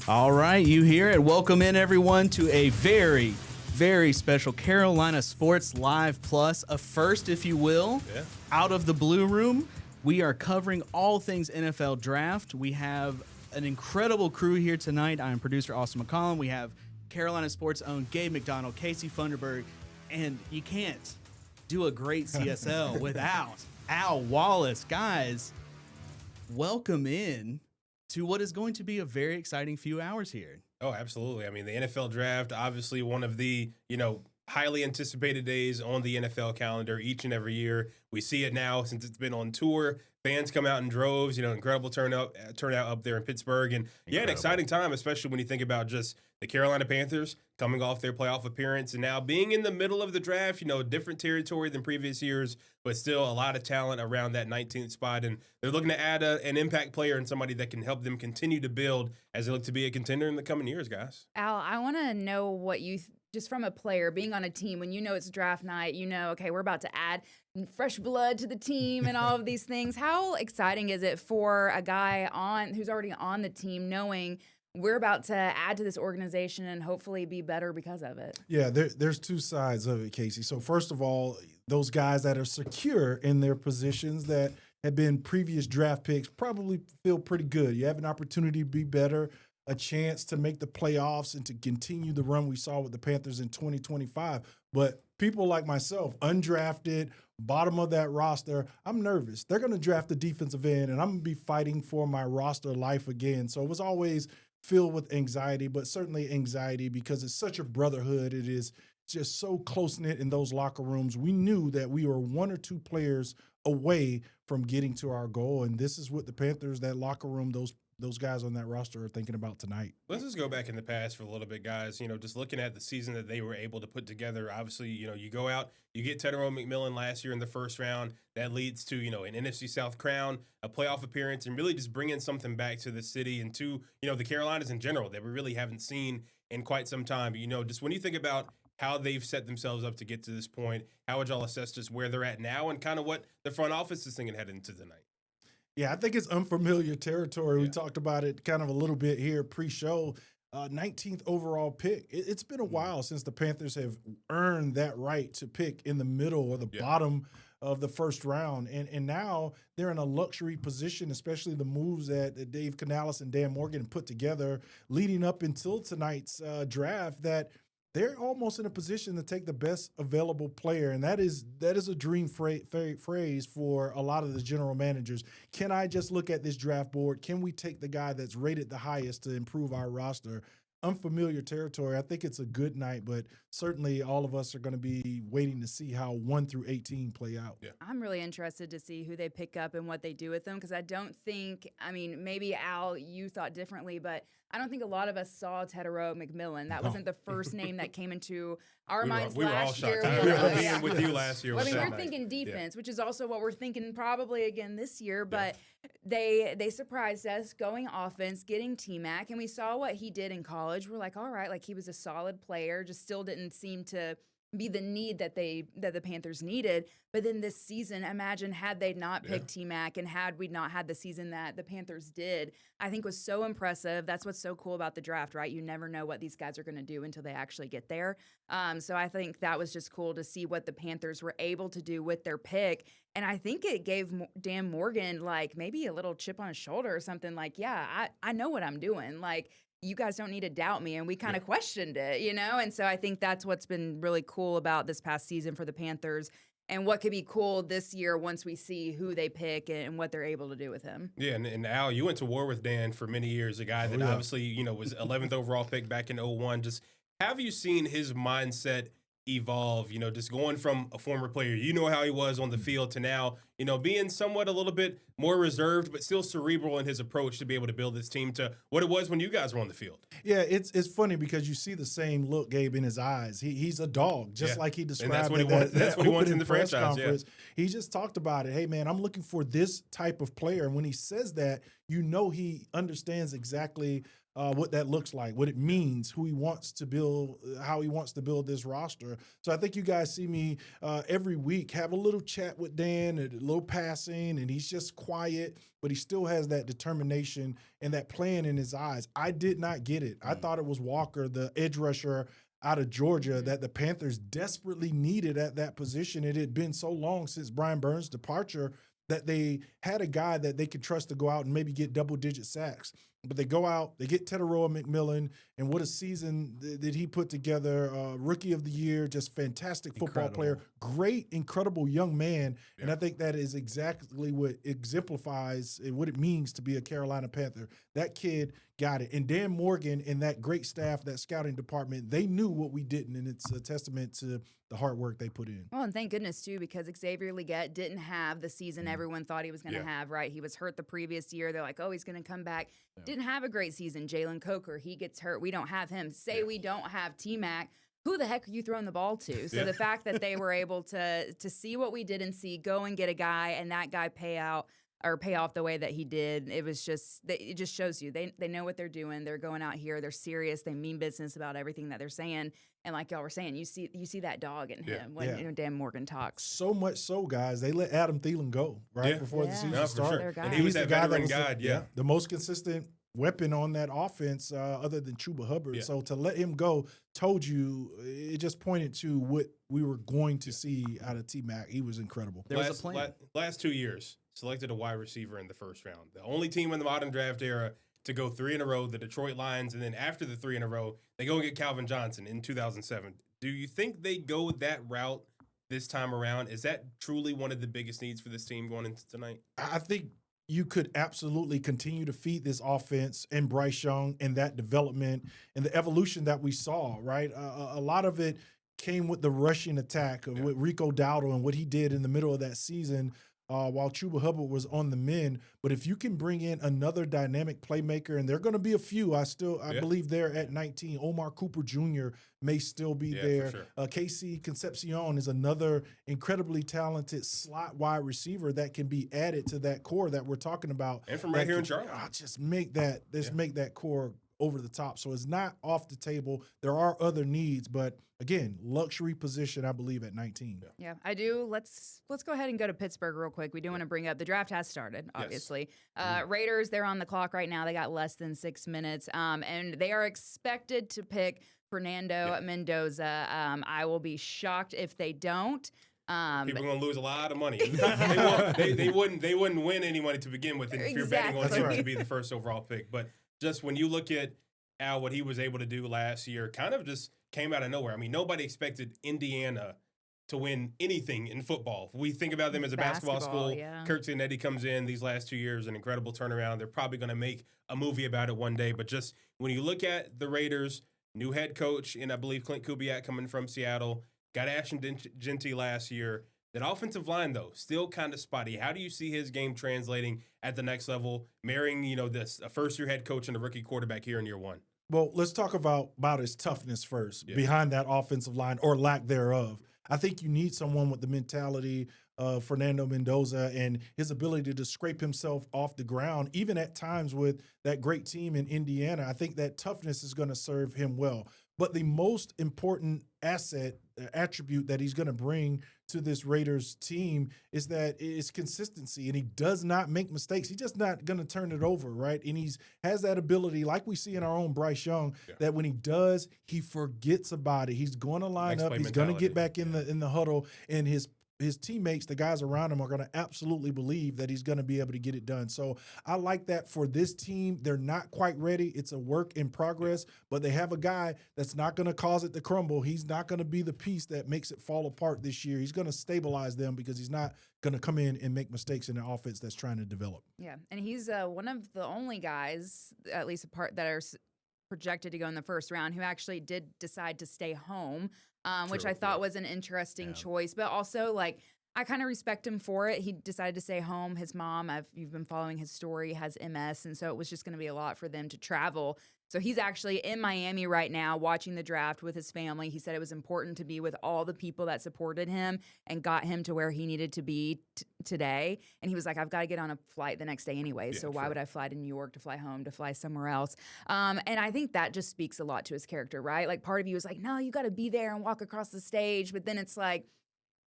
All right, you hear it. Welcome in, everyone, to a very, very special Carolina Sports Live Plus, a first, if you will, out of the Blue Room. We are covering all things NFL Draft. We have an incredible crew here tonight. I'm producer Austin McCollum. We have Carolina Sports' own Gabe McDonald, Casey Funderburg, and you can't do a great CSL without Al Wallace. Guys, welcome in to what is going to be a very exciting few hours here. Oh, absolutely. I mean, the NFL Draft, obviously one of the, highly anticipated days on the NFL calendar each and every year. We see it now since it's been on tour. Fans come out in droves, incredible turnout up there in Pittsburgh. And an exciting time, especially when you think about just the Carolina Panthers coming off their playoff appearance and now being in the middle of the draft, different territory than previous years, but still a lot of talent around that 19th spot. And they're looking to add an impact player and somebody that can help them continue to build as they look to be a contender in the coming years, guys. Al, I want to know what you just from a player being on a team when it's draft night, okay, we're about to add fresh blood to the team and all of these things. How exciting is it for a guy who's already on the team knowing we're about to add to this organization and hopefully be better because of it? Yeah, there's two sides of it, Casey. So first of all, those guys that are secure in their positions that have been previous draft picks probably feel pretty good. You have an opportunity to be better, a chance to make the playoffs and to continue the run we saw with the Panthers in 2025. But people like myself, undrafted, bottom of that roster, I'm nervous. They're going to draft the defensive end, and I'm going to be fighting for my roster life again. So it was always filled with anxiety, but certainly anxiety because it's such a brotherhood. It is just so close-knit in those locker rooms. We knew that we were one or two players away from getting to our goal, and this is what the Panthers, that locker room, those guys on that roster are thinking about tonight. Let's just go back in the past for a little bit, guys. Just looking at the season that they were able to put together. Obviously, you go out, you get Tedero McMillan last year in the first round. That leads to, an NFC South crown, a playoff appearance, and really just bringing something back to the city and to, the Carolinas in general that we really haven't seen in quite some time. Just when you think about how they've set themselves up to get to this point, how would y'all assess just where they're at now and kind of what the front office is thinking heading into the night? Yeah, I think it's unfamiliar territory. We talked about it kind of a little bit here pre-show. 19th overall pick. It's been a while since the Panthers have earned that right to pick in the middle or the bottom of the first round. And now they're in a luxury position, especially the moves that Dave Canales and Dan Morgan put together leading up until tonight's draft, that they're almost in a position to take the best available player, and that is a dream phrase for a lot of the general managers. Can I just look at this draft board? Can we take the guy that's rated the highest to improve our roster? Unfamiliar territory. I think it's a good night, but certainly all of us are going to be waiting to see how 1 through 18 play out. Yeah. I'm really interested to see who they pick up and what they do with them because I don't think, maybe Al, you thought differently, but I don't think a lot of us saw Tedero McMillan. That wasn't the first name that came into our minds last year. We were being with you last year. We're thinking defense, which is also what we're thinking probably again this year, but they surprised us going offense, getting T-Mac, and we saw what he did in college. We're like, all right, he was a solid player, just still didn't seem to be the need that the Panthers needed. But then this season, imagine had they not picked T-Mac and had we not had the season that the Panthers did, I think was so impressive. That's what's so cool about the draft, right? You never know what these guys are going to do until they actually get there. So I think that was just cool to see what the Panthers were able to do with their pick. And I think it gave Dan Morgan maybe a little chip on his shoulder or something I know what I'm doing. You guys don't need to doubt me. And we kind of questioned it, And so I think that's what's been really cool about this past season for the Panthers and what could be cool this year once we see who they pick and what they're able to do with him. Yeah, and Al, you went to war with Dan for many years, a guy that obviously, was 11th overall pick back in 2001. Just have you seen his mindset evolve, just going from a former player, how he was on the field to now, being somewhat a little bit more reserved, but still cerebral in his approach to be able to build this team to what it was when you guys were on the field. Yeah, it's funny because you see the same look, Gabe, in his eyes. He's a dog, just like he described. And that's what he wants in the franchise. Conference. Yeah. He just talked about it. Hey, man, I'm looking for this type of player. And when he says that, he understands exactly what that looks like, what it means, who he wants to build, how he wants to build this roster. So I think you guys see me every week have a little chat with Dan, a little passing, and he's just quiet, but he still has that determination and that plan in his eyes. I did not get it. I thought it was Walker, the edge rusher out of Georgia, that the Panthers desperately needed at that position. It had been so long since Brian Burns' departure that they had a guy that they could trust to go out and maybe get double-digit sacks. But they go out, they get Teteroa McMillan, and what a season that he put together. Rookie of the year, just fantastic football player. Great, incredible young man. Yeah. And I think that is exactly what exemplifies what it means to be a Carolina Panther. That kid got it. And Dan Morgan and that great staff, that scouting department, they knew what we didn't, and it's a testament to the hard work they put in. Well, and thank goodness, too, because Xavier Legette didn't have the season everyone thought he was going to have, right? He was hurt the previous year. They're like, oh, he's going to come back. Didn't have a great season. Jalen Coker, he gets hurt. We don't have him. Say we don't have T-Mac. Who the heck are you throwing the ball to? So the fact that they were able to see what we didn't see, go and get a guy, and that guy pay off the way that he did, it just shows you they know what they're doing. They're going out here, they're serious, they mean business about everything that they're saying. And like y'all were saying, you see that dog in him when Dan Morgan talks. So much so, guys, they let Adam Thielen go before the season started. Sure. And he was that veteran guy, the most consistent weapon on that offense other than Chuba Hubbard. So to let him go it just pointed to what we were going to see out of T-Mac. He was incredible. There was a plan. Last 2 years, selected a wide receiver in the first round. The only team in the modern draft era to go 3 in a row, the Detroit Lions, and then after the 3 in a row, they go and get Calvin Johnson in 2007. Do you think they go that route this time around? Is that truly one of the biggest needs for this team going into tonight? I think you could absolutely continue to feed this offense and Bryce Young and that development and the evolution that we saw, right? A lot of it came with the rushing attack with Rico Dowdle and what he did in the middle of that season while Chuba Hubbard was on the mend. But if you can bring in another dynamic playmaker, and there are going to be a few, I believe they're at 19. Omar Cooper Jr. may still be there. For sure. Casey Concepcion is another incredibly talented slot wide receiver that can be added to that core that we're talking about. And from right here in Charlotte. Just make that core over the top. So it's not off the table. There are other needs, but again, luxury position, I believe, at 19. Yeah, I do. Let's go ahead and go to Pittsburgh real quick. We do want to bring up the draft has started, obviously. Yes. Raiders, they're on the clock right now. They got less than 6 minutes, and they are expected to pick Fernando Mendoza. I will be shocked if they don't. People are going to lose a lot of money. They wouldn't win any money to begin with if you're betting on him to be the first overall pick. But just when you look at Al, what he was able to do last year, kind of just came out of nowhere. I mean, nobody expected Indiana to win anything in football. We think about them as a basketball school. Yeah. Kirk Cincinnati comes in these last 2 years, an incredible turnaround. They're probably going to make a movie about it one day. But just when you look at the Raiders, new head coach, and I believe Clint Kubiak coming from Seattle, got Ashton Genty last year. That offensive line, though, still kind of spotty. How do you see his game translating at the next level, marrying, a first-year head coach and a rookie quarterback here in year one? Well, let's talk about his toughness first behind that offensive line or lack thereof. I think you need someone with the mentality of Fernando Mendoza and his ability to scrape himself off the ground, even at times with that great team in Indiana. I think that toughness is going to serve him well. But the most important attribute that he's going to bring to this Raiders team is that it's consistency, and he does not make mistakes. He's just not going to turn it over, right? And has that ability, like we see in our own Bryce Young, that when he does, he forgets about it. He's going to line up. He's going to get back in the huddle, and his teammates, the guys around him, are going to absolutely believe that he's going to be able to get it done. So I like that for this team. They're not quite ready. It's a work in progress, but they have a guy that's not going to cause it to crumble. He's not going to be the piece that makes it fall apart this year. He's going to stabilize them because he's not going to come in and make mistakes in the offense that's trying to develop. Yeah, and he's one of the only guys, at least that are projected to go in the first round, who actually did decide to stay home. Which I thought was an interesting choice. But also, I kind of respect him for it. He decided to stay home. His mom, you've been following his story, has MS, and so it was just going to be a lot for them to travel. So he's actually in Miami right now watching the draft with his family. He said it was important to be with all the people that supported him and got him to where he needed to be today. And he was like, I've got to get on a flight the next day anyway, so why would I fly to New York, to fly home, to fly somewhere else? And I think that just speaks a lot to his character, right? Like part of you is like, no, you got to be there and walk across the stage. But then it's like,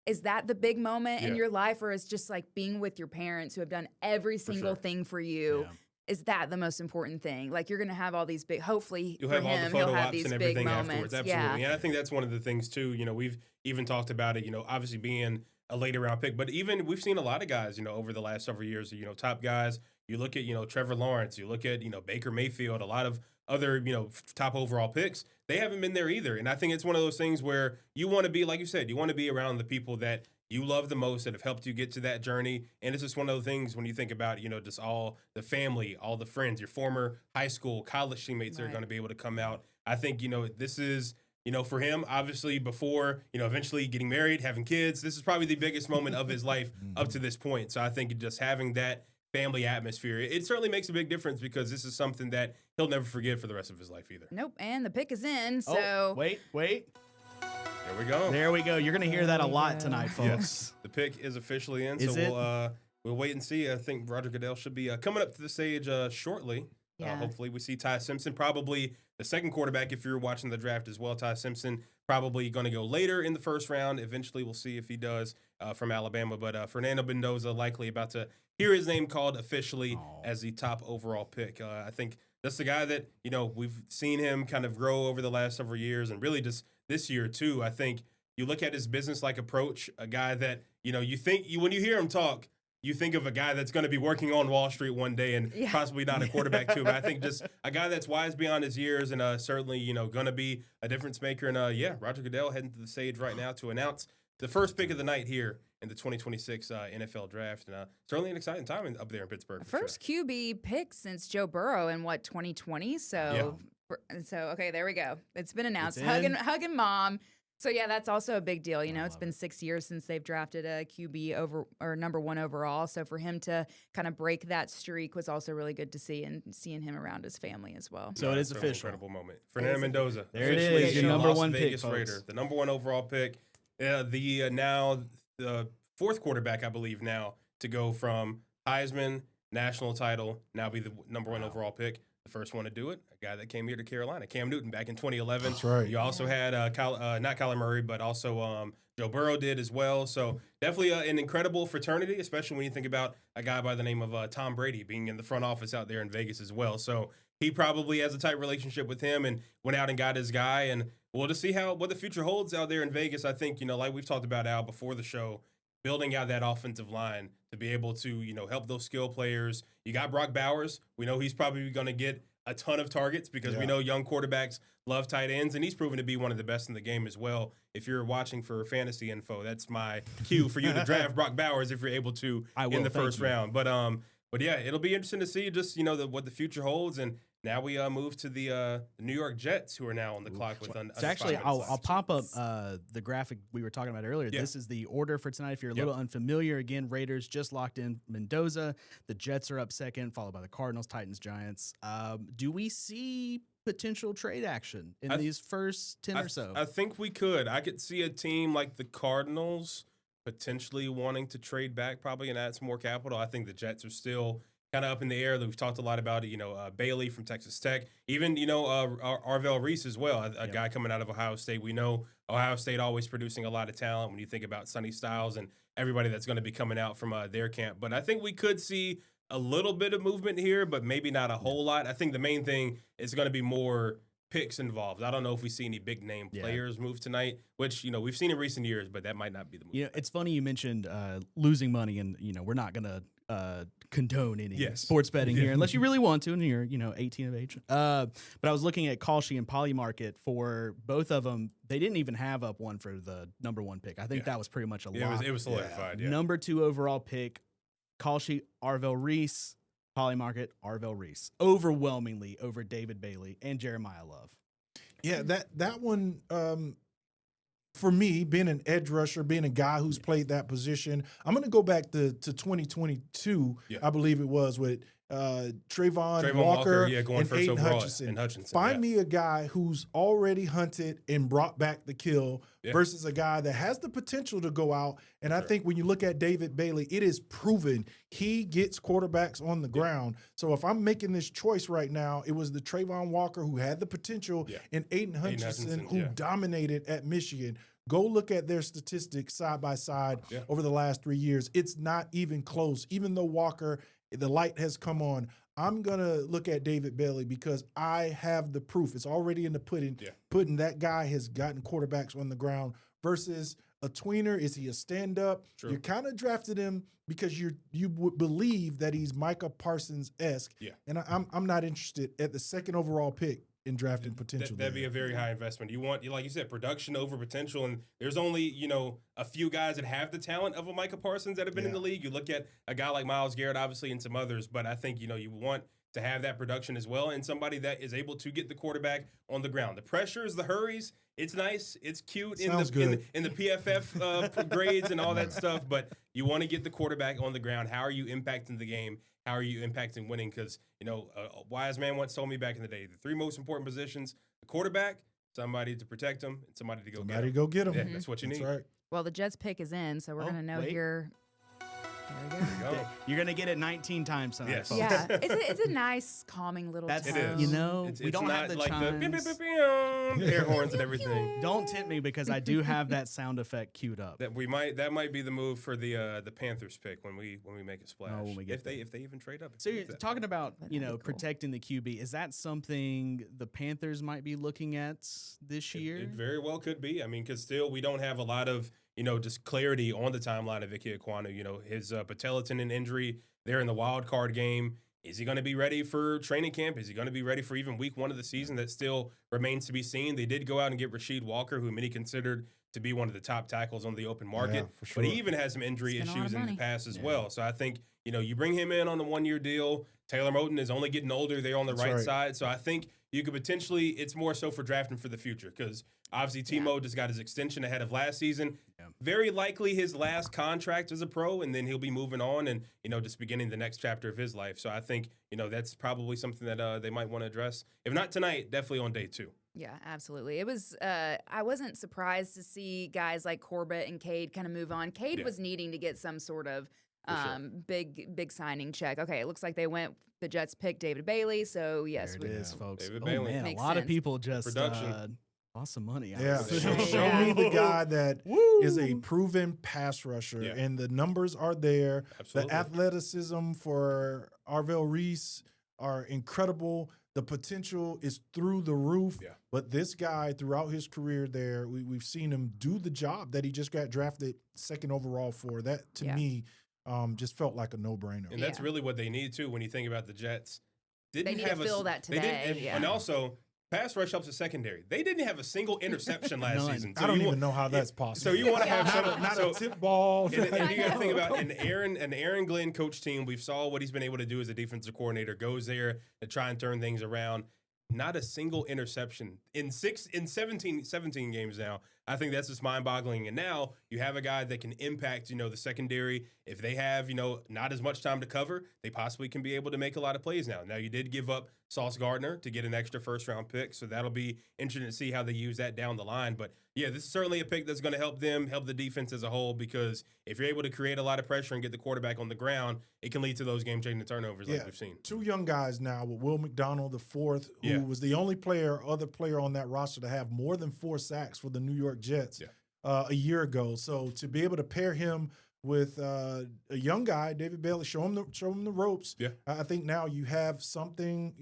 is that the big moment in your life, or is just like being with your parents who have done every single thing for you? Yeah. Is that the most important thing? Like you're going to have all these big, hopefully you'll for have him, all the photo he'll have ops these and big everything moments. afterwards. Absolutely. And I think that's one of the things too, we've even talked about it, obviously being a later round pick, but even we've seen a lot of guys, over the last several years, top guys. You look at, Trevor Lawrence, you look at, Baker Mayfield, a lot of other, top overall picks. They haven't been there either. And I think it's one of those things where you want to be, like you said, you want to be around the people that you love the most, that have helped you get to that journey. And it's just one of the things when you think about, just all the family, all the friends, your former high school, college teammates that are going to be able to come out. I think, this is, for him, obviously before, eventually getting married, having kids, this is probably the biggest moment of his life up to this point. So I think just having that family atmosphere, it certainly makes a big difference because this is something that he'll never forget for the rest of his life either. Nope. And the pick is in. So wait. There we go. There we go. You're going to hear that a lot tonight, folks. Yes. The pick is officially in, we'll wait and see. I think Roger Goodell should be coming up to the stage shortly. Yeah. Hopefully we see Ty Simpson, probably the second quarterback if you're watching the draft as well. Ty Simpson probably going to go later in the first round. Eventually we'll see if he does from Alabama. But Fernando Mendoza likely about to hear his name called officially as the top overall pick. I think that's the guy that, we've seen him kind of grow over the last several years and really just this year too. I think you look at his business-like approach, a guy that, you think when you hear him talk, you think of a guy that's going to be working on Wall Street one day and possibly not a quarterback too. But I think just a guy that's wise beyond his years and certainly, going to be a difference maker. And Roger Goodell heading to the stage right now to announce the first pick of the night here in the 2026 NFL Draft. And certainly an exciting time up there in Pittsburgh. First QB pick since Joe Burrow in 2020. So okay, there we go. It's been announced. Hugging mom. So that's also a big deal. It's been 6 years since they've drafted a QB number one overall. So for him to kind of break that streak was also really good to see, and seeing him around his family as well. So it is official. Incredible moment. Fernando Mendoza. There it is. Your number one Vegas pick, Raider, the number one overall pick. Now the fourth quarterback, I believe, now to go from Heisman, national title, now be the number one overall pick. The first one to do it, a guy that came here to Carolina, Cam Newton, back in 2011. That's right. You also had not Kyler Murray, but also Joe Burrow did as well. So definitely an incredible fraternity, especially when you think about a guy by the name of Tom Brady being in the front office out there in Vegas as well. So he probably has a tight relationship with him and went out and got his guy. And we'll just see what the future holds out there in Vegas. I think, like we've talked about, Al, before the show, building out that offensive line to be able to, help those skill players. You got Brock Bowers. We know he's probably going to get a ton of targets because we know young quarterbacks love tight ends, and he's proven to be one of the best in the game as well. If you're watching for fantasy info, that's my cue for you to draft Brock Bowers if you're able to in the first round. But it'll be interesting to see just, what the future holds. And now we move to the New York Jets, who are now on the clock with actually, I'll pop up the graphic we were talking about earlier. Yeah. This is the order for tonight. If you're a little unfamiliar, again, Raiders just locked in Mendoza. The Jets are up second, followed by the Cardinals, Titans, Giants. Do we see potential trade action in these first 10 or so? I think we could. I could see a team like the Cardinals potentially wanting to trade back probably and add some more capital. I think the Jets are still kind of up in the air. We've talked a lot about it, Bailey from Texas Tech, even, Arvell Reese as well, a guy coming out of Ohio State. We know Ohio State always producing a lot of talent when you think about Sonny Styles and everybody that's going to be coming out from their camp. But I think we could see a little bit of movement here, but maybe not a whole lot. I think the main thing is going to be more picks involved. I don't know if we see any big name players move tonight, which, we've seen in recent years, but that might not be the move. It's funny you mentioned losing money, and, we're not going to condone any sports betting here unless you really want to and you're 18 of age. But I was looking at Kalshi and Polymarket for both of them. They didn't even have up one for the number one pick. I think that was pretty much a lock. It was solidified. Yeah. Number 2 overall pick, Kalshi, Arvell Reese. Polymarket, Arvell Reese, overwhelmingly over David Bailey and Jeremiah Love. Yeah, that one for me, being an edge rusher, being a guy who's played that position, I'm going to go back to 2022, I believe it was, with Trayvon Walker going and first Aiden overall Hutchinson. and Hutchinson. Find me a guy who's already hunted and brought back the kill versus a guy that has the potential to go out. And I think when you look at David Bailey, it is proven he gets quarterbacks on the ground. So if I'm making this choice right now, it was the Trayvon Walker who had the potential and Aiden Hutchinson who dominated at Michigan. Go look at their statistics side by side over the last 3 years. It's not even close. Even though Walker, the light has come on, I'm going to look at David Bailey because I have the proof. It's already in the pudding. Pudding, that guy has gotten quarterbacks on the ground versus a tweener. Is he a stand-up? You kind of drafted him because you would believe that he's Micah Parsons-esque. And I'm not interested at the second overall pick in drafting potential. That'd be a very high investment. You want, like you said, production over potential, and there's only a few guys that have the talent of a Micah Parsons that have been in the league. You look at a guy like Myles Garrett, obviously, and some others, but I think you want to have that production as well, and somebody that is able to get the quarterback on the ground. The pressures, the hurries, it's nice, it's cute in the PFF grades and all that stuff, but you want to get the quarterback on the ground. How are you impacting the game? How are you impacting winning? Because, a wise man once told me back in the day, the three most important positions: the quarterback, somebody to protect him, and somebody to go get him. Yeah, that's what you need. Right. Well, the Jets pick is in, so we're going to know here. There we go. You're going to get it 19 times tonight, folks. Yeah, it's a nice, calming little tone. It is. We don't have the like chimes. The air horns and everything. Don't tempt me because I do have that sound effect queued up. That might be the move for the Panthers pick when we make a splash. when we get if they even trade up. So you're talking about protecting the QB. Is that something the Panthers might be looking at this year? It very well could be. I mean, because still we don't have a lot of just clarity on the timeline of Ike Ekwonu. His patella tendon injury there in the wild card game. Is he going to be ready for training camp? Is he going to be ready for even week 1 of the season? That still remains to be seen. They did go out and get Rasheed Walker, who many considered to be one of the top tackles on the open market. For sure. But he even has some injury issues in the past as well. So I think, you bring him in on the 1-year deal. Taylor Moton is only getting older. They're on the right side. So I think you could potentially, it's more so for drafting for the future because obviously T-Mo just got his extension ahead of last season. Very likely his last contract as a pro, and then he'll be moving on and, just beginning the next chapter of his life. So I think, that's probably something that they might want to address. If not tonight, definitely on day 2. Yeah, absolutely. It was. I wasn't surprised to see guys like Corbett and Cade kind of move on. Cade was needing to get some sort of big signing check. Okay, it looks like they went. The Jets picked David Bailey, so yes, there it is, folks. David Bailey. Man, Makes a lot of sense. people just Production. lost some money. Show me the guy that is a proven pass rusher, and the numbers are there. Absolutely. The athleticism for Arvell Reese are incredible. The potential is through the roof. But this guy, throughout his career there, we've seen him do the job that he just got drafted 2nd overall for. That, to me, just felt like a no-brainer. And that's really what they need, too, when you think about the Jets. They need to fill that today. And also, pass rush helps the secondary. They didn't have a single interception last season. So I don't even know how that's possible. So you want to have not a tip ball. And you got to think about an Aaron Glenn coach team. We saw what he's been able to do as a defensive coordinator. Goes there to try and turn things around. Not a single interception in 17 games now. I think that's just mind-boggling. And now you have a guy that can impact, the secondary. If they have, not as much time to cover, they possibly can be able to make a lot of plays now. Now, you did give up Sauce Gardner to get an extra first-round pick, so that'll be interesting to see how they use that down the line. But, yeah, this is certainly a pick that's going to help them, help the defense as a whole, because if you're able to create a lot of pressure and get the quarterback on the ground, it can lead to those game-changing turnovers like we've seen. 2 young guys now with Will McDonald, the 4th, who was the only other player on that roster to have more than 4 sacks for the New York Jets a year ago. So to be able to pair him with a young guy, David Bailey, show him the ropes. I think now you have something,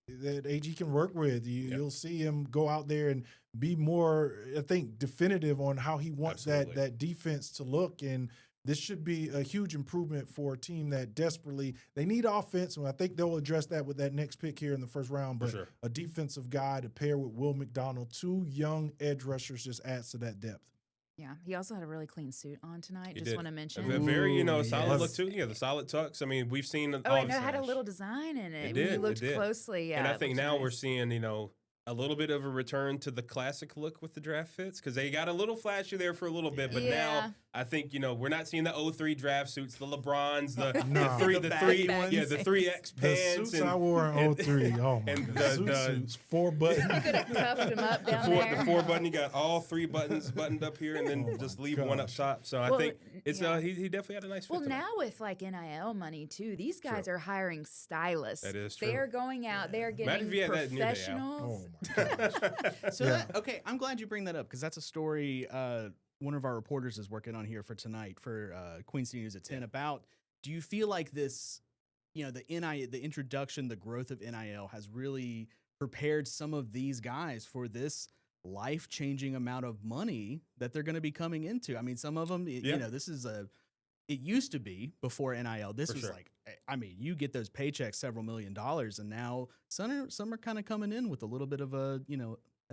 that AG can work with. You'll see him go out there and be more, I think, definitive on how he wants that defense to look. And this should be a huge improvement for a team that desperately they need offense, and I think they'll address that with that next pick here in the first round. But a defensive guy to pair with Will McDonald, 2 young edge rushers, just adds to that depth. Yeah, he also had a really clean suit on tonight. Just want to mention a very solid look too. Yeah, the solid tux. I mean, we've seen. It had a little design in it. It did. We looked closely. Yeah, and I think now we're seeing a little bit of a return to the classic look with the draft fits because they got a little flashy there for a little bit, but now I think we're not seeing the 03 draft suits, the LeBrons, the 3X pants. The suits I wore in 03. Oh my god, the suits, 4 buttons. You could have cuffed them up down there. The 4 button, you got all 3 buttons buttoned up here, and then just leave one up top. So I think it's he definitely had a nice fit. Well, now with like NIL money too, these guys are hiring stylists. That is true. They are going out. They are getting professionals. Oh my gosh. So I'm glad you bring that up because that's a story one of our reporters is working on here for tonight for Queen City News at 10 about. Do you feel like this, the introduction, the growth of NIL has really prepared some of these guys for this life-changing amount of money that they're going to be coming into? I mean, some of them, this is it used to be before NIL. This was like, I mean, you get those paychecks, several $1 million, and now some are kind of coming in with a little bit of an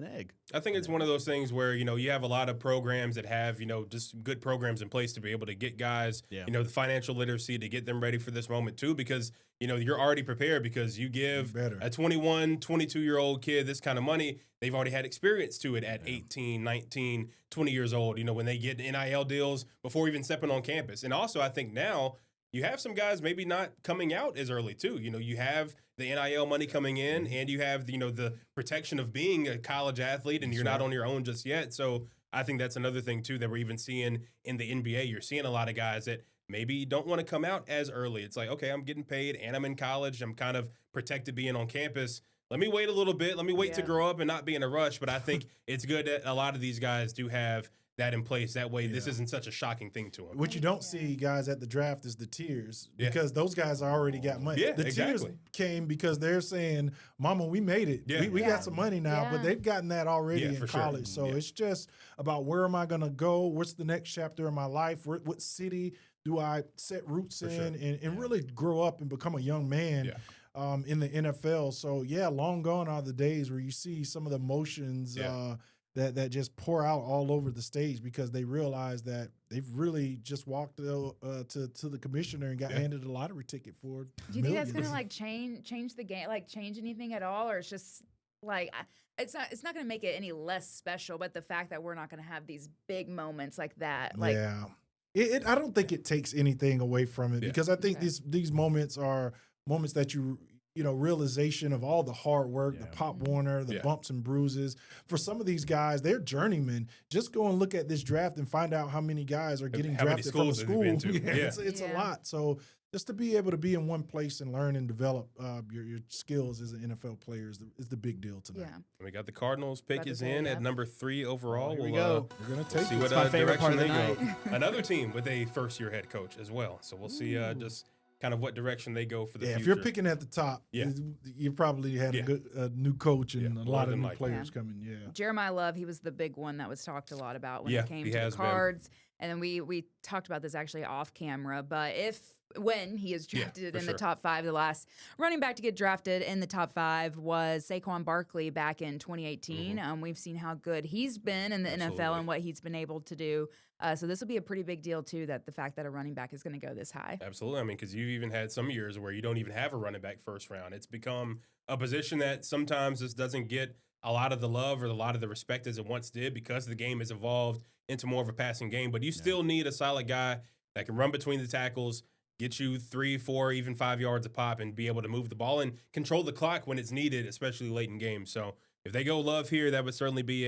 egg. I think it's one of those things where, you have a lot of programs that have, just good programs in place to be able to get guys, the financial literacy to get them ready for this moment too, because, you're already prepared because you give a 21, 22-year-old kid this kind of money. They've already had experience to it at 18, 19, 20 years old, when they get NIL deals before even stepping on campus. And also, I think now you have some guys maybe not coming out as early too. You have the NIL money coming in, and you have the protection of being a college athlete, and you're not on your own just yet. So I think that's another thing too that we're even seeing in the NBA. You're seeing a lot of guys that maybe don't want to come out as early. It's like, okay, I'm getting paid and I'm in college. I'm kind of protected being on campus. Let me wait a little bit. Let me wait to grow up and not be in a rush. But I think it's good that a lot of these guys do have that in place. That way, this isn't such a shocking thing to them. What you don't see, guys, at the draft is the tiers because those guys already got money. Yeah, the tiers came because they're saying, Mama, we made it. Yeah. We got some money now, but they've gotten that already in college. So it's just about where am I going to go? What's the next chapter in my life? What city do I set roots in and really grow up and become a young man in the NFL? So, long gone are the days where you see some of the emotions that just pour out all over the stage because they realize that they've really just walked to the commissioner and got handed a lottery ticket for Do you think that's going to change the game, change anything at all, or it's just it's not going to make it any less special, but the fact that we're not going to have these big moments like that, I don't think it takes anything away from it because I think these moments are moments that realization of all the hard work, the Pop Warner, the bumps and bruises. For some of these guys, they're journeymen. Just go and look at this draft and find out how many guys are getting drafted from a school. It's a lot. So just to be able to be in one place and learn and develop your skills as an NFL player is the big deal tonight. Yeah. We got the Cardinals pick is in at number 3 overall. Here we go. We're going to take see it. what my favorite direction part of the they go. Another team with a first-year head coach as well. So we'll see just kind of what direction they go for the future. If you're picking at the top, you probably had a new coach and a lot of new players coming. Yeah. Jeremiah Love, he was the big one that was talked a lot about when it came to the Cards. And then we talked about this actually off camera, but when he is drafted in the top 5, the last running back to get drafted in the top 5 was Saquon Barkley back in 2018. We've seen how good he's been in the NFL and what he's been able to do. So this will be a pretty big deal, too, that the fact that a running back is going to go this high. Absolutely. I mean, because you've even had some years where you don't even have a running back first round. It's become a position that sometimes just doesn't get a lot of the love or a lot of the respect as it once did because the game has evolved into more of a passing game. But you still need a solid guy that can run between the tackles, get you 3, 4, even 5 yards a pop, and be able to move the ball and control the clock when it's needed, especially late in games. So if they go Love here, that would certainly be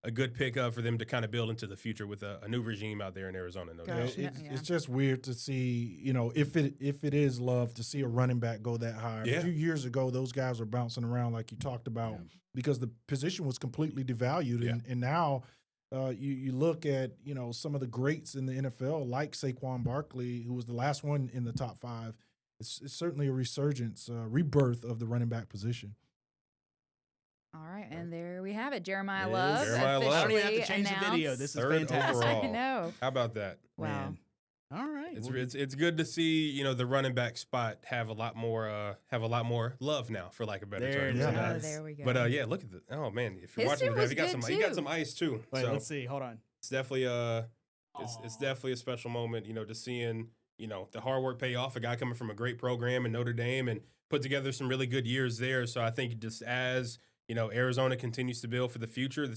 a good pick for them to kind of build into the future with a new regime out there in Arizona. It's just weird to see, if it is Love, to see a running back go that high. A few years ago, those guys were bouncing around like you talked about because the position was completely devalued. And now you look at, some of the greats in the NFL like Saquon Barkley, who was the last one in the top 5. It's certainly a resurgence, rebirth of the running back position. All right, and there we have it. Jeremiah Love. Jeremiah Love. I don't even have to change the video. This is fantastic. Overall. I know. How about that? Wow. Man. All right. It's good to see, the running back spot have a lot more love now, for lack of a better term. Oh, there we go. But look at the man. If you're His watching the suit draft, was he good, got too. some ice too. Wait, so let's see. Hold on. it's definitely it's definitely a special moment, just seeing the hard work pay off. A guy coming from a great program in Notre Dame and put together some really good years there. So I think just as Arizona continues to build for the future,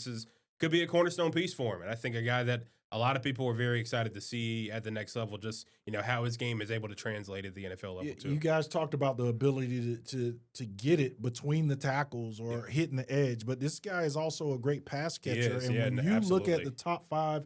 could be a cornerstone piece for him. And I think a guy that a lot of people were very excited to see at the next level, just, how his game is able to translate at the NFL level too. You guys talked about the ability to get it between the tackles or hitting the edge, but this guy is also a great pass catcher. And when you look at the top 5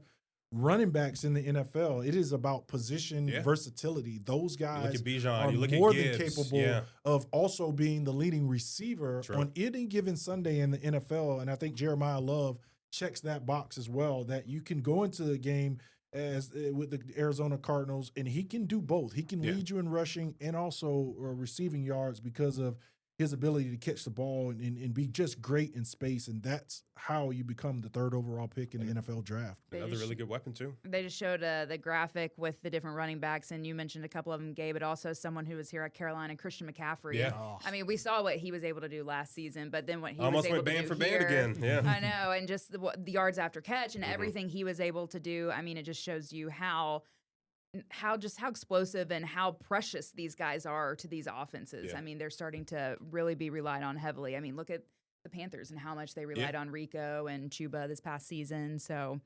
running backs in the NFL, it is about position versatility. Those guys are more than capable of also being the leading receiver on any given Sunday in the NFL. And I think Jeremiah Love checks that box as well, that you can go into the game as with the Arizona Cardinals, and he can do both. He can lead you in rushing and also receiving yards because of his ability to catch the ball and be just great in space, and that's how you become the 3rd overall pick in the NFL draft. Another really good weapon, too. They just showed the graphic with the different running backs, and you mentioned a couple of them, Gabe, but also someone who was here at Carolina, Christian McCaffrey. Yeah. I mean, we saw what he was able to do last season, but then what he almost was able went to do for here, band again. Yeah. I know, and just the yards after catch and everything he was able to do. I mean, it just shows you how explosive and how precious these guys are to these offenses. Yeah. I mean, they're starting to really be relied on heavily. I mean, look at the Panthers and how much they relied on Rico and Chuba this past season. So,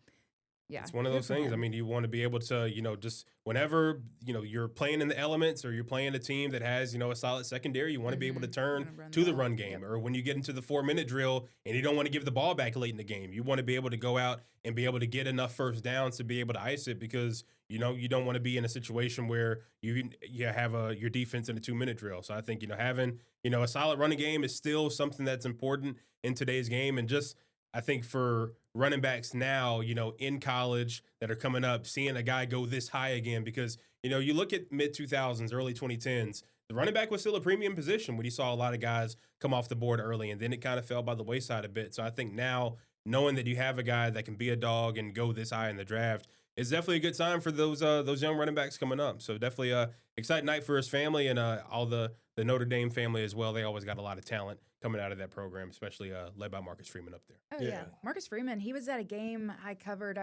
yeah. It's one of those things. I mean, you want to be able to, just whenever, you're playing in the elements or you're playing a team that has, a solid secondary, you want to be able to turn to the run game. Or when you get into the 4-minute drill and you don't want to give the ball back late in the game, you want to be able to go out and be able to get enough first downs to be able to ice it, because you don't want to be in a situation where you have your defense in a 2-minute drill. So I think, having, a solid running game is still something that's important in today's game. And just, I think for running backs now, in college that are coming up, seeing a guy go this high again, because, you look at mid-2000s, early 2010s, the running back was still a premium position when you saw a lot of guys come off the board early, and then it kind of fell by the wayside a bit. So I think now, knowing that you have a guy that can be a dog and go this high in the draft, it's definitely a good time for those young running backs coming up. So definitely a exciting night for his family and all the Notre Dame family as well. They always got a lot of talent coming out of that program, especially led by Marcus Freeman up there. Oh, yeah. Marcus Freeman, he was at a game I covered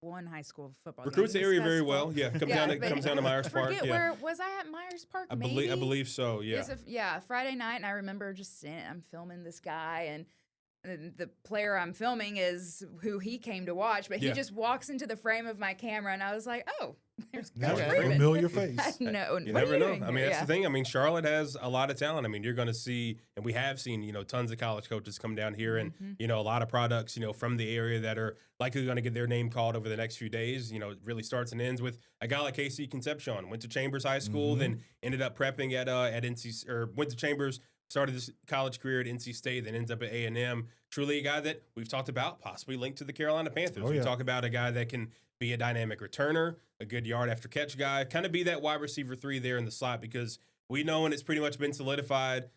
one high school football Recruits game. the area very well. Yeah, comes down to Myers Park. Where was I at Myers Park? I believe so. Yeah. Friday night, and I remember just I'm filming this guy, and the player I'm filming is who he came to watch, but he just walks into the frame of my camera, and I was like, oh, there's Coach Freeman. Familiar face. No, you never know. I mean, that's the thing. I mean, Charlotte has a lot of talent. I mean, you're going to see, and we have seen, tons of college coaches come down here, and a lot of products, from the area that are likely going to get their name called over the next few days. It really starts and ends with a guy like Casey Concepcion. Went to Chambers High School, then ended up prepping at NC, or went to Chambers. Started his college career at NC State, then ends up at A&M. Truly a guy that we've talked about, possibly linked to the Carolina Panthers. We talk about a guy that can be a dynamic returner, a good yard after catch guy, kind of be that wide receiver 3 there in the slot, because we know, and it's pretty much been solidified,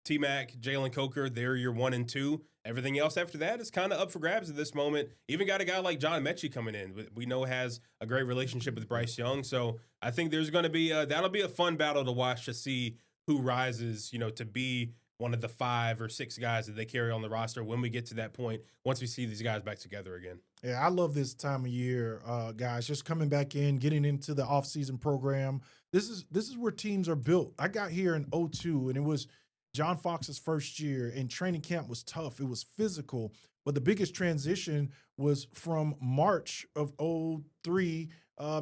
T-Mac, Jalen Coker, they're your 1 and 2. Everything else after that is kind of up for grabs at this moment. Even got a guy like John Mechie coming in. We know has a great relationship with Bryce Young. So I think there's going to be that'll be a fun battle to watch, to see who rises, to be one of the 5 or 6 guys that they carry on the roster when we get to that point, once we see these guys back together again. Yeah, I love this time of year, guys, just coming back in, getting into the offseason program. This is where teams are built. I got here in 2002, and it was John Fox's first year, and training camp was tough. It was physical, but the biggest transition was from March of 2003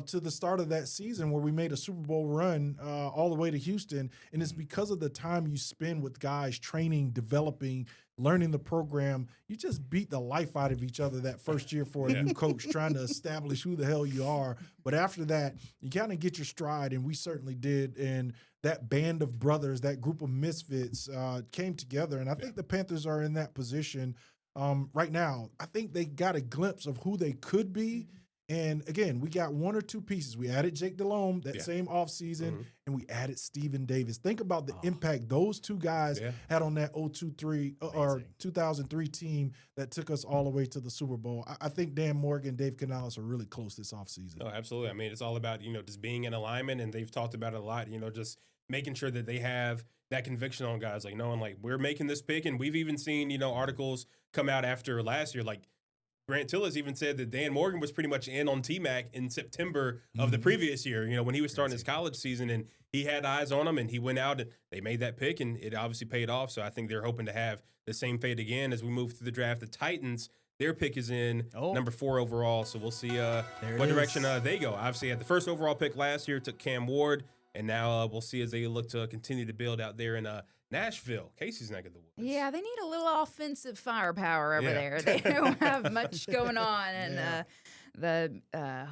to the start of that season, where we made a Super Bowl run all the way to Houston. And it's because of the time you spend with guys training, developing, learning the program. You just beat the life out of each other that first year for a new coach, trying to establish who the hell you are. But after that, you kind of get your stride, and we certainly did. And that band of brothers, that group of misfits came together. And I think the Panthers are in that position right now. I think they got a glimpse of who they could be. And again, we got 1 or 2 pieces. We added Jake Delhomme that same offseason, and we added Steven Davis. Think about the impact those 2 guys had on that 2003 team that took us all the way to the Super Bowl. I think Dan Morgan, Dave Canales are really close this offseason. Oh, absolutely. I mean, it's all about, just being in alignment, and they've talked about it a lot, just making sure that they have that conviction on guys, like knowing, like, we're making this pick. And we've even seen, articles come out after last year, like, Grant Tillis even said that Dan Morgan was pretty much in on T-Mac in September of the previous year, when he was starting his college season, and he had eyes on him, and he went out and they made that pick, and it obviously paid off. So I think they're hoping to have the same fate again as we move through the draft. The Titans, their pick is in number 4 overall, so we'll see what direction they go. Obviously, had the first overall pick last year, took Cam Ward, and now we'll see as they look to continue to build out there in Nashville, Casey's neck of the woods. Yeah, they need a little offensive firepower over there. They don't have much going on, and the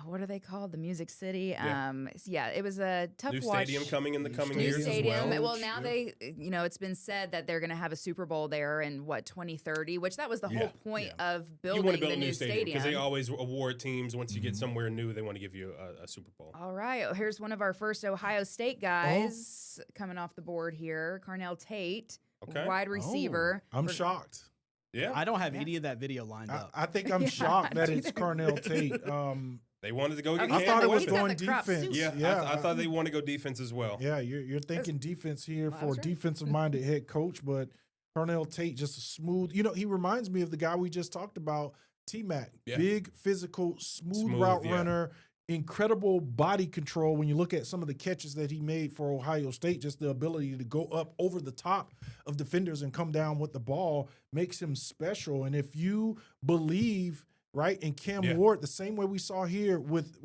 what are they called? The Music City. It was a tough new watch. Stadium coming in the coming New years stadium. as well. Well, now they, it's been said that they're going to have a Super Bowl there in 2030, which that was the whole point of building you want to build the a new stadium because they always award teams once you get somewhere new, they want to give you a Super Bowl. All right, here's one of our first Ohio State guys coming off the board here, Carnell Tate. Wide receiver. I'm shocked. Yeah. I don't have any of that video lined up. I think I'm shocked that it's Carnell Tate. They wanted to go get I thought it was He's got going the crop defense. suit. I thought they want to go defense as well. Yeah, you're thinking defense here for a that's right. defensive-minded head coach, but Carnell Tate just a smooth. He reminds me of the guy we just talked about, T-Mac. Yeah. Big, physical, smooth route runner, incredible body control. When you look at some of the catches that he made for Ohio State, just the ability to go up over the top of defenders and come down with the ball makes him special. And if you believe in Cam Ward, the same way we saw here with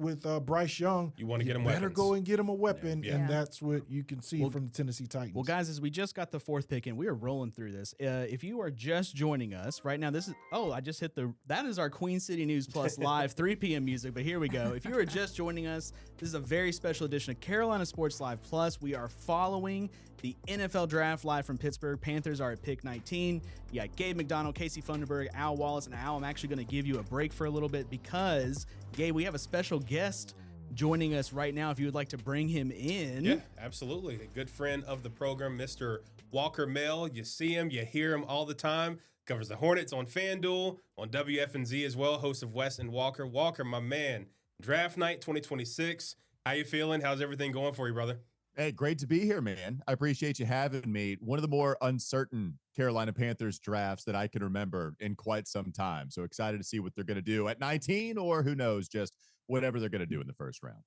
Bryce Young, you want to get him better weapons. go and get him a weapon, Yeah. and that's what you can see from the Tennessee Titans. Well, guys, as we just got the 4th pick in, we are rolling through this. If you are just joining us right now, I just hit that is our Queen City News Plus live 3 p.m. music, but here we go. If you are just joining us, this is a very special edition of Carolina Sports Live Plus. We are following the NFL Draft live from Pittsburgh. Panthers are at pick 19. You got Gabe McDonald, Casey Funderburg, Al Wallace, and Al, I'm actually going to give you a break for a little bit because, Gabe, we have a special guest joining us right now if you would like to bring him in. Yeah, absolutely. A good friend of the program, Mr. Walker Mell. You see him, you hear him all the time. Covers the Hornets on FanDuel, on WFNZ as well, host of Wes and Walker. Walker, my man, draft night 2026. How you feeling? How's everything going for you, brother? Hey, great to be here, man. I appreciate you having me. One of the more uncertain Carolina Panthers drafts that I can remember in quite some time. So excited to see what they're going to do at 19, or who knows, just whatever they're going to do in the first round.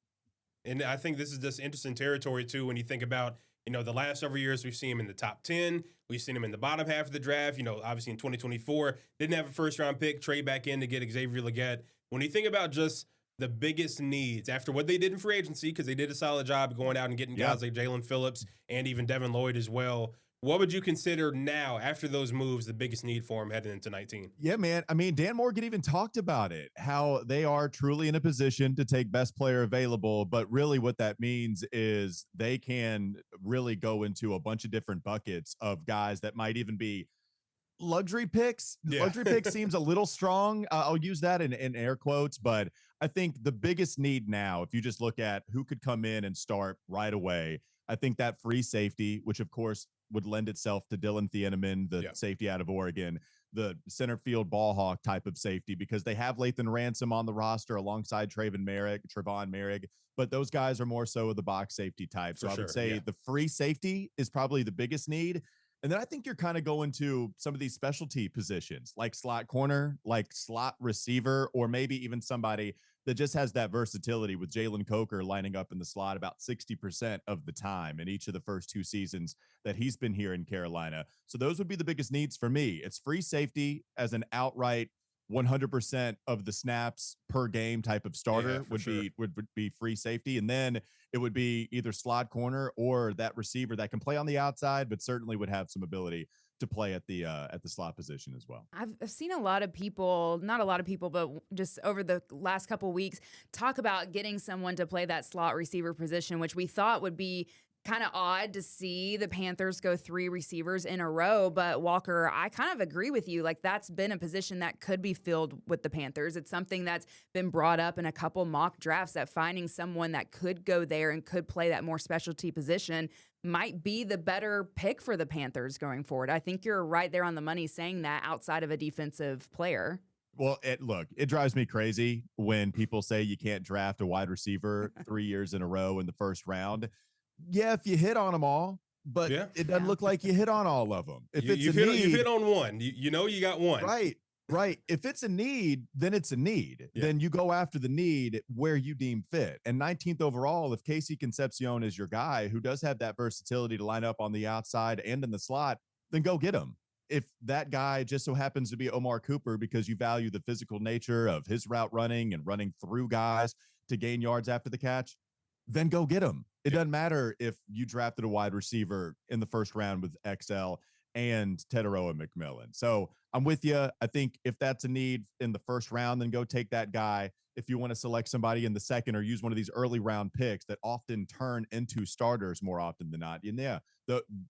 And I think this is just interesting territory, too, when you think about, the last several years we've seen him in the top 10. We've seen him in the bottom half of the draft. Obviously in 2024, didn't have a first-round pick, trade back in to get Xavier Legette. When you think about just the biggest needs after what they did in free agency, because they did a solid job going out and getting guys like Jalen Phillips and even Devin Lloyd as well, what would you consider now, after those moves, the biggest need for him heading into 19? Yeah, man. I mean, Dan Morgan even talked about it, how they are truly in a position to take best player available. But really what that means is they can really go into a bunch of different buckets of guys that might even be luxury picks. Luxury pick seems a little strong. I'll use that in air quotes, but I think the biggest need now, if you just look at who could come in and start right away, I think that free safety, which of course would lend itself to Dylan Thieneman, the safety out of Oregon, the center field ball hawk type of safety, because they have Lathan Ransom on the roster alongside Trevon Merrick, but those guys are more so the box safety type. So I would say the free safety is probably the biggest need. And then I think you're kind of going to some of these specialty positions like slot corner, like slot receiver, or maybe even somebody that just has that versatility with Jalen Coker lining up in the slot about 60% of the time in each of the first 2 seasons that he's been here in Carolina. So those would be the biggest needs for me. It's free safety as an outright 100% of the snaps per game type of starter would be free safety. And then it would be either slot corner or that receiver that can play on the outside, but certainly would have some ability to play at the slot position as well. I've seen a lot of people, not a lot of people, but just over the last couple of weeks, talk about getting someone to play that slot receiver position, which we thought would be kind of odd to see the Panthers go 3 receivers in a row. But Walker, I kind of agree with you. Like, that's been a position that could be filled with the Panthers. It's something that's been brought up in a couple mock drafts, that finding someone that could go there and could play that more specialty position might be the better pick for the Panthers going forward. I think you're right there on the money saying that, outside of a defensive player. Well, it drives me crazy when people say you can't draft a wide receiver 3 years in a row in the first round. Yeah, if you hit on them all, but it doesn't look like you hit on all of them. If you've hit on one, you got one. Right. Right. If it's a need, then it's a need. Yeah. Then you go after the need where you deem fit. And 19th overall, if Casey Concepcion is your guy who does have that versatility to line up on the outside and in the slot, then go get him. If that guy just so happens to be Omar Cooper because you value the physical nature of his route running and running through guys to gain yards after the catch, then go get him. It doesn't matter if you drafted a wide receiver in the first round with XL and Teteroa McMillan. So I'm with you. I think if that's a need in the first round, then go take that guy. If you want to select somebody in the second or use one of these early round picks that often turn into starters more often than not, and yeah,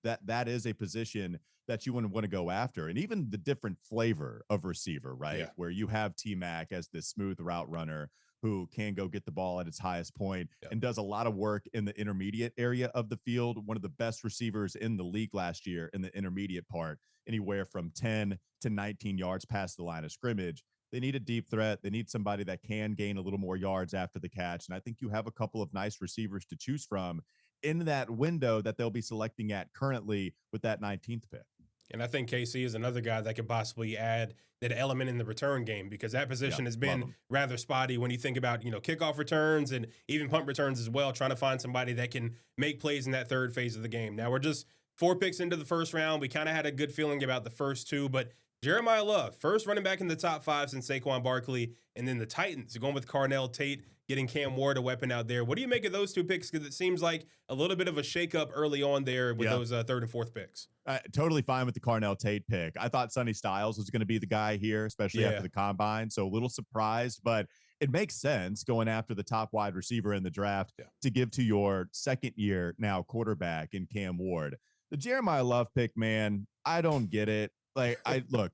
that is a position that you want to go after. And even the different flavor of receiver, right? Yeah. Where you have T-Mac as this smooth route runner who can go get the ball at its highest point and does a lot of work in the intermediate area of the field. One of the best receivers in the league last year in the intermediate part, anywhere from 10 to 19 yards past the line of scrimmage. They need a deep threat. They need somebody that can gain a little more yards after the catch. And I think you have a couple of nice receivers to choose from in that window that they'll be selecting at currently with that 19th pick. And I think KC is another guy that could possibly add that element in the return game because that position has been rather spotty when you think about, kickoff returns and even punt returns as well, trying to find somebody that can make plays in that third phase of the game. Now, we're just 4 picks into the first round. We kind of had a good feeling about the first 2, but Jeremiah Love, first running back in the top 5 since Saquon Barkley, and then the Titans going with Carnell Tate, getting Cam Ward a weapon out there. What do you make of those 2 picks? Because it seems like a little bit of a shakeup early on there with those 3rd and 4th picks. Totally fine with the Carnell Tate pick. I thought Sonny Styles was going to be the guy here, especially after the combine. So a little surprised, but it makes sense going after the top wide receiver in the draft to give to your second year now quarterback in Cam Ward. The Jeremiah Love pick, man, I don't get it. Like, look,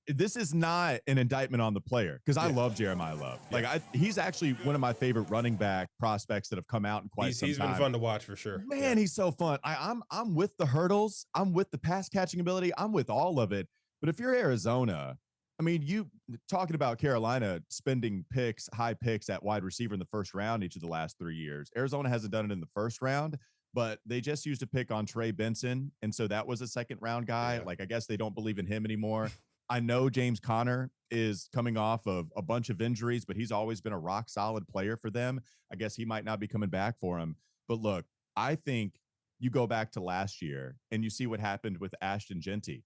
this is not an indictment on the player because I love Jeremiah Love. Like, he's actually one of my favorite running back prospects that have come out in quite some time. He's been fun to watch for sure. Man, he's so fun. I'm with the hurdles. I'm with the pass catching ability. I'm with all of it. But if you're Arizona, I mean, you talking about Carolina spending high picks at wide receiver in the first round each of the last 3 years. Arizona hasn't done it in the first round, but they just used a pick on Trey Benson. And so that was a second round guy. Like, I guess they don't believe in him anymore. I know James Conner is coming off of a bunch of injuries, but he's always been a rock solid player for them. I guess he might not be coming back for him. But look, I think you go back to last year and you see what happened with Ashton Genty.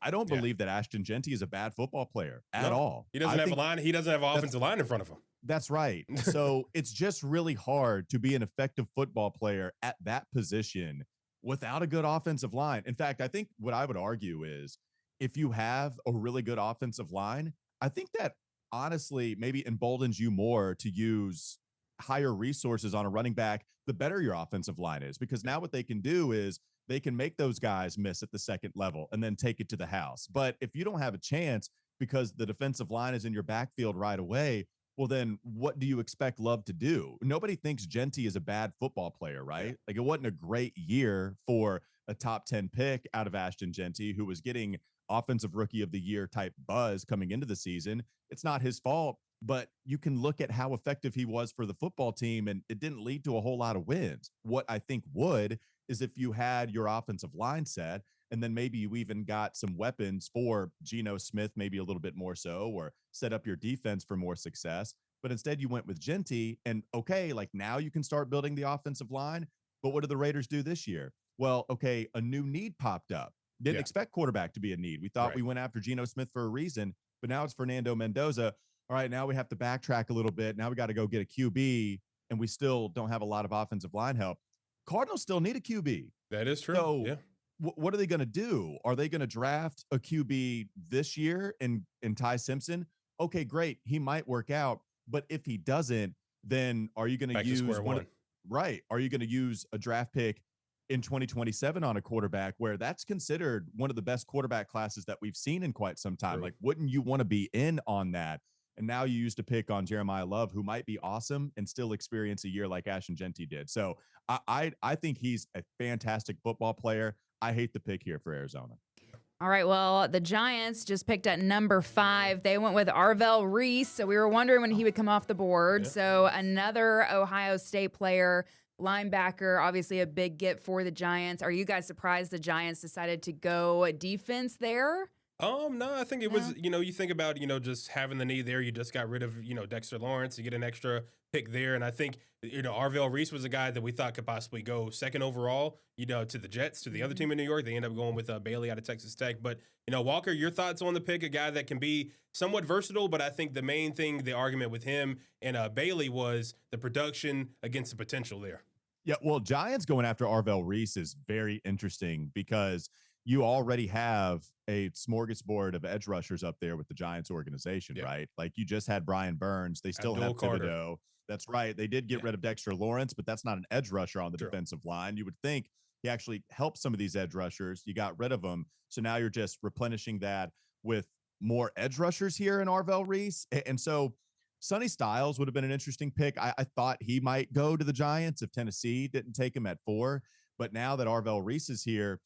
I don't believe that Ashton Genty is a bad football player at all. He doesn't have a line. He doesn't have an offensive line in front of him. That's right. So it's just really hard to be an effective football player at that position without a good offensive line. In fact, I think what I would argue is if you have a really good offensive line, I think that honestly maybe emboldens you more to use higher resources on a running back, the better your offensive line is, because now what they can do is they can make those guys miss at the second level and then take it to the house. But if you don't have a chance because the defensive line is in your backfield right away, well, then what do you expect Love to do? Nobody thinks Genty is a bad football player, right? Like, it wasn't a great year for a top 10 pick out of Ashton Genty, who was getting offensive rookie of the year type buzz coming into the season. It's not his fault, but you can look at how effective he was for the football team, and it didn't lead to a whole lot of wins. What I think would is if you had your offensive line set, and then maybe you even got some weapons for Geno Smith, maybe a little bit more so, or set up your defense for more success. But instead you went with Genty, and okay, like now you can start building the offensive line. But what did the Raiders do this year? Well, okay, a new need popped up. Didn't expect quarterback to be a need. We thought we went after Geno Smith for a reason, but now it's Fernando Mendoza. All right, now we have to backtrack a little bit. Now we got to go get a QB, and we still don't have a lot of offensive line help. Cardinals still need a QB. That is true. So what are they going to do? Are they going to draft a QB this year in Ty Simpson? Okay, great. He might work out, but if he doesn't, then are you going to use one? Right. Are you going to use a draft pick in 2027 on a quarterback where that's considered one of the best quarterback classes that we've seen in quite some time? Like, wouldn't you want to be in on that? And now you used a pick on Jeremiah Love, who might be awesome and still experience a year like Ashton Genty did. So I think he's a fantastic football player. I hate the pick here for Arizona. All right, well, the Giants just picked at number 5. They went with Arvell Reese, so we were wondering when he would come off the board. So another Ohio State player, linebacker, obviously a big get for the Giants. Are you guys surprised the Giants decided to go defense there? No, I think it was, you think about, just having the need there. You just got rid of, Dexter Lawrence. You get an extra pick there. And I think, Arvell Reese was a guy that we thought could possibly go second overall, to the Jets, to the other team in New York. They end up going with Bailey out of Texas Tech. But, Walker, your thoughts on the pick, a guy that can be somewhat versatile. But I think the main thing, the argument with him and Bailey was the production against the potential there. Yeah, well, Giants going after Arvell Reese is very interesting because you already have a smorgasbord of edge rushers up there with the Giants organization, right? Like you just had Brian Burns. They still have Thibodeau. That's right. They did get rid of Dexter Lawrence, but that's not an edge rusher on the defensive line. You would think he actually helped some of these edge rushers. You got rid of them. So now you're just replenishing that with more edge rushers here in Arvell Reese. And so Sonny Styles would have been an interesting pick. I thought he might go to the Giants if Tennessee didn't take him at 4. But now that Arvell Reese is here,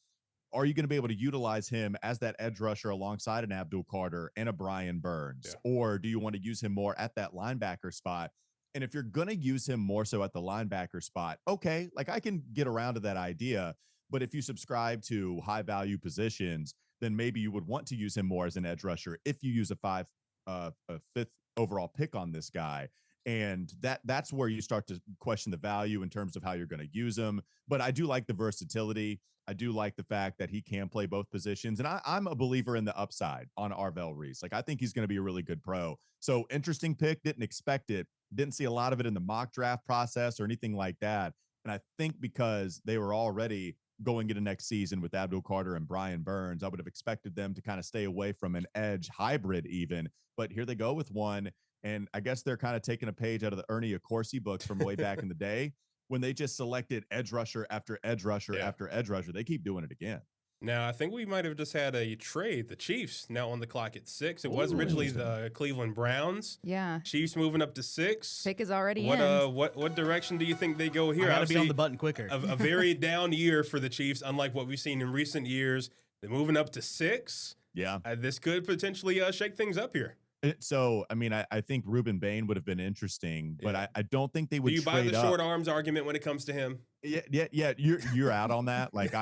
are you going to be able to utilize him as that edge rusher alongside an Abdul Carter and a Brian Burns? Or do you want to use him more at that linebacker spot? And if you're going to use him more so at the linebacker spot, okay, like I can get around to that idea. But if you subscribe to high value positions, then maybe you would want to use him more as an edge rusher if you use a 5th overall pick on this guy. And that's where you start to question the value in terms of how you're going to use him. But I do like the versatility. I do like the fact that he can play both positions. And I'm a believer in the upside on Arvell Reese. Like, I think he's going to be a really good pro. So interesting pick. Didn't expect it. Didn't see a lot of it in the mock draft process or anything like that. And I think because they were already going into next season with Abdul Carter and Brian Burns, I would have expected them to kind of stay away from an edge hybrid even. But here they go with one. And I guess they're kind of taking a page out of the Ernie Accorsi books from way back in the day when they just selected edge rusher after edge rusher after edge rusher. They keep doing it again. Now, I think we might have just had a trade. The Chiefs now on the clock at 6. It was originally the Cleveland Browns. Yeah. Chiefs moving up to 6. Pick is already in. What direction do you think they go here? I gotta be on the button quicker. A very down year for the Chiefs, unlike what we've seen in recent years. They're moving up to 6. Yeah. This could potentially shake things up here. So, I mean, I think Ruben Bain would have been interesting, but I don't think they would. Do you buy the short arms argument when it comes to him? Yeah. You're out on that. Like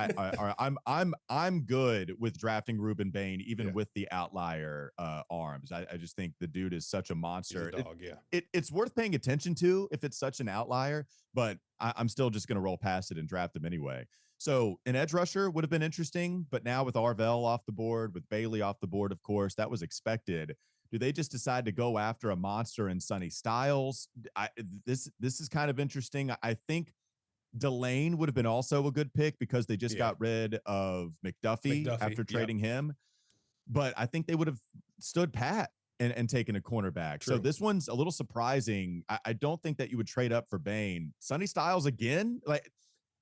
I'm good with drafting Ruben Bain, even with the outlier arms. I just think the dude is such a monster. He's a dog, it's worth paying attention to if it's such an outlier, but I'm still just going to roll past it and draft him anyway. So an edge rusher would have been interesting, but now with Arvell off the board, with Bailey off the board, of course, that was expected. Do they just decide to go after a monster in Sonny Styles? This is kind of interesting. I think Delane would have been also a good pick because they just got rid of McDuffie after trading him. But I think they would have stood pat and taken a cornerback. True. So this one's a little surprising. I don't think that you would trade up for Bain. Sonny Styles again? Like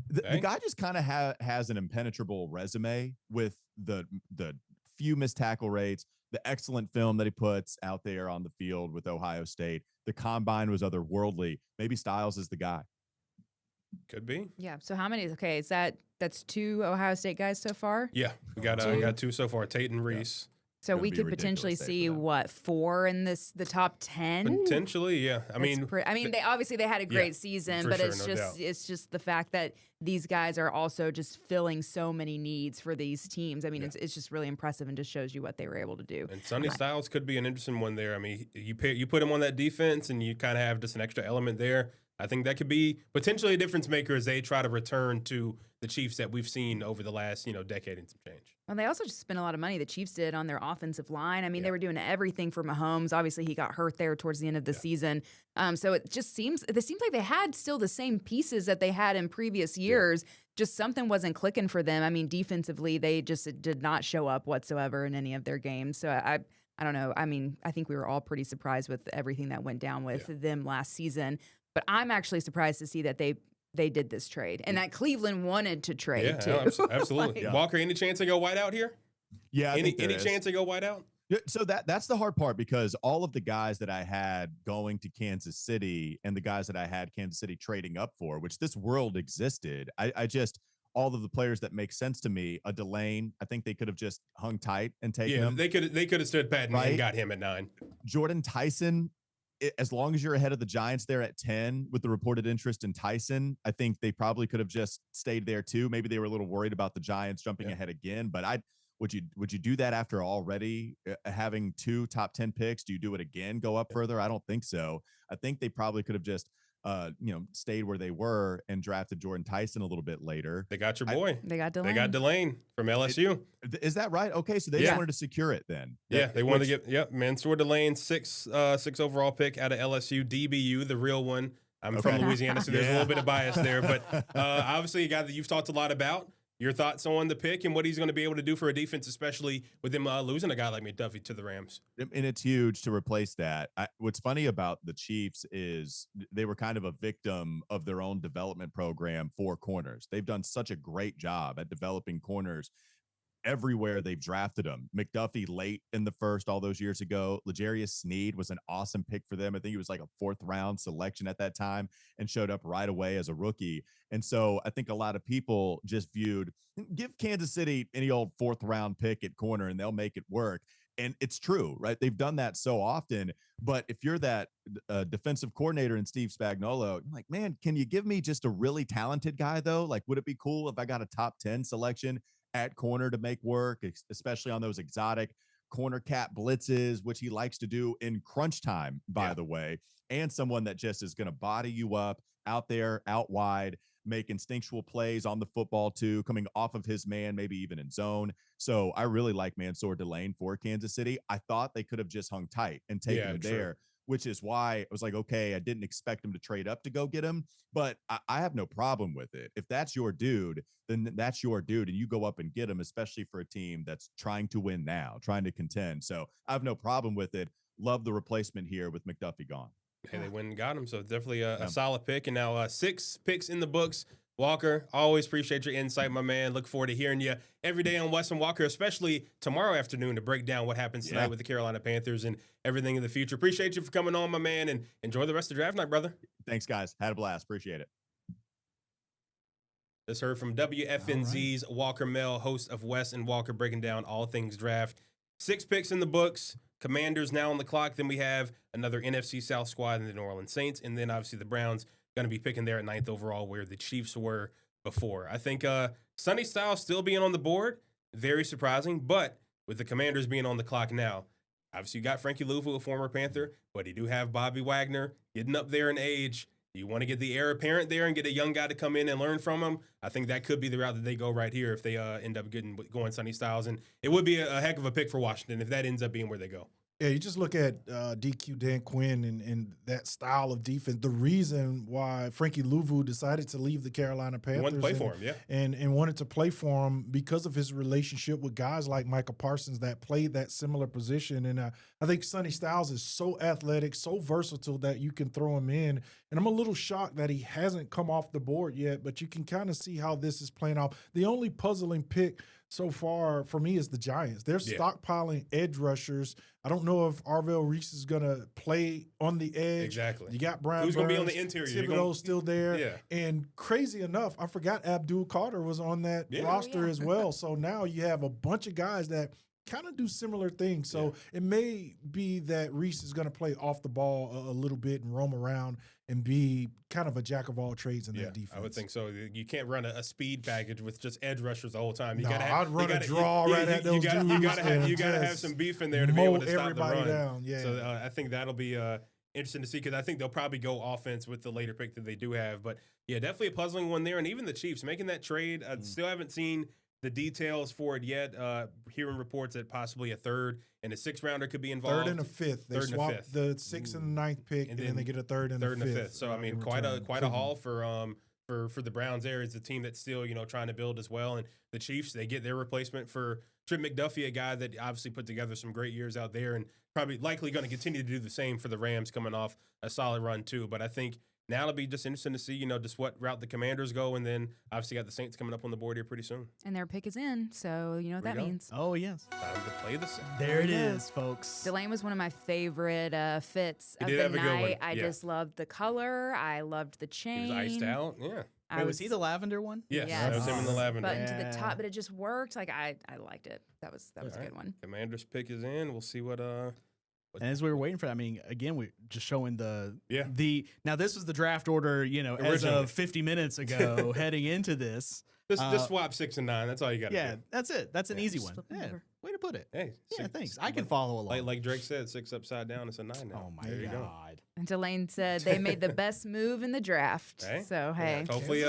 the guy just kind of has an impenetrable resume with the few missed tackle rates, the excellent film that he puts out there on the field with Ohio State. The combine was otherworldly. Maybe Styles is the guy. Could be. Yeah. So how many? Okay, that's 2 Ohio State guys so far? Yeah, we got 2 so far. Tate and Reese. So we could potentially see 4 in the top 10. Potentially, yeah. I mean, they obviously had a great season, but it's just the fact that these guys are also just filling so many needs for these teams. I mean, it's just really impressive and just shows you what they were able to do. And Sonny Styles could be an interesting one there. I mean, you put him on that defense, and you kind of have just an extra element there. I think that could be potentially a difference maker as they try to return to the Chiefs that we've seen over the last, decade and some change. Well, they also just spent a lot of money, the Chiefs did, on their offensive line. I mean, they were doing everything for Mahomes. Obviously, he got hurt there towards the end of the season. So it seems like they had still the same pieces that they had in previous years. Just something wasn't clicking for them. I mean, defensively, they just did not show up whatsoever in any of their games. So I don't know. I mean, I think we were all pretty surprised with everything that went down with them last season. But I'm actually surprised to see that they did this trade and that Cleveland wanted to trade too. No, absolutely. Walker, any chance to go white out here? Yeah. Any chance to go white out? So that's the hard part because all of the guys that I had going to Kansas City and the guys that I had Kansas City trading up for, which this world existed, I just all of the players that make sense to me, a Delane, I think they could have just hung tight and taken him. They could have stood pat and got him at 9. Jordan Tyson, as long as you're ahead of the Giants there at 10 with the reported interest in Tyson, I think they probably could have just stayed there too. Maybe they were a little worried about the Giants jumping ahead again, but Would you do that after already having 2 top 10 picks? Do you do it again, go up further? I don't think so. I think they probably could have just stayed where they were and drafted Jordan Tyson a little bit later. They got your boy. They got Delane. They got Delane from LSU. Is that right? Okay, so they just wanted to secure it then. Yeah, they wanted to get Mansour Delane, six overall pick out of LSU, DBU, the real one. I'm from Louisiana, so there's a little bit of bias there. But obviously, a guy that you've talked a lot about. Your thoughts on the pick and what he's going to be able to do for a defense, especially with him losing a guy like McDuffie to the Rams. And it's huge to replace that. What's funny about the Chiefs is they were kind of a victim of their own development program for corners. They've done such a great job at developing corners everywhere they've drafted them. McDuffie late in the first all those years ago. L'Jarius Sneed was an awesome pick for them. I think he was like a 4th round selection at that time and showed up right away as a rookie. And so I think a lot of people just viewed, give Kansas City any old 4th round pick at corner and they'll make it work. And it's true, right? They've done that so often. But if you're that defensive coordinator in Steve Spagnuolo, I'm like, man, can you give me just a really talented guy though? Like, would it be cool if I got a top 10 selection at corner to make work, especially on those exotic corner cat blitzes, which he likes to do in crunch time, by the way, and someone that just is going to body you up out there, out wide, make instinctual plays on the football too, coming off of his man, maybe even in zone. So I really like Mansour Delane for Kansas City. I thought they could have just hung tight and taken him there, which is why I was like, okay, I didn't expect him to trade up to go get him, but I have no problem with it. If that's your dude, then that's your dude, and you go up and get him, especially for a team that's trying to win now, trying to contend. So I have no problem with it. Love the replacement here with McDuffie gone. Hey, they went and got him, so definitely a solid pick. And now 6 picks in the books. Walker, always appreciate your insight, my man. Look forward to hearing you every day on Wes and Walker, especially tomorrow afternoon to break down what happens tonight with the Carolina Panthers and everything in the future. Appreciate you for coming on, my man, and enjoy the rest of the draft night, brother. Thanks, guys. Had a blast. Appreciate it. Just heard from WFNZ's Walker Mel, host of Wes and Walker, breaking down all things draft. 6 picks in the books. Commanders now on the clock. Then we have another NFC South squad in the New Orleans Saints, and then obviously the Browns going to be picking there at 9th overall, where the Chiefs were before. I think Sonny Styles still being on the board, very surprising, but with the Commanders being on the clock now, obviously you got Frankie Louvu, a former Panther, but you do have Bobby Wagner getting up there in age. You want to get the heir apparent there and get a young guy to come in and learn from him. I think that could be the route that they go right here if they end up going Sonny Styles. And it would be a heck of a pick for Washington if that ends up being where they go. Yeah, you just look at DQ Dan Quinn and that style of defense. The reason why Frankie Louvu decided to leave the Carolina Panthers, wanted to play for him, and wanted to play for him because of his relationship with guys like Micah Parsons that played that similar position. And I think Sonny Styles is so athletic, so versatile that you can throw him in. And I'm a little shocked that he hasn't come off the board yet, but you can kind of see how this is playing out. The only puzzling pick so far for me is the Giants. They're stockpiling edge rushers. I don't know if Arvell Reese is going to play on the edge. Exactly. You got Brian Who's going to be on Burns, the interior? Thibodeau's still there. Yeah. And crazy enough, I forgot Abdul Carter was on that roster as well. So now you have a bunch of guys that kind of do similar things. So it may be that Reese is going to play off the ball a little bit and roam around and be kind of a jack of all trades in that defense. I would think so. You can't run a speed package with just edge rushers the whole time. I'd run a draw right at those dudes. You got to have some beef in there to be able to stop the run. Down. Yeah. So I think that'll be interesting to see because I think they'll probably go offense with the later pick that they do have. But, yeah, definitely a puzzling one there. And even the Chiefs making that trade, I still haven't seen the details for it yet. Hearing reports that possibly a 3rd and a 6th rounder could be involved. 3rd and a 5th. They swapped the 6th and the 9th pick, and then they get a 3rd and a 5th. So I mean, quite a haul for the Browns. There is a team that's still trying to build as well. And the Chiefs, they get their replacement for Trent McDuffie, a guy that obviously put together some great years out there, and probably likely going to continue to do the same for the Rams, coming off a solid run too. But I think now it'll be just interesting to see, just what route the Commanders go, and then obviously got the Saints coming up on the board here pretty soon. And their pick is in, so you know what that means. Oh, yes. Time to play the Saints. There it is, folks. Delane was one of my favorite fits of did the have a good one. night. I just loved the color. I loved the chain. He was iced out, yeah. Wait, was he the lavender one? Yes, that was him in the lavender. Button to the top, but it just worked. Like I liked it. That was a good one. Commander's pick is in. We'll see what And as we were waiting for that, I mean, again, we just showing Yeah. now this was the draft order, as Originally. of 50 minutes ago heading into this. Just swap 6 and 9. That's all you got to Yeah, do. that's it. That's an easy one. Flip 'em Yeah, over. way to put it. Hey, Yeah, six- thanks. I can follow along. Like Drake said, 6 upside down, it's a 9 now. Oh my There you go. God. And Delane said they made the best move in the draft. Hey? So, hey. Hopefully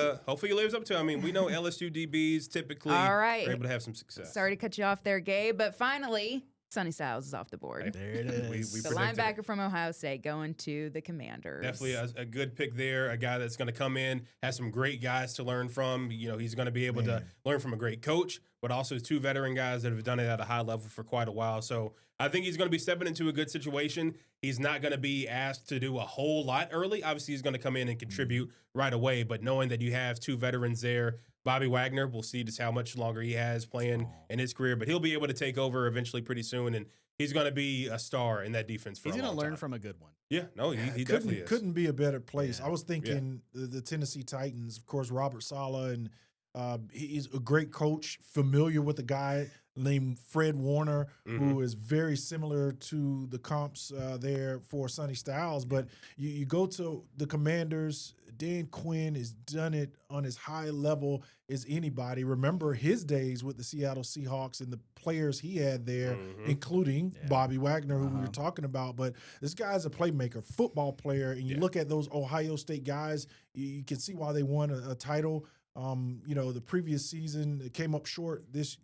he lives up to it. I mean, we know LSU DBs typically All right. are able to have some success. Sorry to cut you off there, Gabe, but finally, Sonny Styles is off the board. There it is. We The predicted linebacker it. from Ohio State going to the Commanders. Definitely a good pick there. A guy that's going to come in, has some great guys to learn from. He's going to be able to learn from a great coach, but also 2 veteran guys that have done it at a high level for quite a while. So I think he's going to be stepping into a good situation. He's not going to be asked to do a whole lot early. Obviously, he's going to come in and contribute right away, but knowing that you have 2 veterans there, Bobby Wagner, we'll see just how much longer he has playing in his career, but he'll be able to take over eventually pretty soon, and he's going to be a star in that defense for He's a going long to learn time. from a good one. Yeah, no, he definitely is. Couldn't be a better place. Yeah. I was thinking the Tennessee Titans, of course, Robert Saleh, and he's a great coach, familiar with a guy named Fred Warner, who is very similar to the comps there for Sonny Styles. But you go to the Commanders, Dan Quinn has done it on as high level as anybody. Remember his days with the Seattle Seahawks and the players he had there, including Bobby Wagner, who we were talking about. But this guy's a playmaker, football player, and you look at those Ohio State guys, you can see why they won a title. The previous season it came up short this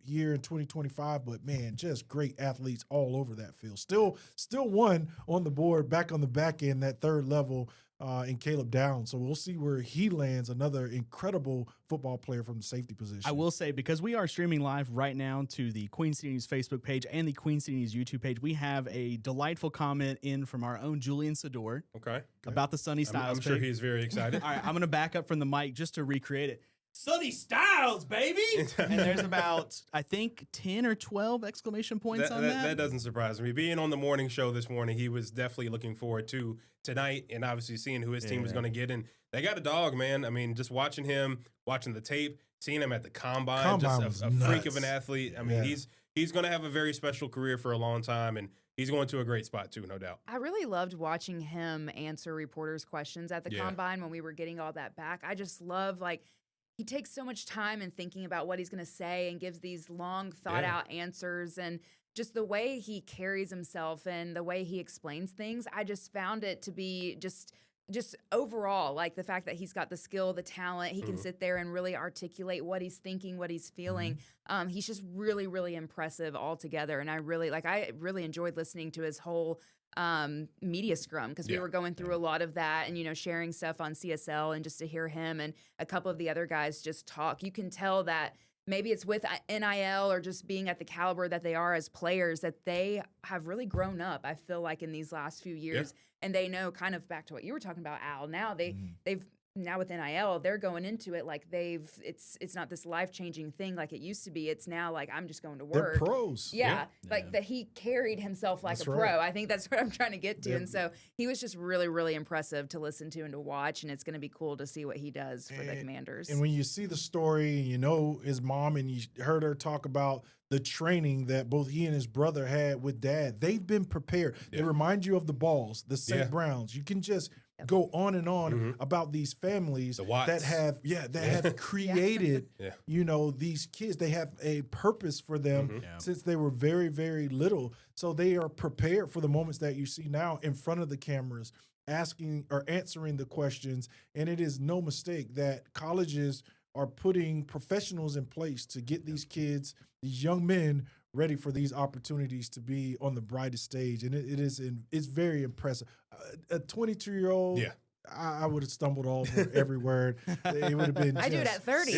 year in 2025, but man, just great athletes all over that field. Still one on the board, back on the back end, that third level in Caleb Downs. So we'll see where he lands. Another incredible football player from the safety position. I will say, because we are streaming live right now to the Queen City News Facebook page and the Queen City News YouTube page, we have a delightful comment in from our own Julian Sador about the Sonny Styles I'm sure pick. he's very excited. All right, I'm going to back up from the mic just to recreate it. Sonny Styles, baby! And there's about, I think, 10 or 12 exclamation points on that. That doesn't surprise me. Being on the morning show this morning, he was definitely looking forward to tonight and obviously seeing who his team was going to get. And they got a dog, man. I mean, just watching him, watching the tape, seeing him at the combine just a freak of an athlete. I mean, he's going to have a very special career for a long time, and he's going to a great spot too, no doubt. I really loved watching him answer reporters' questions at the combine when we were getting all that back. I just love, he takes so much time in thinking about what he's going to say and gives these long, thought-out answers, and just the way he carries himself and the way he explains things, I just found it to be just overall, the fact that he's got the skill, the talent, he can sit there and really articulate what he's thinking, what he's feeling. He's just really, really impressive altogether, and I really enjoyed listening to his whole media scrum because we were going through a lot of that and, sharing stuff on CSL, and just to hear him and a couple of the other guys just talk, you can tell that maybe it's with NIL or just being at the caliber that they are as players, that they have really grown up, I feel like, in these last few years. And they know, kind of back to what you were talking about, Al, now they've now with NIL, they're going into it like it's not this life-changing thing like it used to be. It's now I'm just going to work. They're pros. Yeah. That he carried himself like That's a pro. right. I think that's what I'm trying to get to. And so he was just really, really impressive to listen to and to watch, and it's going to be cool to see what he does for the Commanders. And when you see the story, and you know his mom, and you heard her talk about the training that both he and his brother had with dad, they've been prepared. They remind you of the Balls, the St. Browns. You can just go on and on about these families that have created, these kids. They have a purpose for them since they were very, very little. So they are prepared for the moments that you see now in front of the cameras, asking or answering the questions. And it is no mistake that colleges are putting professionals in place to get these kids, these young men, ready for these opportunities to be on the brightest stage. And it's very impressive. A 22-year-old, I would have stumbled over every word. It would have been I do it at 30.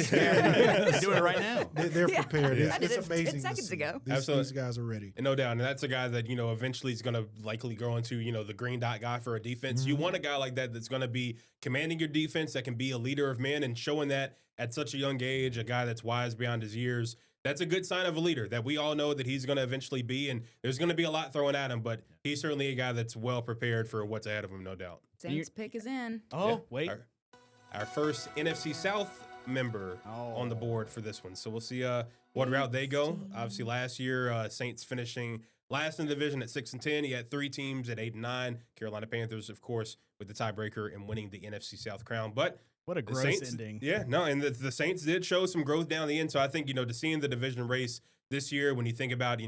Do it right now. They're prepared. I did It's it amazing 10 seconds ago. These guys are ready. And no doubt. And that's a guy that, eventually is going to likely grow into, the green dot guy for a defense. You want a guy like that that's going to be commanding your defense, that can be a leader of men, and showing that at such a young age, a guy that's wise beyond his years. That's a good sign of a leader that we all know that he's going to eventually be, and there's going to be a lot thrown at him, but he's certainly a guy that's well prepared for what's ahead of him, no doubt. Saints pick is in. Oh, wait. Our first NFC South member on the board for this one. So we'll see what route they go. Obviously, last year, Saints finishing last in the division at 6-10. You had 3 teams at 8-9. Carolina Panthers, of course, with the tiebreaker and winning the NFC South crown. But what a the gross Saints, ending. Yeah, no, and the Saints did show some growth down the end. So I think, to see in the division race this year, when you think about,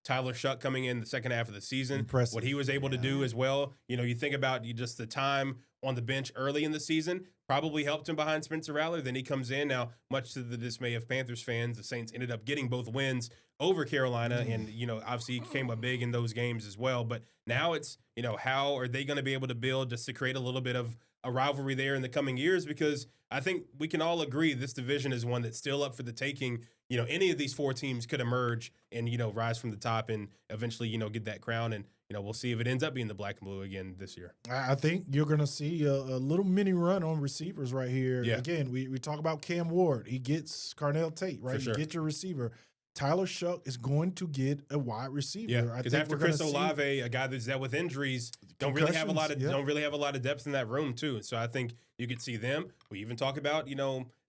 Tyler Shuck coming in the second half of the season, Impressive. what he was able to do as well. You think about just the time on the bench early in the season probably helped him behind Spencer Rattler. Then he comes in. Now, much to the dismay of Panthers fans, the Saints ended up getting both wins over Carolina, and obviously he came up big in those games as well. But now it's how are they going to be able to build just to create a little bit of a rivalry there in the coming years? Because I think we can all agree this division is one that's still up for the taking. Any of these 4 teams could emerge and rise from the top and eventually get that crown. And we'll see if it ends up being the black and blue again this year. I think you're going to see a little mini run on receivers right here. Yeah. Again, we talk about Cam Ward. He gets Carnell Tate, right? Sure. You get your receiver. Tyler Shuck is going to get a wide receiver. Yeah, because after Chris Olave, a guy that's dealt with injuries, don't really have a lot of depth in that room too. So I think you could see them. We even talk about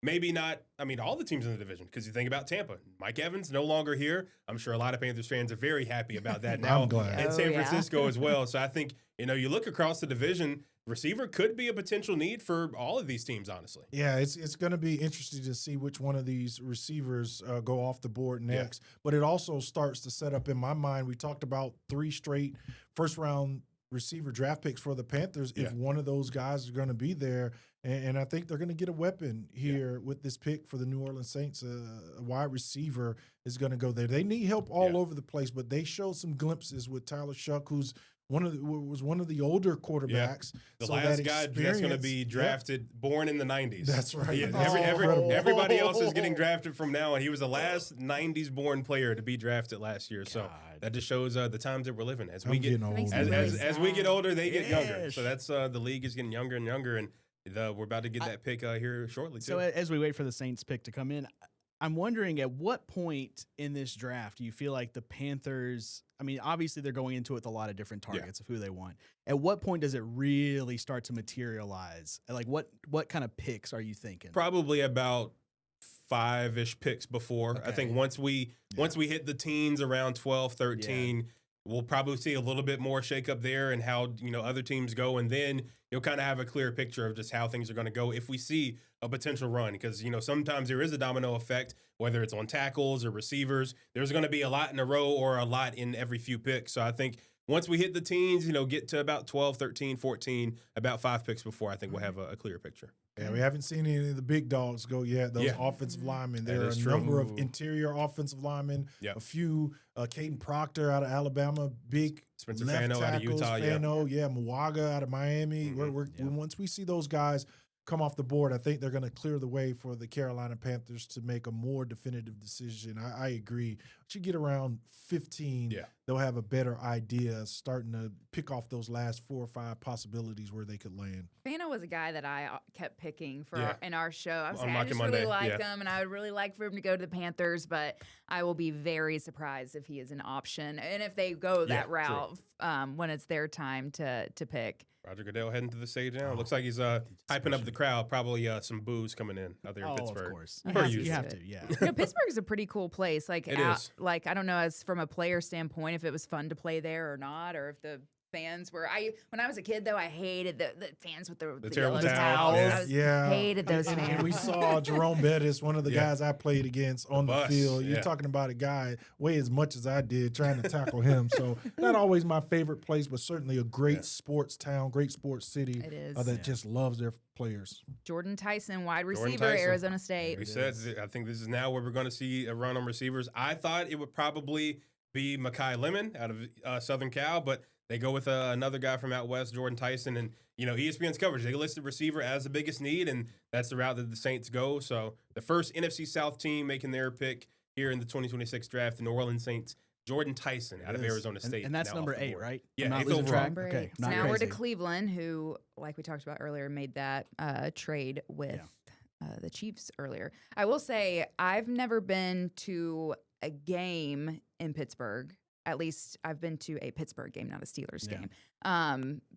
maybe not. I mean, all the teams in the division, because you think about Tampa. Mike Evans no longer here. I'm sure a lot of Panthers fans are very happy about that now. I'm glad. And San Francisco as well. So I think you look across the division. Receiver could be a potential need for all of these teams, honestly. Yeah, it's going to be interesting to see which one of these receivers go off the board next. Yeah. But it also starts to set up in my mind. We talked about 3 straight first-round receiver draft picks for the Panthers. If one of those guys is going to be there, and I think they're going to get a weapon here with this pick for the New Orleans Saints. A wide receiver is going to go there. They need help all over the place, but they showed some glimpses with Tyler Shuck, who's was one of the older quarterbacks. Yeah. The last guy that's going to be drafted, born in the 90s. That's right. Yeah, everybody else is getting drafted from now on. He was the last 90s born player to be drafted last year. God. So that just shows the times that we're living. As we get older, they get younger. So that's the league is getting younger and younger, and we're about to get that pick here shortly too. So as we wait for the Saints pick to come in, I'm wondering at what point in this draft do you feel like the Panthers, I mean, obviously they're going into it with a lot of different targets of who they want. At what point does it really start to materialize? Like what kind of picks are you thinking? Probably about 5-ish picks before. Okay. I think once we hit the teens around 12, 13, we'll probably see a little bit more shakeup there and how other teams go, and then you'll kind of have a clear picture of just how things are going to go if we see a potential run, because sometimes there is a domino effect, whether it's on tackles or receivers. There's going to be a lot in a row or a lot in every few picks. So I think once we hit the teens, get to about 12, 13, 14, about 5 picks before, I think we'll have a clear picture. Yeah, we haven't seen any of the big dogs go yet. Those offensive linemen. There are a number of interior offensive linemen. A few, Caden Proctor out of Alabama, big Spencer left Fano out of Utah. Muwaga out of Miami. Once we see those guys come off the board, I think they're going to clear the way for the Carolina Panthers to make a more definitive decision. I agree. Once you get around 15, they'll have a better idea starting to pick off those last 4 or 5 possibilities where they could land. Fano was a guy that I kept picking for in our show. I was like, I just really like him, and I would really like for him to go to the Panthers, but I will be very surprised if he is an option and if they go that route when it's their time to pick. Roger Goodell heading to the stage now. Looks like he's hyping up the crowd. Probably some boos coming in out there in Pittsburgh. Of course. You have to. Pittsburgh is a pretty cool place. Like, it is. Like, I don't know, as from a player standpoint, if it was fun to play there or not, or if the fans were. When I was a kid, though, I hated the fans with the terrible yellow towels. Yeah. Hated those fans. And we saw Jerome Bettis, one of the guys I played against on the field. You're talking about a guy weigh as much as I did trying to tackle him. So not always my favorite place, but certainly a great sports town, great sports city that just loves their players. Jordan Tyson, wide receiver, Arizona State. We said, I think this is now where we're going to see a run on receivers. I thought it would probably be Mekhi Lemon out of Southern Cal, but they go with another guy from out west, Jordan Tyson, and ESPN's coverage. They listed receiver as the biggest need, and that's the route that the Saints go. So the first NFC South team making their pick here in the 2026 draft, the New Orleans Saints, Jordan Tyson out of Arizona State. And that's number 8, right? Yeah, not 8th overall. track. Okay, so now we're to Cleveland, who, like we talked about earlier, made that trade with the Chiefs earlier. I will say I've never been to a game in Pittsburgh. At least I've been to a Pittsburgh game, not a Steelers game.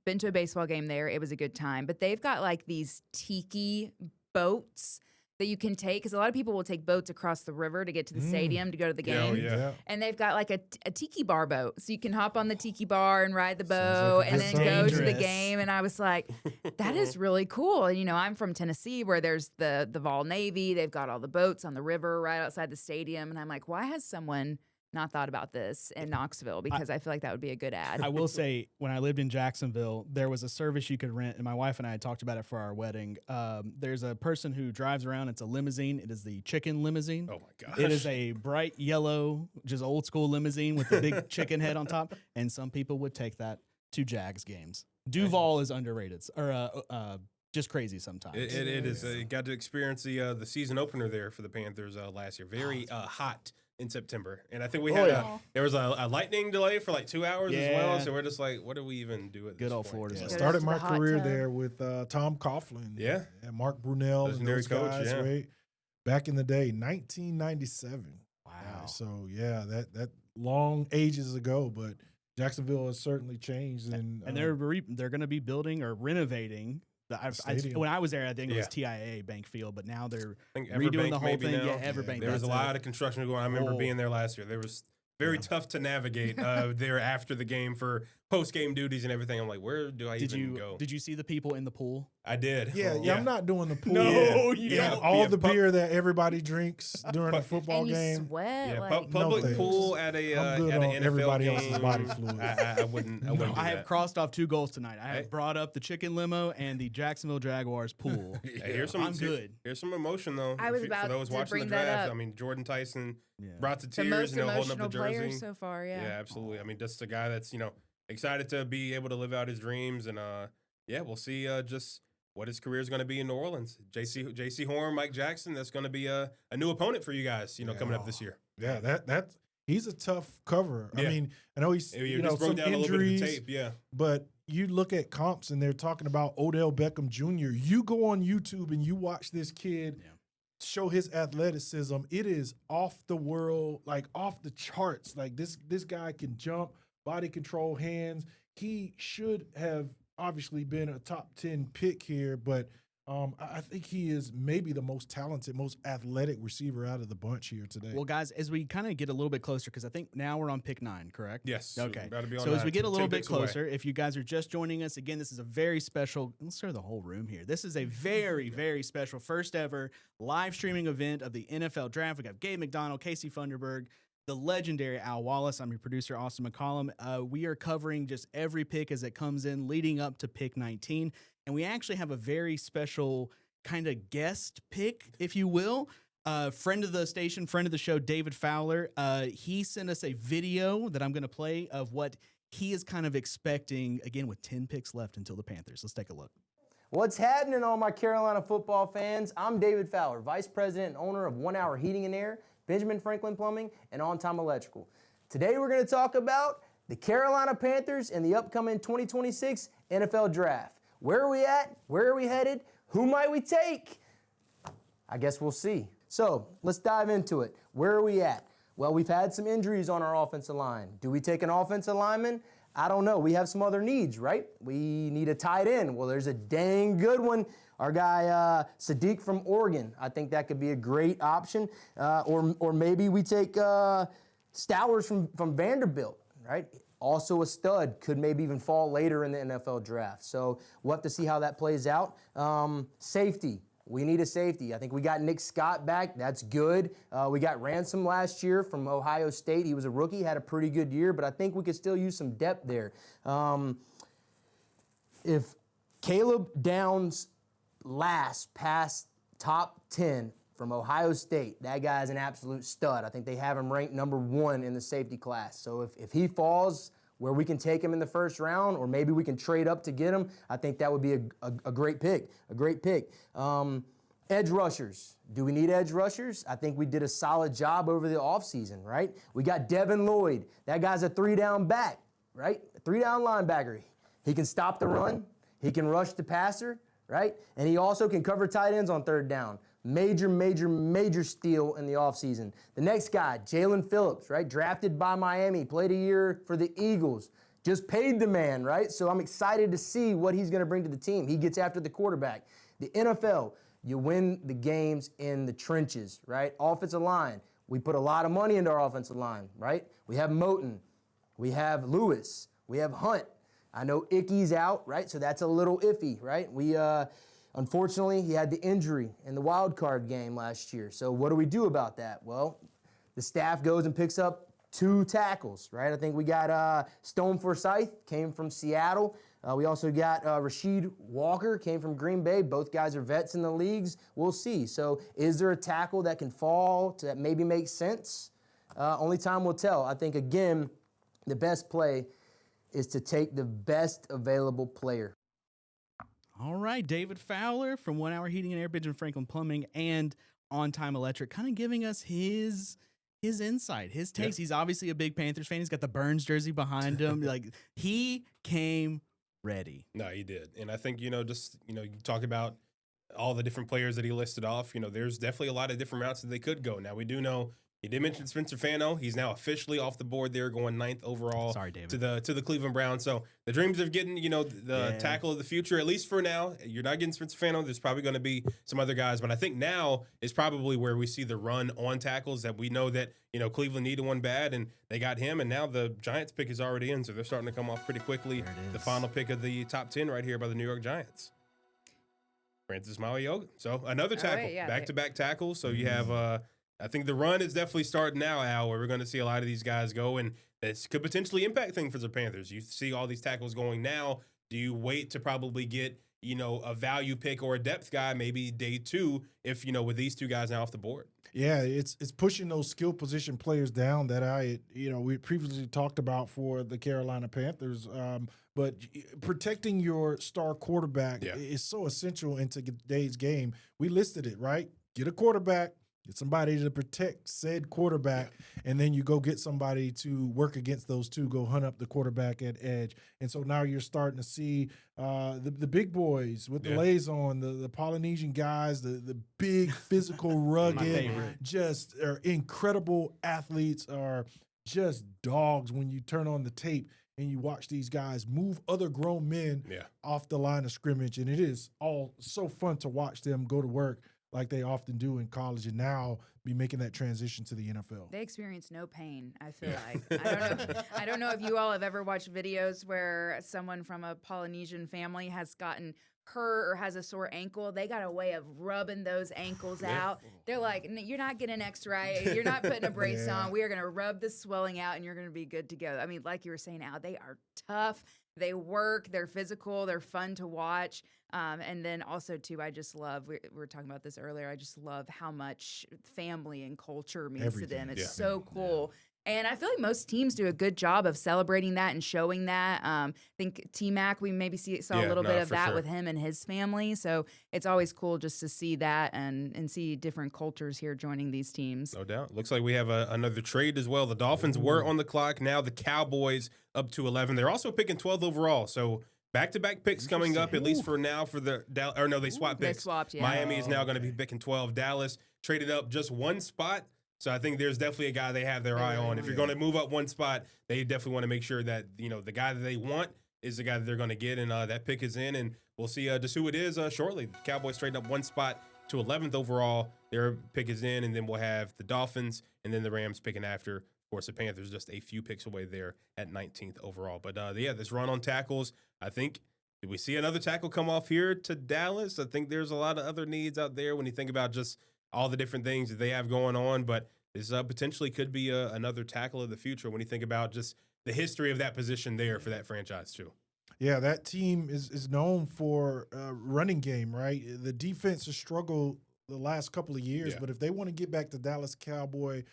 Been to a baseball game there. It was a good time. But they've got like these tiki boats that you can take, because a lot of people will take boats across the river to get to the stadium to go to the game. Yeah. And they've got like a tiki bar boat. So you can hop on the tiki bar and ride the Sounds boat like a and good then go to the dangerous. game. And I was like, that is really cool. And, you know, I'm from Tennessee where there's the Vol Navy. They've got all the boats on the river right outside the stadium. And I'm like, why has someone not thought about this in Knoxville? Because I feel like that would be a good ad. I will say, when I lived in Jacksonville, there was a service you could rent, and my wife and I had talked about it for our wedding. There's a person who drives around. It's a limousine. It is the chicken limousine. Oh my gosh. It is a bright yellow, just old school limousine with the big chicken head on top, and some people would take that to Jags games. Duval is underrated, or just crazy sometimes. It is. Got to experience the season opener there for the Panthers last year. Very hot in September, and I think we had there was a lightning delay for like 2 hours as well. So we're just like, what do we even do at Good this old point? Florida. Yeah, Yeah. started to my the hot career tub. there with Tom Coughlin. Yeah. And Mark Brunell and Legendary those coach, guys, yeah. right? Back in the day, 1997. Wow. So yeah, that long ages ago, but Jacksonville has certainly changed, and they're going to be building or renovating. Stadium. When I was there, I think it was Yeah. TIA Bank Field, but now they're I think redoing Everbank the whole maybe thing. now. Yeah, Everbank. There was that's a lot of construction going on. I remember Oh. being there last year. There was very tough to navigate there after the game for post-game duties and everything. I'm like, where do I even go? Did you see the people in the pool? I did. yeah, I'm not doing the pool. No, you yeah, don't. all Yeah, the beer that everybody drinks during a football and you game. sweat. Yeah, like, public thanks. pool at a I'm good at on an NFL everybody game. else's body fluids. I wouldn't. I wouldn't. Do I have that. crossed off 2 goals tonight. I have brought up the chicken limo and the Jacksonville Jaguars pool. Hey, here's some. I'm good. Here's some emotion though. I was for about those to watching bring the that draft. up. I mean, Jordan Tyson Yeah. brought the the tears. most Holding up the emotional player jersey. so far, Yeah, absolutely. I mean, just a guy that's excited to be able to live out his dreams, and we'll see just what his career is going to be in New Orleans. JC Horn, Mike Jackson. That's going to be a new opponent for you guys. Coming up this year. Yeah, that's he's a tough cover. I Yeah. mean, I know he's You know just broke some down a little bit of injuries, the tape. Yeah. but you look at comps and they're talking about Odell Beckham Jr. You go on YouTube and you watch this kid show his athleticism. It is off the world, like off the charts. Like this guy can jump, body control, hands. He should have obviously been a top 10 pick here, but I think he is maybe the most talented, most athletic receiver out of the bunch here today. Well, guys, as we kind of get a little bit closer, because I think now we're on pick 9, correct? Yes. Okay. About to be on So as that. we get a 10 little bit picks away. closer, if you guys are just joining us, again, this is a very special, let's start the whole room here. This is a very, very special first ever live streaming event of the NFL Draft. We got Gabe McDonald, Casey Funderburg, the legendary Al Wallace. I'm your producer, Austin McCollum. We are covering just every pick as it comes in leading up to pick 19. And we actually have a very special kind of guest pick, if you will. Friend of the station, friend of the show, David Fowler. He sent us a video that I'm going to play of what he is kind of expecting, again, with 10 picks left until the Panthers. Let's take a look. What's happening, all my Carolina football fans? I'm David Fowler, Vice President and owner of 1 Hour Heating and Air, Benjamin Franklin Plumbing, and On Time Electrical. Today we're going to talk about the Carolina Panthers and the upcoming 2026 NFL Draft. Where are we at? Where are we headed? Who might we take? I guess we'll see. So let's dive into it. Where are we at? Well, we've had some injuries on our offensive line. Do we take an offensive lineman? I don't know. We have some other needs, right? We need a tight end. Well, there's a dang good one. Our guy Sadiq from Oregon. I think that could be a great option. Or maybe we take Stowers from Vanderbilt, right? Also a stud, could maybe even fall later in the NFL draft. So we'll have to see how that plays out. Safety. We need a safety. I think we got Nick Scott back. That's good. We got Ransom last year from Ohio State. He was a rookie, had a pretty good year, but I think we could still use some depth there. If Caleb Downs lasts past top 10 from Ohio State, that guy's an absolute stud. I think they have him ranked number 1 in the safety class. So if he falls where we can take him in the first round, or maybe we can trade up to get him, I think that would be a great pick, Edge rushers. Do we need edge rushers? I think we did a solid job over the offseason, right? We got Devin Lloyd. That guy's a 3-down back, right? A 3-down linebacker. He can stop the run. He can rush the passer, right? And he also can cover tight ends on 3rd down. Major steal in the offseason. The next guy, Jalen Phillips, right? Drafted by Miami, played a year for the Eagles. Just paid the man, right? So I'm excited to see what he's going to bring to the team. He gets after the quarterback. The NFL, You win the games in the trenches, right? Offensive line. We put a lot of money into our offensive line, right? We have Moten. We have Lewis. We have Hunt. I know Icky's out, right? So that's a little iffy, right? We unfortunately, he had the injury in the wild card game last year. So what do we do about that? Well, the staff goes and picks up 2 tackles, right? I think we got Stone Forsythe, came from Seattle. We also got Rasheed Walker, came from Green Bay. Both guys are vets in the leagues. We'll see. So is there a tackle that can fall that maybe makes sense? Only time will tell. I think, again, the best play is to take the best available player. All right, David Fowler from 1 Hour Heating and Air, Benjamin Franklin Plumbing, and On Time Electric, kind of giving us his insight, his takes. Yeah. He's obviously a big Panthers fan. He's got the Burns jersey behind him. Like, he came ready. No, he did. And I think, you talk about all the different players that he listed off. There's definitely a lot of different routes that they could go. Now, we do know he did mention Spencer Fano. He's now officially off the board there, going 9th overall. Sorry, David. To the Cleveland Browns. So the dreams of getting, the tackle of the future, at least for now. You're not getting Spencer Fano. There's probably going to be some other guys. But I think now is probably where we see the run on tackles that we know that, Cleveland needed one bad, and they got him. And now the Giants pick is already in, so they're starting to come off pretty quickly. The final pick of the top 10 right here by the New York Giants. Francis Mauigoga. So another tackle, back-to-back tackles. So you have I think the run is definitely starting now, Al, where we're going to see a lot of these guys go, and this could potentially impact things for the Panthers. You see all these tackles going now. Do you wait to probably get, a value pick or a depth guy maybe day 2 if, with these 2 guys now off the board? Yeah, it's pushing those skill position players down that we previously talked about for the Carolina Panthers. But protecting your star quarterback is so essential in today's game. We listed it, right? Get a quarterback. Get somebody to protect said quarterback, and then you go get somebody to work against those 2, go hunt up the quarterback at edge. And so now you're starting to see the big boys with the lays on, the Polynesian guys, the big physical, rugged, just are incredible athletes, are just dogs when you turn on the tape and you watch these guys move other grown men off the line of scrimmage. And it is all so fun to watch them go to work like they often do in college, and now be making that transition to the NFL. They experience no pain, I feel like. I don't know if you all have ever watched videos where someone from a Polynesian family has gotten hurt or has a sore ankle. They got a way of rubbing those ankles out. They're like, you're not getting an x-ray. You're not putting a brace on. We are going to rub the swelling out, and you're going to be good to go. I mean, like you were saying, Al, they are tough. They work. They're physical. They're fun to watch. And then also, too, I just love, we were talking about this earlier, I just love how much family and culture means to them. It's so cool. And I feel like most teams do a good job of celebrating that and showing that. I think T-Mac, we maybe saw a little bit of that with him and his family. So it's always cool just to see that and see different cultures here joining these teams. No doubt. Looks like we have another trade as well. The Dolphins were on the clock. Now the Cowboys up to 11. They're also picking 12th overall. So back-to-back picks coming up, at least for now, for the they swapped picks. They swapped, Miami is now going to be picking 12. Dallas traded up just 1 spot. So I think there's definitely a guy they have their eye on. If you're going to move up 1 spot, they definitely want to make sure that, the guy that they want is the guy that they're going to get, and that pick is in. And we'll see just who it is shortly. The Cowboys trading up 1 spot to 11th overall. Their pick is in, and then we'll have the Dolphins and then the Rams picking after. Of course, the Panthers just a few picks away there at 19th overall. But, this run on tackles, I think, did we see another tackle come off here to Dallas? I think there's a lot of other needs out there when you think about just all the different things that they have going on, but this potentially could be another tackle of the future when you think about just the history of that position there for that franchise too. Yeah, that team is known for running game, right? The defense has struggled the last couple of years, but if they want to get back to Dallas Cowboy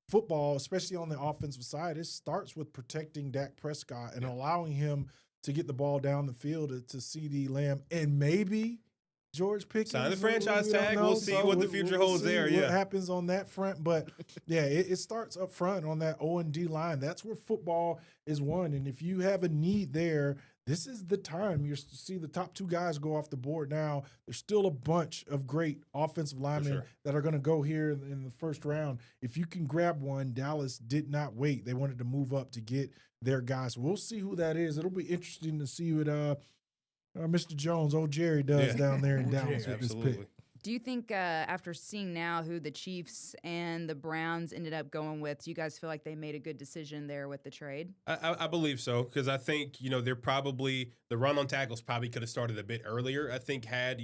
football, especially on the offensive side, it starts with protecting Dak Prescott and allowing him to get the ball down the field to CeeDee Lamb and maybe George Pickens. Sign the franchise tag. We'll see what the future holds there. What happens on that front. But, it starts up front on that O&D line. That's where football is won. And if you have a need there, this is the time. You see the top 2 guys go off the board now. There's still a bunch of great offensive linemen that are going to go here in the first round. If you can grab one, Dallas did not wait. They wanted to move up to get their guys. We'll see who that is. It'll be interesting to see what Mr. Jones, old Jerry, does down there in Dallas with this pick. Do you think after seeing now who the Chiefs and the Browns ended up going with, do you guys feel like they made a good decision there with the trade? I believe so, because I think, they're probably – the run on tackles probably could have started a bit earlier. I think had,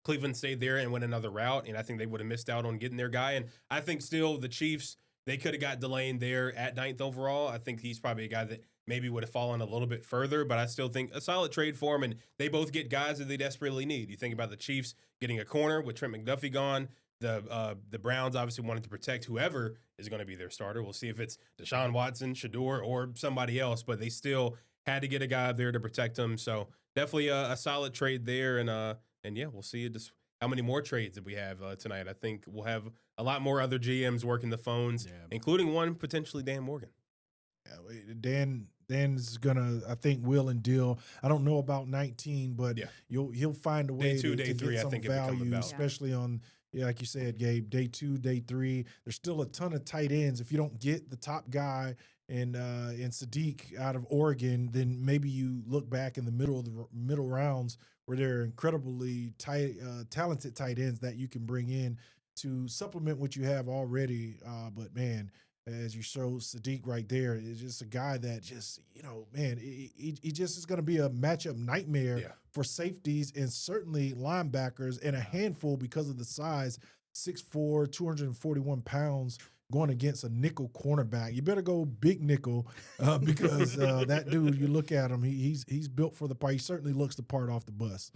Cleveland stayed there and went another route, and I think they would have missed out on getting their guy. And I think still the Chiefs, they could have got Delane there at 9th overall. I think he's probably a guy that maybe would have fallen a little bit further, but I still think a solid trade for him, and they both get guys that they desperately need. You think about the Chiefs getting a corner with Trent McDuffie gone. The Browns obviously wanted to protect whoever is going to be their starter. We'll see if it's Deshaun Watson, Shador, or somebody else, but they still had to get a guy there to protect them. So definitely a solid trade there, and yeah, we'll see just how many more trades that we have tonight. I think we'll have a lot more other GMs working the phones, including one potentially Dan Morgan. Yeah, Dan's gonna, I think, will and deal. I don't know about 19, but he'll find a way day 2, day to 3, get some I think value, especially on like you said, Gabe, day 2, day 3. There's still a ton of tight ends. If you don't get the top guy and Sadiq out of Oregon, then maybe you look back in the middle rounds where there are incredibly talented tight ends that you can bring in to supplement what you have already. But man, as you show Sadiq right there, is just a guy that just, he just is going to be a matchup nightmare for safeties and certainly linebackers, and a handful because of the size, 6'4", 241 pounds, going against a nickel cornerback. You better go big nickel because that dude, you look at him, he's built for the part. He certainly looks the part off the bus.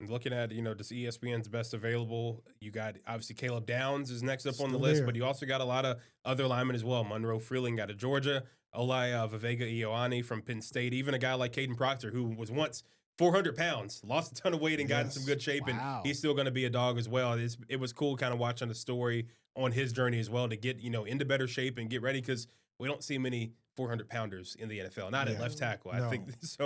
Looking at, just ESPN's best available, you got obviously Caleb Downs is next up on the list, but you also got a lot of other linemen as well. Monroe Freeling out of Georgia, Olai Vavega Ioane from Penn State, even a guy like Caden Proctor, who was once 400 pounds, lost a ton of weight and got in some good shape, and he's still going to be a dog as well. It was cool kind of watching the story on his journey as well to get, into better shape and get ready, because we don't see many 400-pounders in the NFL, not at left tackle. I think just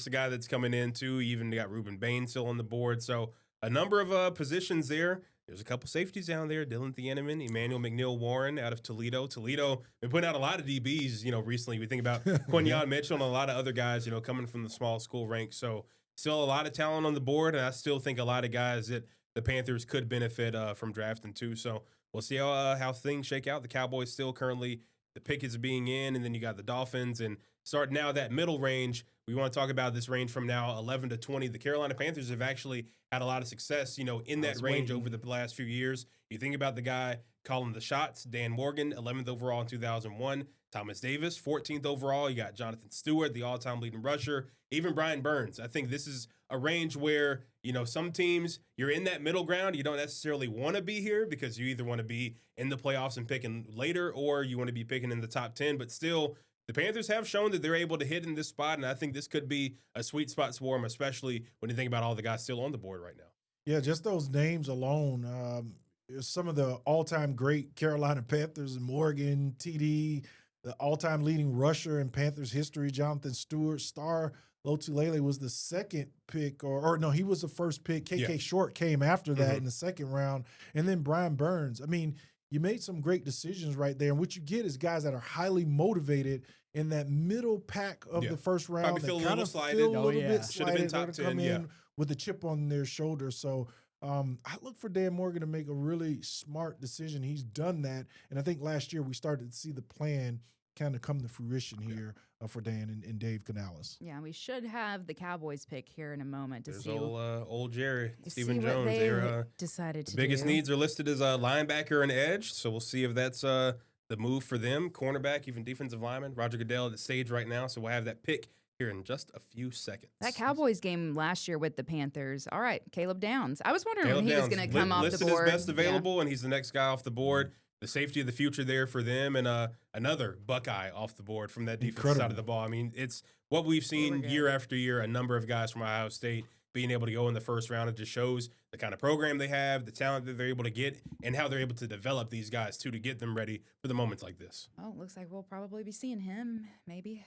a guy that's coming in too. You even got Reuben Bain still on the board. So a number of positions there. There's a couple safeties down there. Dylan Thieneman, Emmanuel McNeil-Warren out of Toledo. Toledo been putting out a lot of DBs, recently. We think about Quinyon Mitchell and a lot of other guys, coming from the small school ranks. So still a lot of talent on the board, and I still think a lot of guys that the Panthers could benefit from drafting too. So we'll see how things shake out. The Cowboys still currently – the pick is being in, and then you got the Dolphins. And starting now that middle range, we want to talk about this range from now 11 to 20. The Carolina Panthers have actually had a lot of success, in that range over the last few years. You think about the guy calling the shots, Dan Morgan, 11th overall in 2001. Thomas Davis, 14th overall. You got Jonathan Stewart, the all-time leading rusher. Even Brian Burns. I think this is a range where, some teams, you're in that middle ground. You don't necessarily want to be here because you either want to be in the playoffs and picking later, or you want to be picking in the top 10. But still, the Panthers have shown that they're able to hit in this spot, and I think this could be a sweet spot for them, especially when you think about all the guys still on the board right now. Yeah, just those names alone. Some of the all-time great Carolina Panthers, Morgan, TD, the all-time leading rusher in Panthers history, Jonathan Stewart, Star Lotulelei was the second pick, or no, he was the first pick. KK Short came after that in the second round, and then Brian Burns. I mean, you made some great decisions right there, and what you get is guys that are highly motivated in that middle pack of the first round. Probably feel a little slighted. Should have been top 10. Come in with a chip on their shoulder. So I look for Dan Morgan to make a really smart decision. He's done that, and I think last year we started to see the plan kind of come to fruition here for Dan and Dave Canales. Yeah, we should have the Cowboys pick here in a moment to There's see old Jerry, Stephen what Jones. They decided to the biggest do. needs are listed as a linebacker and edge, so we'll see if that's the move for them. Cornerback, even defensive lineman. Roger Goodell at the stage right now, so we'll have that pick here in just a few seconds. That Cowboys game last year with the Panthers. All right, Caleb Downs. I was wondering when he was going to come off the board. Listed as best available, and he's the next guy off the board. The safety of the future there for them, and another Buckeye off the board from that defensive side of the ball. I mean, it's what we've seen year after year, a number of guys from Ohio State being able to go in the first round. It just shows the kind of program they have, the talent that they're able to get, and how they're able to develop these guys, too, to get them ready for the moments like this. Oh, looks like we'll probably be seeing him, maybe.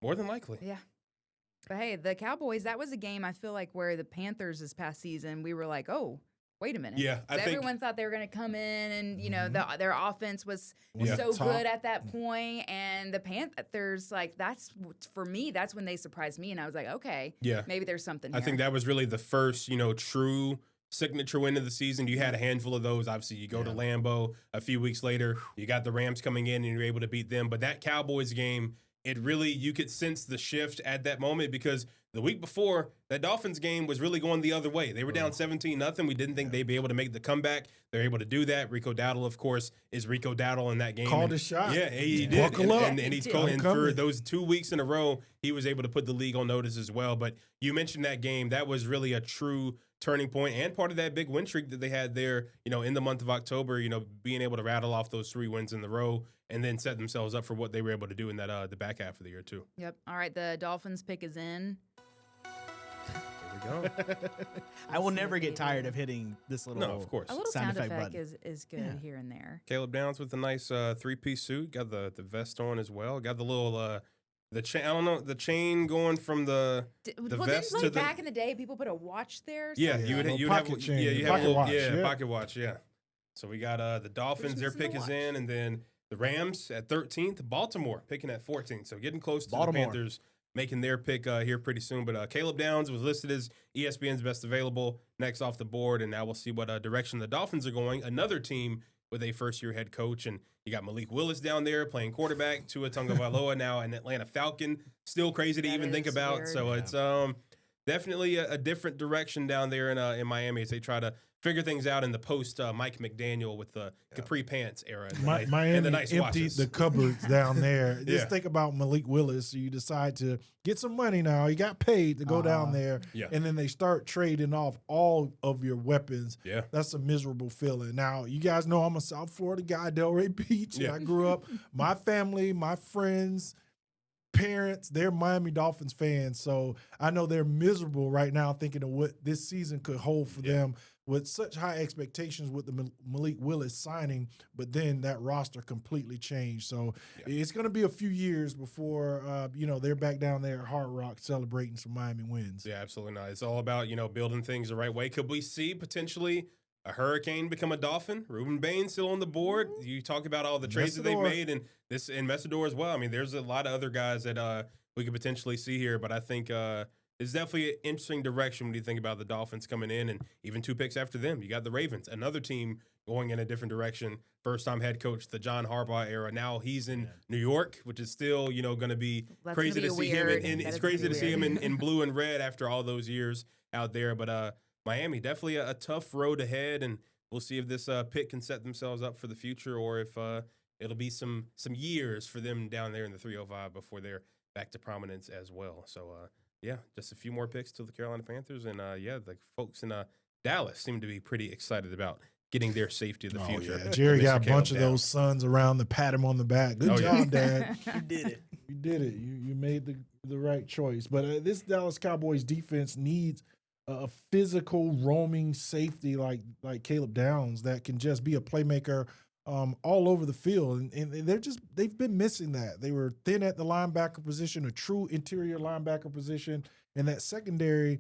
More than likely. Yeah. But, hey, the Cowboys, that was a game I feel like where the Panthers this past season, we were like, oh, wait a minute. Yeah, I think everyone thought they were going to come in and, their offense was so good at that point. And the Panthers, for me, that's when they surprised me. And I was like, okay, maybe there's something here. I think that was really the first, true signature win of the season. You had a handful of those. Obviously, you go to Lambeau a few weeks later. You got the Rams coming in, and you're able to beat them. But that Cowboys game, it really, you could sense the shift at that moment because the week before, that Dolphins game was really going the other way. They were down 17-0. We didn't think they'd be able to make the comeback. They're able to do that. Rico Dowdle, of course, is Rico Dowdle in that game. Called a shot. Yeah, he did. Buckle up. And he's calling for those 2 weeks in a row. He was able to put the league on notice as well. But you mentioned that game. That was really a true turning point and part of that big win streak that they had there, in the month of October, being able to rattle off those 3 wins in a row and then set themselves up for what they were able to do in that the back half of the year too. Yep. All right, the Dolphins pick is in. There we go. I will never get tired of hitting this little. No, of course. A little Sound sound effect effect is good here and there. Caleb Downs with a nice 3-piece suit. Got the vest on as well. Got the little the chain. I don't know, the chain going from the vest didn't, to the back in the day, people put a watch there. Or yeah. something? You would have pocket chain, you have pocket a little, watch, pocket watch. Yeah. So we got the Dolphins. Their missing the pick is watch. in, and then the Rams at 13th. Baltimore picking at 14th. So getting close to the Baltimore. Panthers making their pick here pretty soon. But Caleb Downs was listed as ESPN's best available next off the board, and now we'll see what direction the Dolphins are going. Another team with a first-year head coach, and you got Malik Willis down there playing quarterback. Tua Tagovailoa now an Atlanta Falcon. Still crazy to That even think is about. weird. So it's definitely a different direction down there in Miami as they try to figure things out in the post Mike McDaniel with the capri pants era. And Miami the nice emptied watches. the cupboards down there. Just Yeah. think about Malik Willis. You decide to get some money now. You got paid to go down there, Yeah. and then they start trading off all of your weapons. Yeah. That's a miserable feeling. Now, you guys know I'm a South Florida guy, Delray Beach. Yeah. I grew up, my family, my friends, parents, they're Miami Dolphins fans. So I know they're miserable right now thinking of what this season could hold for them with such high expectations with the Malik Willis signing, but then that roster completely changed. So it's going to be a few years before, they're back down there at Hard Rock celebrating some Miami wins. Yeah, absolutely not. It's all about, building things the right way. Could we see potentially a Hurricane become a Dolphin? Ruben Baines still on the board. You talk about all the trades that they've Messidor. made and Messidor as well. I mean, there's a lot of other guys that we could potentially see here, but I think it's definitely an interesting direction when you think about the Dolphins coming in and even 2 picks after them. You got the Ravens, another team going in a different direction. First-time head coach, the John Harbaugh era. Now he's in New York, which is still, going to be That's crazy gonna to be see him. weird. And That it's is gonna crazy be to see him weird. in blue and red after all those years out there. But Miami, definitely a tough road ahead, and we'll see if this pick can set themselves up for the future or if it'll be some years for them down there in the 305 before they're back to prominence as well. So, just a few more picks to the Carolina Panthers. And, the folks in Dallas seem to be pretty excited about getting their safety of the future. Yeah. Jerry Mr. got a Caleb bunch of Downs. those sons around to pat him on the back. Good job, Dad. You did it. You did it. You made the right choice. But this Dallas Cowboys defense needs a physical roaming safety like Caleb Downs that can just be a playmaker all over the field. And they've been missing that. They were thin at the linebacker position, a true interior linebacker position, and that secondary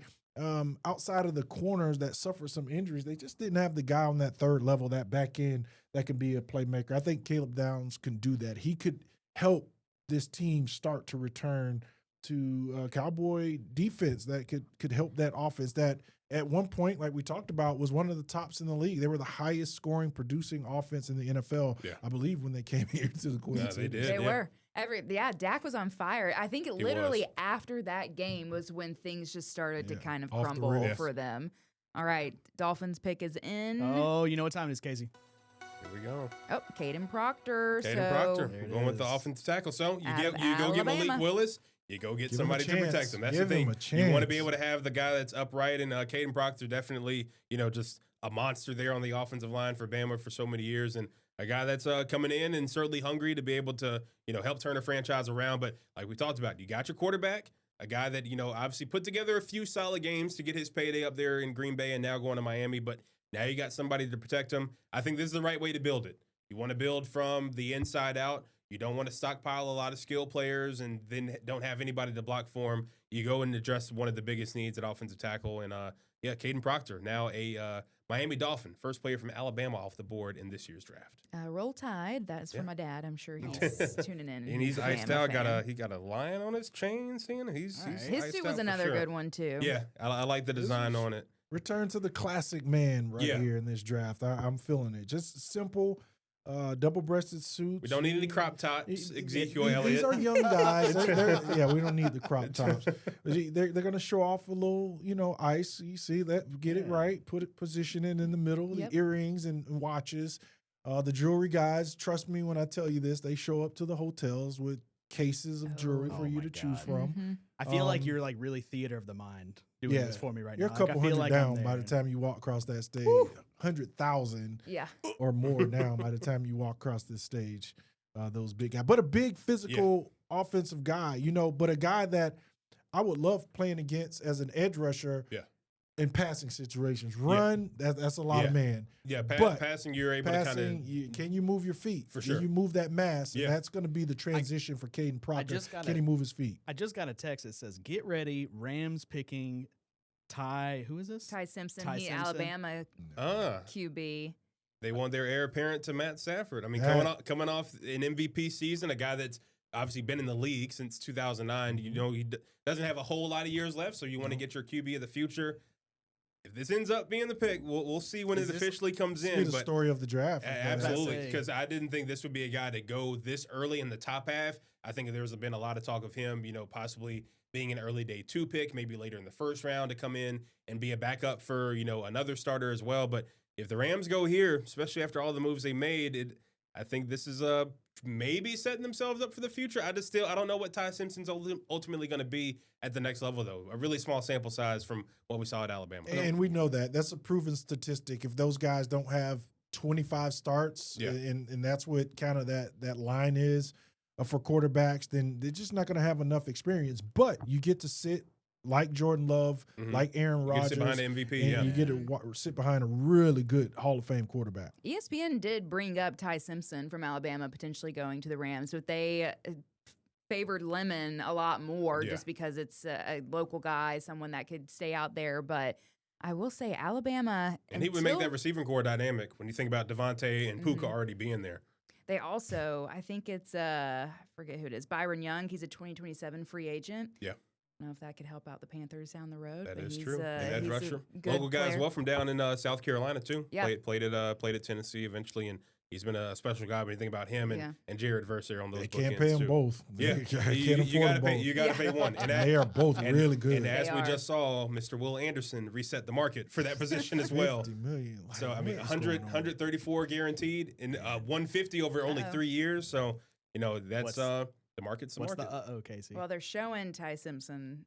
outside of the corners that suffered some injuries, they just didn't have the guy on that third level, that back end that can be a playmaker. I think Caleb Downs can do that. He could help this team start to return to Cowboy defense that could help that offense that at one point, like we talked about, was one of the tops in the league. They were the highest scoring producing offense in the NFL, I believe, when they came here to the Queen Yeah, they City. did. They were. Dak was on fire. I think literally was. after that game was when things just started to kind of off the crumble rails. for them. All right, Dolphins pick is in. Oh, you know what time it is, Casey? Here we go. Oh, Caden Proctor. Caden so Proctor. There We're it going with the is. offensive tackle. So you Out of go get Malik Alabama. Willis. You go get Give him a somebody to protect chance. him. That's Give the thing. him a You want to be chance. able to have the guy that's upright, and Caden Proctor definitely, just a monster there on the offensive line for Bama for so many years, and a guy that's coming in and certainly hungry to be able to, help turn a franchise around. But like we talked about, you got your quarterback, a guy that, obviously put together a few solid games to get his payday up there in Green Bay and now going to Miami. But now you got somebody to protect him. I think this is the right way to build it. You want to build from the inside out. You don't want to stockpile a lot of skill players and then don't have anybody to block for him. You go and address one of the biggest needs at offensive tackle. And, Caden Proctor, now a Miami Dolphin, first player from Alabama off the board in this year's draft. Roll Tide. That's for my dad. I'm sure he's tuning in. And he's a iced Bama out. fan. He got a lion on his chain. Seeing he's His iced suit out was for another sure. good one too. Yeah, I like the design on it. Return to the classic man here in this draft. I'm feeling it. Just simple, double-breasted suits. We don't need any crop tops, Ezekiel Elliott. These are young guys. Yeah, we don't need the crop tops. They're going to show off a little, ice. You see that? Get it right. Position it in the middle. Yep. The earrings and watches. The jewelry guys, trust me when I tell you this, they show up to the hotels with cases of jewelry for you to choose from. Mm-hmm. I feel like you're like really theater of the mind doing this for me right You're now. a couple I feel hundred like down by the time you walk across that stage. 100,000 or more now by the time you walk across this stage. Those big guys. But a big physical offensive guy, but a guy that I would love playing against as an edge rusher in passing situations. Run, that's a lot of man. Yeah, but passing, you're able to kind of. Can you move your feet? For sure. Can you move that mass? And that's going to be the transition for Caden Proctor. Can he move his feet? I just got a text that says, get ready, Rams picking Ty, who is this? Ty Simpson, Ty Simpson. Alabama QB. They want their heir apparent to Matt Stafford. I mean, coming off an MVP season, a guy that's obviously been in the league since 2009. He doesn't have a whole lot of years left, so you want to get your QB of the future. If this ends up being the pick, we'll see when it officially comes in. Be the story of the draft. Absolutely, because I didn't think this would be a guy to go this early in the top half. I think there's been a lot of talk of him, possibly being an early day 2 pick, maybe later in the first round to come in and be a backup for, another starter as well. But if the Rams go here, especially after all the moves they made, I think this is maybe setting themselves up for the future. I don't know what Ty Simpson's ultimately going to be at the next level, though. A really small sample size from what we saw at Alabama. And we know that. That's a proven statistic. If those guys don't have 25 starts, and that's what kind of that line is for quarterbacks, then they're just not going to have enough experience. But you get to sit like Jordan Love, like Aaron Rodgers. You sit behind the MVP, and you get to sit behind a really good Hall of Fame quarterback. ESPN did bring up Ty Simpson from Alabama potentially going to the Rams, but they favored Lemon a lot more just because it's a local guy, someone that could stay out there. But I will say Alabama. And he would make that receiving core dynamic when you think about Devontae and Puka already being there. They also, I think it's, I forget who it is, Byron Young. He's a 2027 free agent. Yeah. I don't know if that could help out the Panthers down the road. That but is he's, true. Edge rusher. player. Local guy as well from down in South Carolina, too. Yeah. Played at Tennessee eventually, and he's been a special guy when you think about him and Jared Verser on those bookends, can't pay them too. both. Yeah. You got to pay one. And they are both really good. And as we just saw, Mr. Will Anderson reset the market for that position as well. $50 million. So, I mean, 134 guaranteed and 150 over only 3 years. So, that's the market's the market. What's the Casey? Well, they're showing Ty Simpson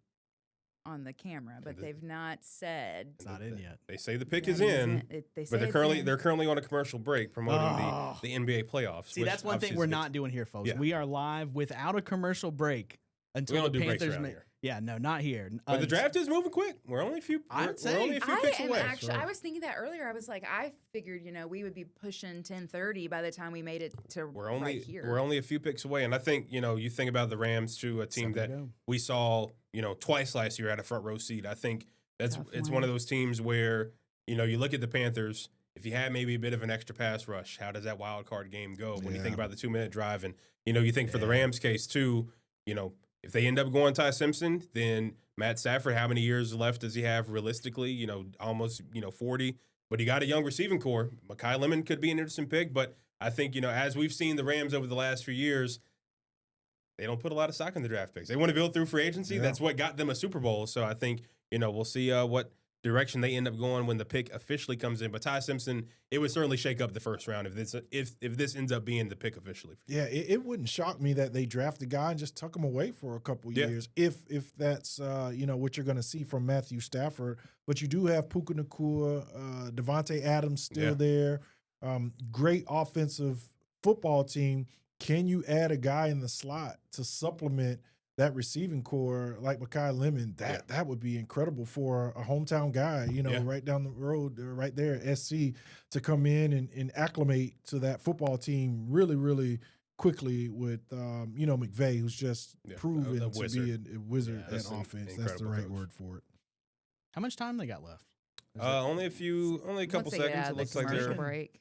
on the camera, but they've not said it's not in yet. They say the pick is in, but they're currently on a commercial break promoting the NBA playoffs. See, that's one thing we're not doing here, folks. Yeah. We are live without a commercial break until the Panthers. Yeah, no, not here. But the draft is moving quick. We're only a few. We're only a few picks away. I was thinking that earlier. I was like, I figured, we would be pushing 10:30 by the time we made it to right here. We're only a few picks away, and I think you think about the Rams too, a team that we saw twice last year at a front row seat. I think it's one of those teams where you look at the Panthers. If you had maybe a bit of an extra pass rush, how does that wild card game go? When you think about the 2-minute drive, and you think for the Rams case too, if they end up going Ty Simpson, then Matt Stafford, how many years left does he have realistically? Almost 40. But he got a young receiving core. Mekhi Lemon could be an interesting pick, but I think as we've seen the Rams over the last few years, they don't put a lot of stock in the draft picks. They want to build through free agency. Yeah. That's what got them a Super Bowl. So I think we'll see what direction they end up going when the pick officially comes in. But Ty Simpson, it would certainly shake up the first round if this ends up being the pick officially. Yeah, it wouldn't shock me that they draft a guy and just tuck him away for a couple years if that's what you're going to see from Matthew Stafford. But you do have Puka Nacua, Devontae Adams still there. Great offensive football team. Can you add a guy in the slot to supplement that receiving core like Mekhi Lemon? That would be incredible for a hometown guy, right down the road, right there at SC, to come in and acclimate to that football team really, really quickly with, McVay, who's just proven to be a wizard at offense. That's the right word for it. How much time they got left? Only a couple seconds. It looks like they're break.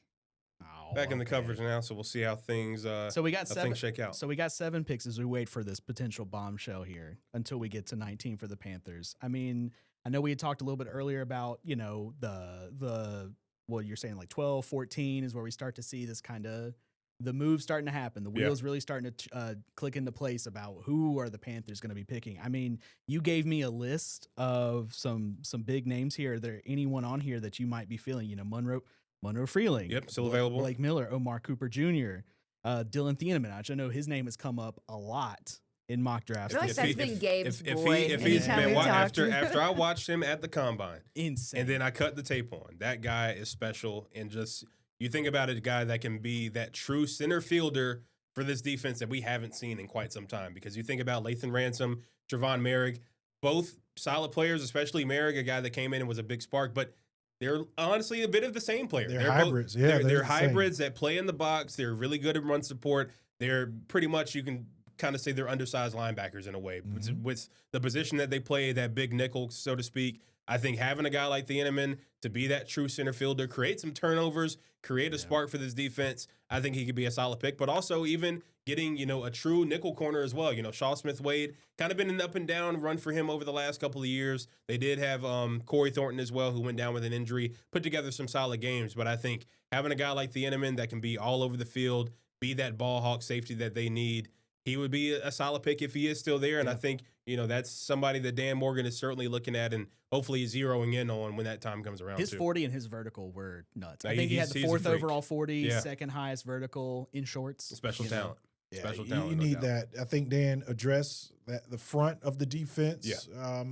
back in the coverage now, so we'll see how things So we got things shake out. So we got 7 picks as we wait for this potential bombshell here until we get to 19 for the Panthers. I mean, I know we had talked a little bit earlier about, you know, the well, you're saying like 12, 14 is where we start to see this kind of the move starting to happen. The wheels really starting to click into place about who are the Panthers going to be picking. I mean, you gave me a list of some big names here. Are there anyone on here that you might be feeling? You know, Monroe Freeling. Yep, still available. Blake Miller, Omar Cooper Jr., Dylan Thieneman. I know his name has come up a lot in mock drafts. I feel like that's been Gabe's boy. If he's anytime been we talk. after I watched him at the combine, Insane. and then I cut the tape on. That guy is special, and just you think about it, a guy that can be that true center fielder for this defense that we haven't seen in quite some time. Because you think about Lathan Ransom, Trevon Merrick, both solid players, especially Merrick, a guy that came in and was a big spark, but they're honestly a bit of the same player. They're hybrids. They're hybrids that play in the box. They're really good at run support. They're pretty much, you can kind of say they're undersized linebackers in a way. Mm-hmm. With the position that they play, that big nickel, so to speak, I think having a guy like Thieneman to be that true center fielder, create some turnovers, create a spark for this defense, I think he could be a solid pick. But also even getting, you know, a true nickel corner as well. You know, Shaw Smith-Wade, kind of been an up and down run for him over the last couple of years. They did have Corey Thornton as well, who went down with an injury, put together some solid games. But I think having a guy like Thieneman that can be all over the field, be that ball hawk safety that they need, he would be a solid pick if he is still there. And I think, you know, that's somebody that Dan Morgan is certainly looking at and hopefully zeroing in on when that time comes around. His too. 40 and his vertical were nuts. No, I think he had the he's a 4th freak. overall 40, Yeah. second highest vertical in shorts. Special you know. talent. Yeah, Special you talent. no need doubt. that. I think Dan addressed that the front of the defense. Yeah.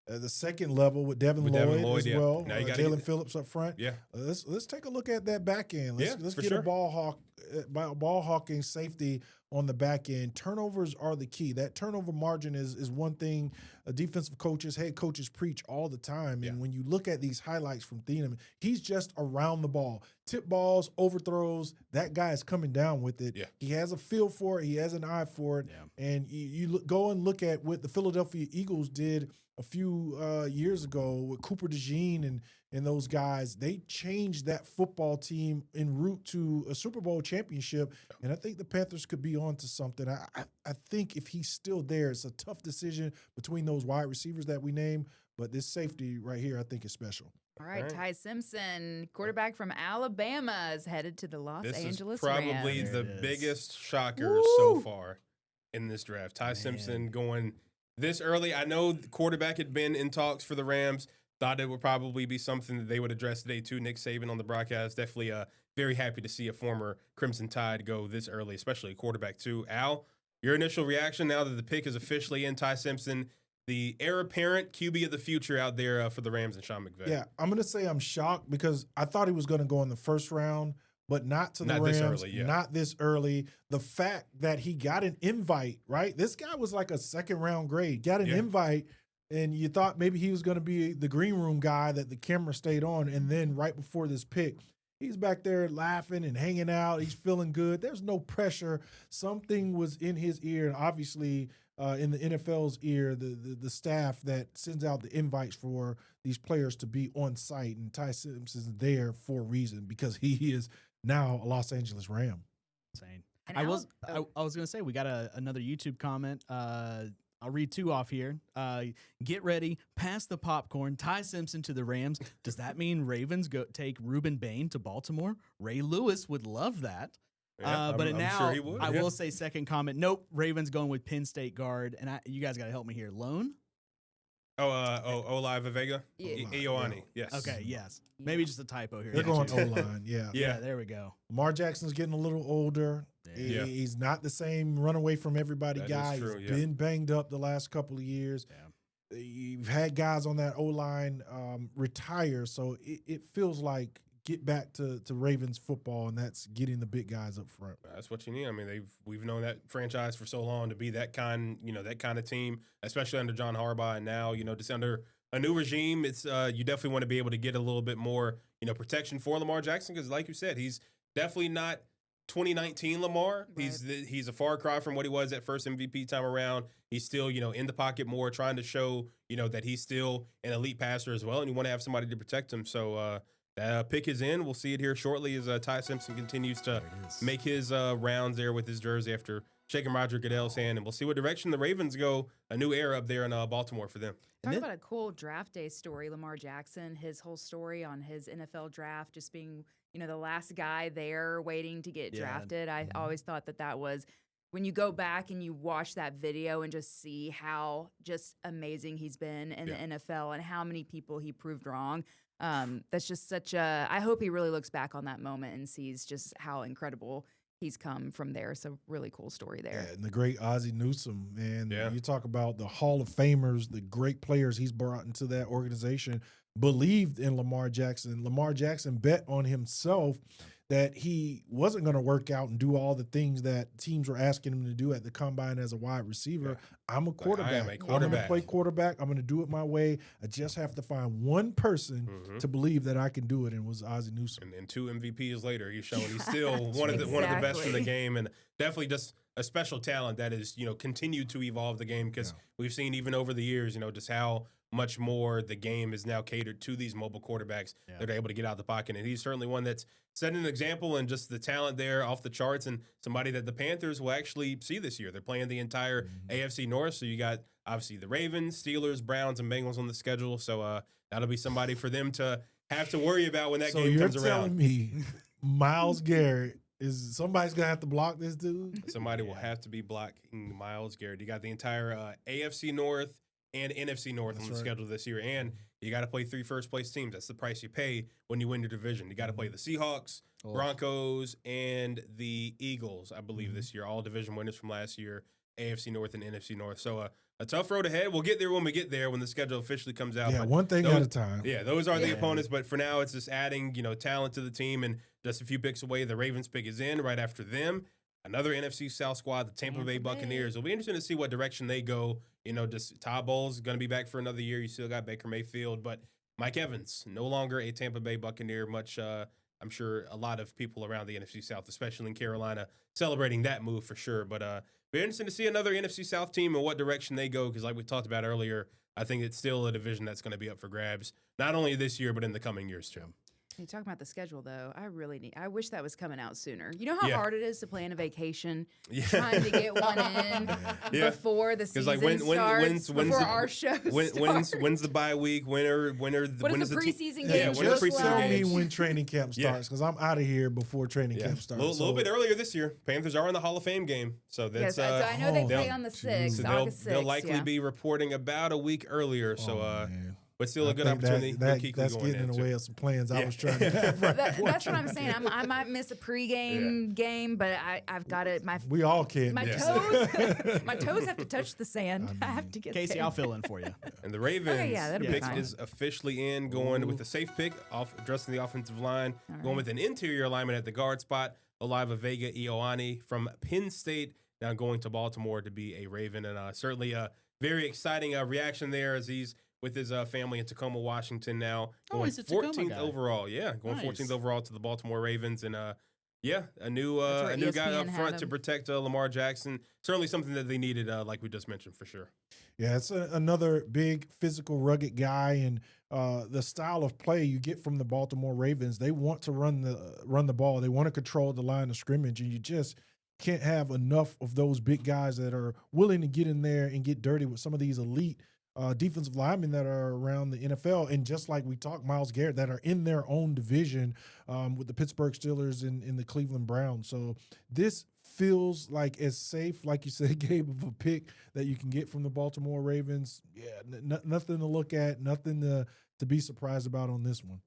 The second level with Devin With Lloyd, Devin Lloyd, as yeah. well. Now you gotta Jalen get- Phillips up front. Yeah. Let's take a look at that back end. Let's for get sure. a ball hawking safety on the back end. Turnovers are the key. That turnover margin is one thing defensive coaches, head coaches preach all the time. And when you look at these highlights from Thieneman, he's just around the ball. Tip balls, overthrows, that guy is coming down with it. Yeah. He has a feel for it. He has an eye for it. Yeah. And go and look at what the Philadelphia Eagles did a few years ago with Cooper DeJean and those guys. They changed that football team en route to a Super Bowl championship, and I think the Panthers could be on to something. I think if he's still there, it's a tough decision between those wide receivers that we name, but this safety right here I think is special. All right, Ty Simpson, quarterback from Alabama, is headed to the Los Angeles This is probably Rams. the biggest shocker so far in this draft. Ty Simpson going this early. I know the quarterback had been in talks for the Rams. Thought it would probably be something that they would address today too. Nick Saban on the broadcast. Definitely very happy to see a former Crimson Tide go this early, especially a quarterback too. Al, your initial reaction now that the pick is officially in? Ty Simpson, the heir apparent QB of the future out there for the Rams and Sean McVay. Yeah, I'm going to say I'm shocked because I thought he was going to go in the first round, but not to the Rams. This early, Not this early. The fact that he got an invite, right? This guy was like a second-round grade. Got an invite, and you thought maybe he was going to be the green room guy that the camera stayed on, and then right before this pick, he's back there laughing and hanging out. He's feeling good. There's no pressure. Something was in his ear, and obviously in the NFL's ear, the staff that sends out the invites for these players to be on site, and Ty Simpson's there for a reason because he is now a Los Angeles Ram. Insane. And I was going to say, we got another YouTube comment. I'll read 2 off here. Get ready, pass the popcorn. Ty Simpson to the Rams. Does that mean Ravens take Reuben Bain to Baltimore? Ray Lewis would love that. Yeah, But I'm now sure he would, I will say second comment. Nope, Ravens going with Penn State guard. And you guys got to help me here. Loan? Olave Vega? Yeah. Ioane, yes. Okay, yes. Maybe just a typo here. They're going O-line, yeah. Yeah, there we go. Lamar Jackson's getting a little older. Yeah. He's not the same run away from everybody That guy. is true, He's yeah. been banged up the last couple of years. Yeah. You've had guys on that O-line retire, so it feels like get back to Ravens football, and that's getting the big guys up front. That's what you need. I mean, we've known that franchise for so long to be that kind of team, especially under John Harbaugh, and now just under a new regime. It's you definitely want to be able to get a little bit more protection for Lamar Jackson because, like you said, he's definitely not 2019 Lamar. Right. He's a far cry from what he was at first MVP time around. He's still in the pocket more, trying to show that he's still an elite passer as well, and you want to have somebody to protect him. So That pick is in. We'll see it here shortly as Ty Simpson continues to make his rounds there with his jersey after shaking Roger Goodell's hand. And we'll see what direction the Ravens go. A new era up there in Baltimore for them. Talk about a cool draft day story. Lamar Jackson, his whole story on his NFL draft, just being, the last guy there waiting to get drafted. I always thought that was, when you go back and you watch that video and just see how just amazing he's been in the NFL and how many people he proved wrong. That's just I hope he really looks back on that moment and sees just how incredible he's come from there. So really cool story there. Yeah, and the great Ozzie Newsome, man. You talk about the Hall of Famers, the great players he's brought into that organization, believed in Lamar Jackson. Lamar Jackson bet on himself that he wasn't going to work out and do all the things that teams were asking him to do at the combine as a wide receiver. I'm a quarterback. I'm going to play quarterback. I'm going to do it my way. I just have to find one person to believe that I can do it, and it was Ozzie Newsome. And 2 MVPs later, he's showing he's still one of the best in the game, and definitely just a special talent that is continued to evolve the game, because we've seen even over the years just how much more the game is now catered to these mobile quarterbacks that are able to get out of the pocket. And he's certainly one that's setting an example, and just the talent there off the charts, and somebody that the Panthers will actually see this year. They're playing the entire AFC North. So you got obviously the Ravens, Steelers, Browns, and Bengals on the schedule. So that'll be somebody for them to have to worry about when that game comes around. So you're telling me Myles Garrett somebody's going to have to block this dude? Somebody will have to be blocking Myles Garrett. You got the entire AFC North and NFC North on the schedule this year. And you got to play 3 first-place teams. That's the price you pay when you win your division. You got to play the Seahawks, Broncos, and the Eagles, I believe, this year. All division winners from last year, AFC North and NFC North. So a tough road ahead. We'll get there when we get there, when the schedule officially comes out. Yeah, but one thing at a time. Yeah, those are the opponents. But for now, it's just adding, talent to the team. And just a few picks away, the Ravens pick is in. Right after them, another NFC South squad, the Tampa Bay Buccaneers. It'll be interesting to see what direction they go. Just Todd Bowles going to be back for another year. You still got Baker Mayfield, but Mike Evans, no longer a Tampa Bay Buccaneer. Much, I'm sure a lot of people around the NFC South, especially in Carolina, celebrating that move for sure. But be interesting to see another NFC South team and what direction they go, because like we talked about earlier, I think it's still a division that's going to be up for grabs, not only this year, but in the coming years too. You talking about the schedule, though. I wish that was coming out sooner. You know how hard it is to plan a vacation, trying to get one in before the season starts, before our shows start. When's the bye week? When is the preseason game? Yeah, when just the preseason tell games? me when training camp starts, because I'm out of here before training camp starts. A little bit earlier this year. Panthers are in the Hall of Fame game, so that's. So I know they play on the 6th, so August 6th. They'll likely be reporting about a week earlier. So. But still a good opportunity. That's getting in the way of some plans I was trying to have. That's what I'm saying. I might miss a pregame game, but I've got it. We all can. My toes, my toes have to touch the sand. I have to get Casey, there. I'll fill in for you. And the Ravens pick fine. is officially in, going with a safe pick, addressing the offensive line, going with an interior alignment at the guard spot, Oliva Vega Ioane from Penn State, now going to Baltimore to be a Raven. And certainly a very exciting reaction there as he's with his family in Tacoma, Washington now. Going he's a Tacoma 14th guy. overall. Yeah, going Nice. 14th overall to the Baltimore Ravens. And, a new where guy ESPN up had front to him. protect Lamar Jackson. Certainly something that they needed, like we just mentioned, for sure. Yeah, it's another big, physical, rugged guy, and the style of play you get from the Baltimore Ravens. They want to run the ball. They want to control the line of scrimmage, and you just can't have enough of those big guys that are willing to get in there and get dirty with some of these elite defensive linemen that are around the NFL. And just like we talked, Myles Garrett, that are in their own division with the Pittsburgh Steelers and the Cleveland Browns. So this feels like as safe, like you said, Gabe, of a pick that you can get from the Baltimore Ravens. Yeah, nothing to look at, nothing to be surprised about on this one.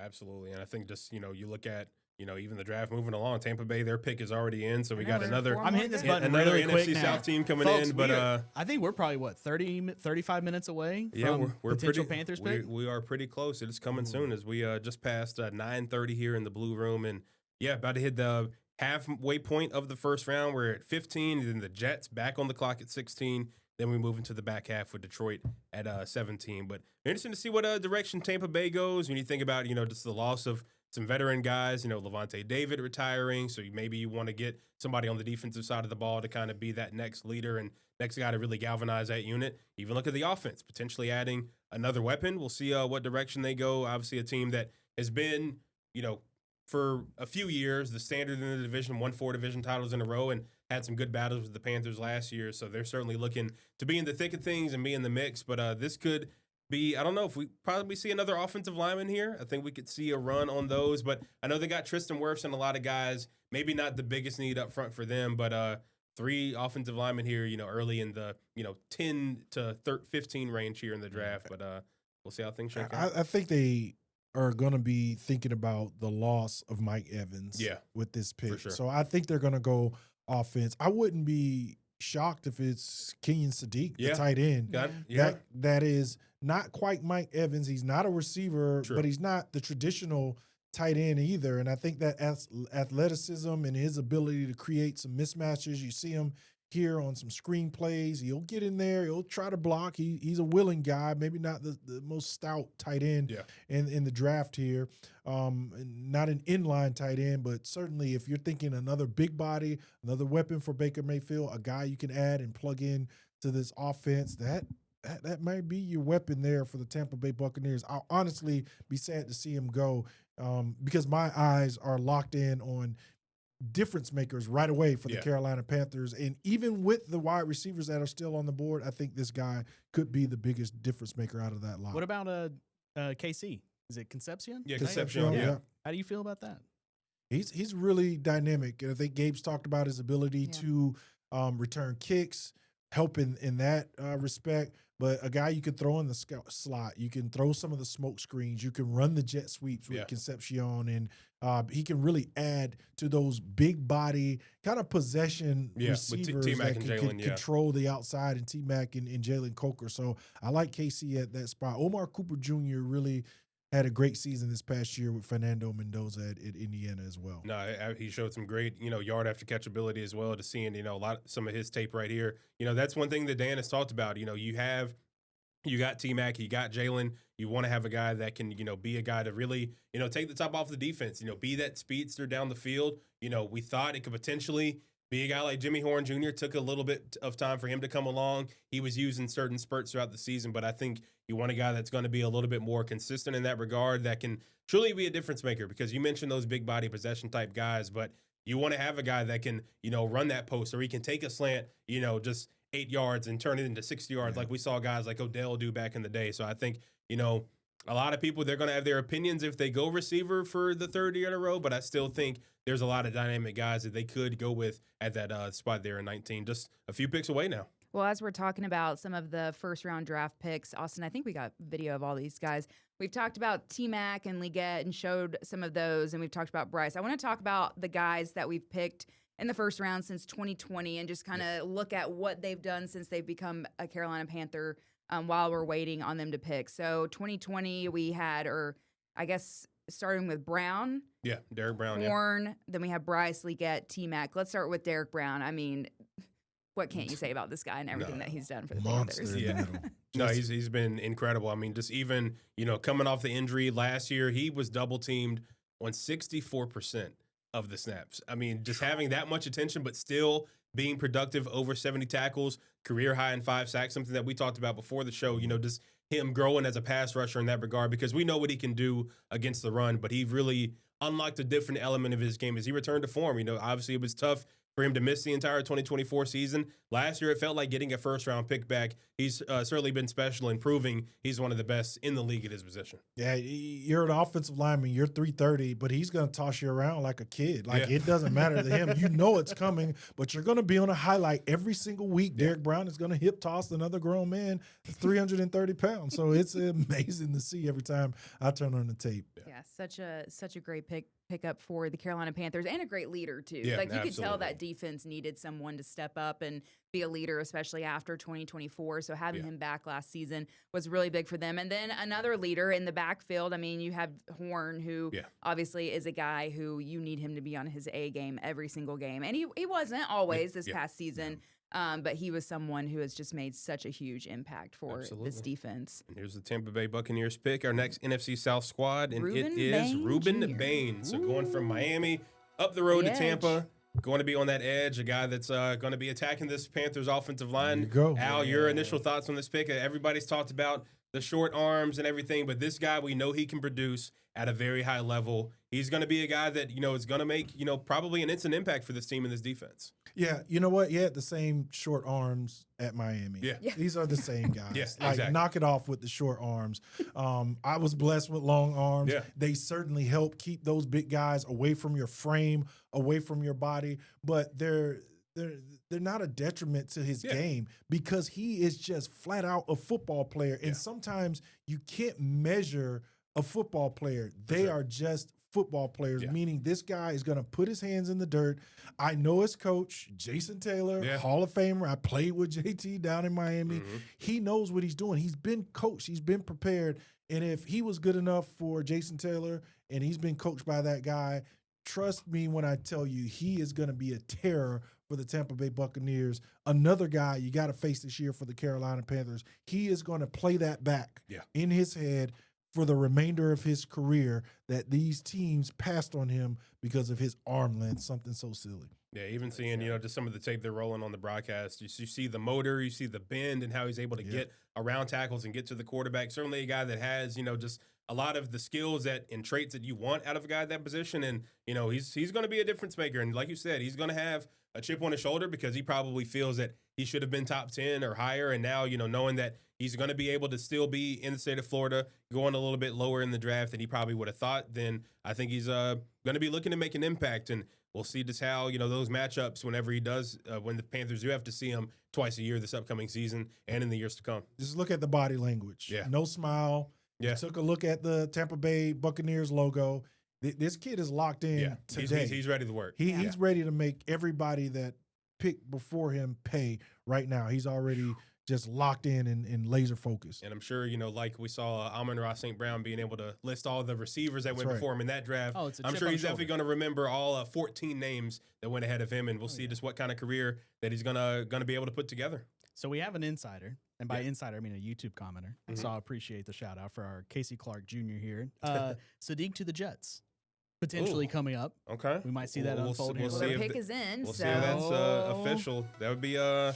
Absolutely. And I think just, you look at, even the draft moving along, Tampa Bay, their pick is already in. So we got another I'm hitting this button another really quick NFC now. South team coming Folks, in. But I think we're probably, 35 minutes away from we're potential pretty, Panthers pick? we are pretty close. It's coming soon as we just passed 9:30 here in the Blue Room. And, about to hit the halfway point of the first round. We're at 15, and then the Jets back on the clock at 16. Then we move into the back half with Detroit at 17. But interesting to see what direction Tampa Bay goes when you think about, just the loss of some veteran guys, Levante David retiring. So maybe you want to get somebody on the defensive side of the ball to kind of be that next leader and next guy to really galvanize that unit. Even look at the offense, potentially adding another weapon. We'll see what direction they go. Obviously, a team that has been, for a few years, the standard in the division, won 4 division titles in a row and had some good battles with the Panthers last year. So they're certainly looking to be in the thick of things and be in the mix. But this could be, I don't know if we probably see another offensive lineman here. I think we could see a run on those. But I know they got Tristan Wirfs and a lot of guys, maybe not the biggest need up front for them, but 3 offensive linemen here, early in the, 10 to 15 range here in the draft. But we'll see how things shake out. I think they are going to be thinking about the loss of Mike Evans with this pick. For sure. So I think they're going to go offense. I wouldn't be shocked if it's Kenyon Sadiq, the tight end. Got it. Yeah. That is not quite Mike Evans. He's not a receiver, but he's not the traditional tight end either. And I think that athleticism and his ability to create some mismatches, you see him here on some screen plays. He'll get in there. He'll try to block. He's a willing guy, maybe not the most stout tight end in the draft here. Not an inline tight end, but certainly if you're thinking another big body, another weapon for Baker Mayfield, a guy you can add and plug in to this offense, that might be your weapon there for the Tampa Bay Buccaneers. I'll honestly be sad to see him go because my eyes are locked in on difference makers right away for the Carolina Panthers. And even with the wide receivers that are still on the board, I think this guy could be the biggest difference maker out of that lot. What about KC? Is it Concepcion? Yeah, Concepcion. Yeah. How do you feel about that? He's really dynamic. And I think Gabe's talked about his ability to return kicks, help in that respect. But a guy you can throw in the slot, you can throw some of the smoke screens, you can run the jet sweeps with Concepcion, and he can really add to those big body kind of possession receivers that can control the outside, and T-Mac and Jalen Coker. So I like KC at that spot. Omar Cooper Jr. really had a great season this past year with Fernando Mendoza at Indiana as well. No, he showed some great, yard after catch ability as well. To seeing, some of his tape right here. That's one thing that Dan has talked about. You got T-Mac, you got Jalen. You want to have a guy that can, be a guy to really, take the top off the defense. Be that speedster down the field. We thought it could potentially be a guy like Jimmy Horn Jr. Took a little bit of time for him to come along. He was used in certain spurts throughout the season, but I think you want a guy that's going to be a little bit more consistent in that regard, that can truly be a difference maker, because you mentioned those big body possession type guys, but you want to have a guy that can, run that post, or he can take a slant, just 8 yards and turn it into 60 yards like we saw guys like Odell do back in the day. So I think, a lot of people, they're going to have their opinions if they go receiver for the 3rd year in a row, but I still think there's a lot of dynamic guys that they could go with at that spot there in 19, just a few picks away now. Well, as we're talking about some of the first-round draft picks, Austin, I think we got video of all these guys. We've talked about T-Mac and Leggett and showed some of those, and we've talked about Bryce. I want to talk about the guys that we've picked in the first round since 2020 and just kind of look at what they've done since they've become a Carolina Panther while we're waiting on them to pick. So 2020 we had, or I guess starting with Brown. Yeah, Derek Brown. Horn. Then we have Bryce, Leggett, T-Mac. Let's start with Derek Brown. I mean, what can't you say about this guy and everything that he's done for the Panthers? Yeah. No, he's been incredible. I mean, just even, coming off the injury last year, he was double teamed on 64% of the snaps. I mean, just having that much attention, but still being productive, over 70 tackles, career high in 5 sacks, something that we talked about before the show, just him growing as a pass rusher in that regard, because we know what he can do against the run, but he really unlocked a different element of his game as he returned to form. Obviously it was tough for him to miss the entire 2024 season. Last year, it felt like getting a first-round pick back. He's certainly been special in proving he's one of the best in the league at his position. Yeah, you're an offensive lineman. You're 330, but he's going to toss you around like a kid. It doesn't matter to him. You know it's coming, but you're going to be on a highlight every single week. Derek Brown is going to hip toss another grown man that's 330 pounds. So it's amazing to see every time I turn on the tape. Yeah, such a great pickup for the Carolina Panthers, and a great leader too. Yeah, you could tell that defense needed someone to step up and be a leader, especially after 2024. So having him back last season was really big for them. And then another leader in the backfield. I mean, you have Horn, who obviously is a guy who you need him to be on his A game every single game. And he wasn't always this past season. But he was someone who has just made such a huge impact for this defense. And here's the Tampa Bay Buccaneers pick, our next NFC South squad, and Reuben it is Bain Reuben Jr. Bain. So going from Miami up the road to Tampa, going to be on that edge, a guy that's going to be attacking this Panthers offensive line. There you go. Al, your initial thoughts on this pick? Everybody's talked about the short arms and everything, but this guy, we know he can produce at a very high level. He's going to be a guy that, is going to make, probably an instant impact for this team and this defense. Yeah, you know what? He had the same short arms at Miami. Yeah. These are the same guys. Yeah, like, exactly. knock it off with the short arms. I was blessed with long arms. Yeah. They certainly help keep those big guys away from your frame, away from your body, but they're not a detriment to his game because he is just flat out a football player. And sometimes you can't measure a football player. They are just football players, meaning this guy is going to put his hands in the dirt. I know his coach, Jason Taylor, Hall of Famer. I played with JT down in Miami. He knows what he's doing. He's been coached. He's been prepared. And if he was good enough for Jason Taylor and he's been coached by that guy, trust me when I tell you, he is going to be a terror for the Tampa Bay Buccaneers. Another guy you got to face this year for the Carolina Panthers. He is going to play that back in his head for the remainder of his career, that these teams passed on him because of his arm length, something so silly. Yeah, even seeing, just some of the tape they're rolling on the broadcast, you see the motor, you see the bend and how he's able to get around tackles and get to the quarterback. Certainly a guy that has, just a lot of the skills and traits that you want out of a guy at that position. And, he's going to be a difference maker. And like you said, he's going to have a chip on his shoulder because he probably feels that he should have been top 10 or higher. And now, knowing that he's going to be able to still be in the state of Florida, going a little bit lower in the draft than he probably would have thought, then I think he's going to be looking to make an impact. And we'll see just how, those matchups whenever he does, when the Panthers do have to see him twice a year this upcoming season and in the years to come. Just look at the body language. Yeah. No smile. Yeah. Took a look at the Tampa Bay Buccaneers logo. This kid is locked in today. He's ready to work. He's ready to make everybody that picked before him pay right now. He's already just locked in and laser focused. And I'm sure, like we saw Amon-Ra St. Brown being able to list all the receivers that went before him in that draft. Oh, it's a I'm chip sure on he's shoulder. definitely going to remember all 14 names that went ahead of him, and we'll see just what kind of career that he's gonna be able to put together. So we have an insider, and by insider I mean a YouTube commenter. So I appreciate the shout out for our Casey Clark Jr. here. Sadiq to the Jets, potentially coming up. Okay, we might see that unfold here. Well, their pick is in. We'll so. see if that's official. That would be a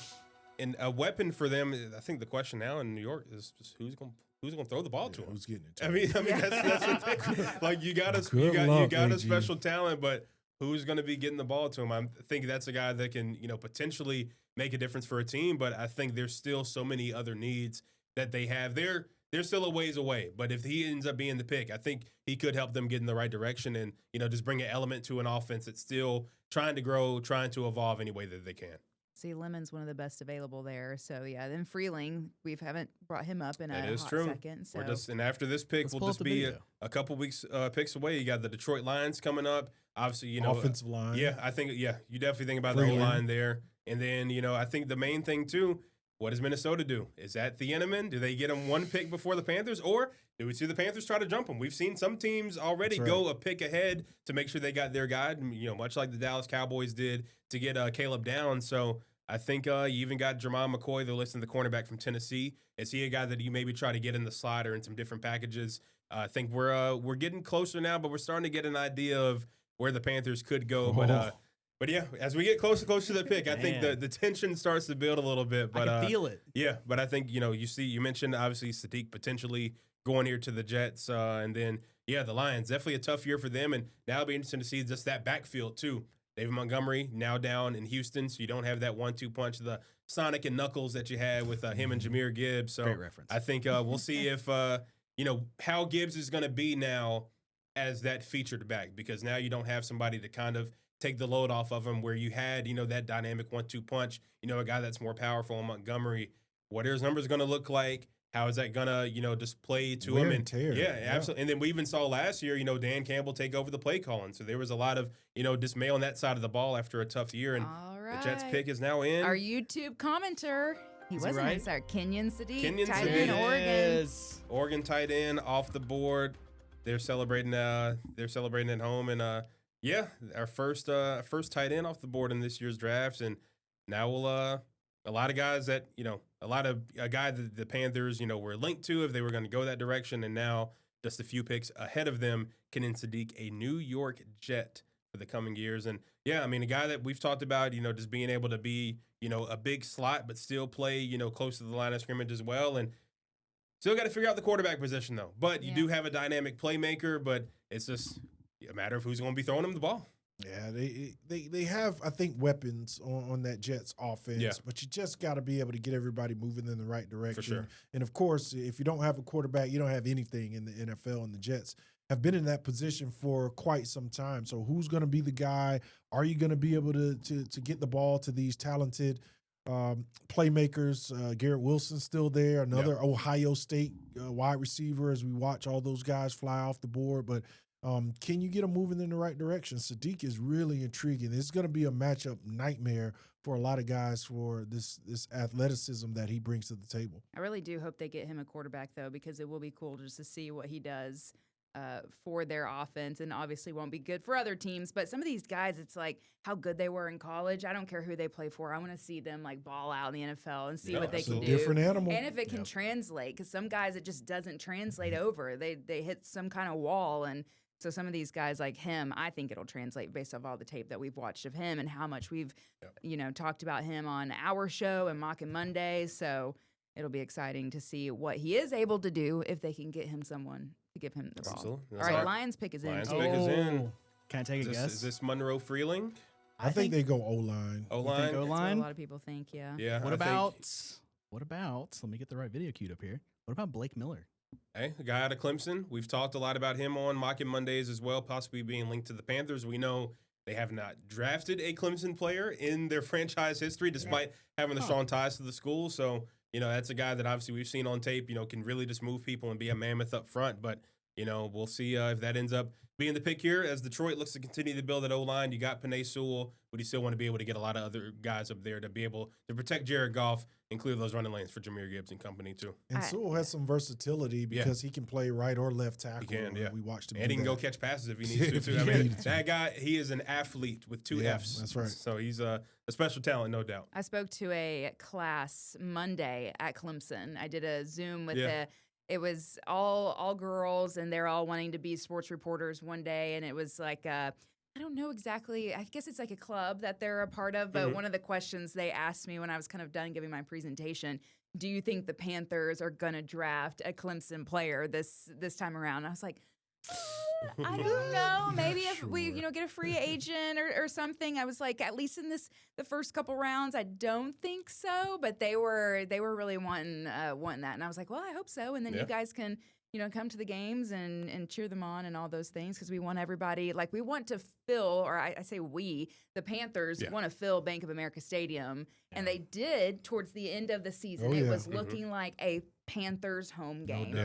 weapon for them. I think the question now in New York is just who's gonna throw the ball to him. Who's getting it? I mean that's the thing. Like you got a special talent, but who's going to be getting the ball to him? I think that's a guy that can, potentially make a difference for a team. But I think there's still so many other needs that they have. They're still a ways away. But if he ends up being the pick, I think he could help them get in the right direction and, just bring an element to an offense that's still trying to grow, trying to evolve any way that they can. See, Lemon's one of the best available there. So, then Freeling, we haven't brought him up in a hot second. So. And after this pick, we'll just be a couple weeks picks away. You got the Detroit Lions coming up. Obviously, offensive line. Yeah, I think, you definitely think about the O-line there. And then, I think the main thing, too, what does Minnesota do? Is that the Thieneman? Do they get him one pick before the Panthers? Or do we see the Panthers try to jump him? We've seen some teams already go a pick ahead to make sure they got their guy, much like the Dallas Cowboys did to get Caleb down. So I think you even got Jermon McCoy, they're listing the cornerback from Tennessee. Is he a guy that you maybe try to get in the slider in some different packages? I think we're getting closer now, but we're starting to get an idea of where the Panthers could go. But yeah, as we get closer to the pick, I think the tension starts to build a little bit. But I can feel it. Yeah, but I think you mentioned obviously Sadiq potentially going here to the Jets, and then the Lions, definitely a tough year for them, and now it'll be interesting to see just that backfield too. David Montgomery now down in Houston, so you don't have that 1-2 punch, the Sonic and Knuckles that you had with him and Jahmyr Gibbs. So great reference. I think we'll see if how Gibbs is going to be now as that featured back, because now you don't have somebody to kind of take the load off of him where you had, that dynamic 1-2 punch, a guy that's more powerful in Montgomery. What are his numbers going to look like? How is that going to, display to him? And tear. Yeah, absolutely. And then we even saw last year, Dan Campbell take over the play calling. So there was a lot of, dismay on that side of the ball after a tough year. And the Jets pick is now in. Our YouTube commenter. He wasn't right? in Kenyon Sadiq. Kenyon tight Sadiq. end, Oregon. Yes. Oregon tight end off the board. They're celebrating at home. And our first tight end off the board in this year's drafts. And now a lot of guys that, a guy that the Panthers, were linked to if they were going to go that direction. And now just a few picks ahead of them, Kenan Sadiq, a New York Jet for the coming years. And yeah, I mean, a guy that we've talked about, just being able to be, a big slot, but still play, close to the line of scrimmage as well. And still got to figure out the quarterback position though. But you do have a dynamic playmaker, but it's just a matter of who's going to be throwing him the ball. Yeah, they have, I think, weapons on that Jets offense, but you just got to be able to get everybody moving in the right direction. For sure. And, of course, if you don't have a quarterback, you don't have anything in the NFL, and the Jets have been in that position for quite some time. So who's going to be the guy? Are you going to be able to get the ball to these talented playmakers? Garrett Wilson's still there, another Ohio State wide receiver as we watch all those guys fly off the board. But can you get them moving in the right direction? Sadiq is really intriguing. It's going to be a matchup nightmare for a lot of guys for this athleticism that he brings to the table. I really do hope they get him a quarterback, though, because it will be cool just to see what he does for their offense, and obviously won't be good for other teams. But some of these guys, it's like how good they were in college. I don't care who they play for. I want to see them like ball out in the NFL and see what they can do. Different animal. And if it can translate, because some guys it just doesn't translate over. They hit some kind of wall, and so some of these guys like him, I think it'll translate based off all the tape that we've watched of him and how much we've, talked about him on our show and Mocking Monday. So it'll be exciting to see what he is able to do if they can get him someone to give him the ball. Absolutely. All right, Lions pick is in. Lions pick is in. Can I take a guess? Is this Monroe Freeling? I think they go O-line. O-line? That's what a lot of people think, yeah. Yeah. What about, let me get the right video queued up here. What about Blake Miller? Hey, a guy out of Clemson. We've talked a lot about him on Mocking Mondays as well, possibly being linked to the Panthers. We know they have not drafted a Clemson player in their franchise history, despite having the strong ties to the school. So, that's a guy that obviously we've seen on tape, can really just move people and be a mammoth up front. But, we'll see if that ends up being the pick here as Detroit looks to continue to build that O-line. You got Penei Sewell, but you still want to be able to get a lot of other guys up there to be able to protect Jared Goff and clear those running lanes for Jameer Gibbs and company, too. And Sewell has some versatility because he can play right or left tackle. He can, We watched him and he can go catch passes if he needs to, too. I mean, that guy, he is an athlete with two Fs. That's right. So he's a special talent, no doubt. I spoke to a class Monday at Clemson. I did a Zoom with it was all girls, and they're all wanting to be sports reporters one day. And it was like, I don't know exactly. I guess it's like a club that they're a part of. But one of the questions they asked me when I was kind of done giving my presentation, do you think the Panthers are going to draft a Clemson player this time around? I was like, I don't know. Maybe if we, get a free agent or something. I was like, at least in the first couple rounds, I don't think so. But they were really wanting that, and I was like, well, I hope so. And then you guys can, come to the games and cheer them on and all those things, because we want everybody, like, we want to fill, or I say we, the Panthers want to fill Bank of America Stadium, and they did towards the end of the season. It was looking like a Panthers home game,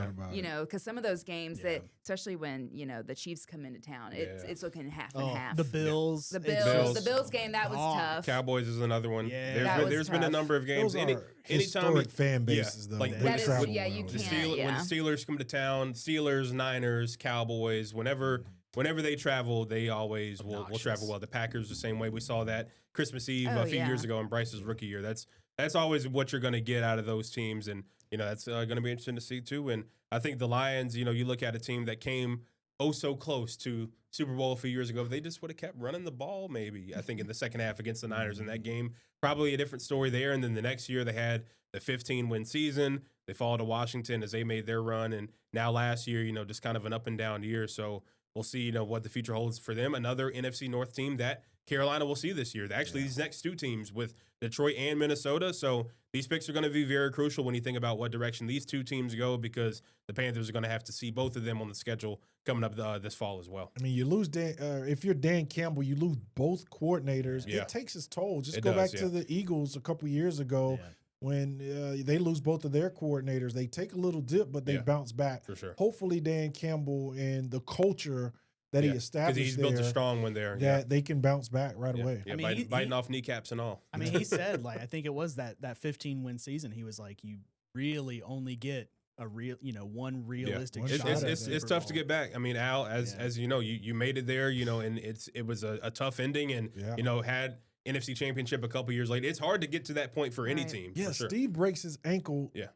because some of those games that, especially when the Chiefs come into town, it's looking half and half. The Bills, the Bills game, that was tough. Cowboys is another one. Yeah, there's been a number of games. Those are historic fan bases, though. Like you can't. when the Steelers come to town, Steelers, Niners, Cowboys, whenever they travel, they always will travel well. The Packers the same way. We saw that Christmas Eve a few years ago in Bryce's rookie year. That's always what you're going to get out of those teams, and that's going to be interesting to see too. And I think the Lions, you look at a team that came so close to Super Bowl a few years ago. If they just would have kept running the ball, maybe I think in the second half against the Niners in that game, probably a different story there. And then the next year they had the 15-win season. They followed to Washington as they made their run, and now last year, just kind of an up and down year. So we'll see, what the future holds for them. Another NFC North team that Carolina will see this year. Actually, these next two teams with Detroit and Minnesota. So these picks are going to be very crucial when you think about what direction these two teams go, because the Panthers are going to have to see both of them on the schedule coming up this fall as well. I mean, you lose if you're Dan Campbell, you lose both coordinators. It takes its toll. Just go back to the Eagles a couple years ago. When they lose both of their coordinators, they take a little dip, but they bounce back. For sure. Hopefully, Dan Campbell and the culture that he established, because he's built a strong one there, that they can bounce back right away. I mean, biting off kneecaps and all. I mean, he said, like, I think it was that 15-win season. He was like, you really only get a real, one realistic shot. It's tough to get back. I mean, Al, as you know, you made it there, and it was a tough ending, and had NFC Championship a couple years later. It's hard to get to that point for any Right. team. Yeah, for sure. Steve breaks his ankle Yeah.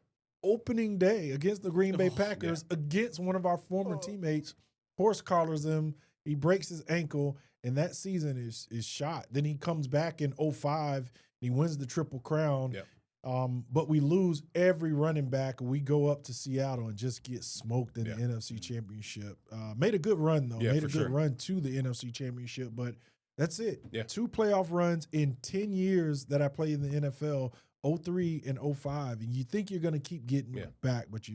opening day against the Green Bay Packers against one of our former teammates, horse collars him. He breaks his ankle, and that season is shot. Then he comes back in 05, and he wins the Triple Crown. Yep. But we lose every running back. We go up to Seattle and just get smoked in Yeah. the NFC Championship. Made a good run, though. Yeah, Made for a good sure. run to the NFC Championship, but that's it. Yeah. 2 playoff runs in 10 years that I played in the NFL, 03 and 05. And you think you're going to keep getting back, but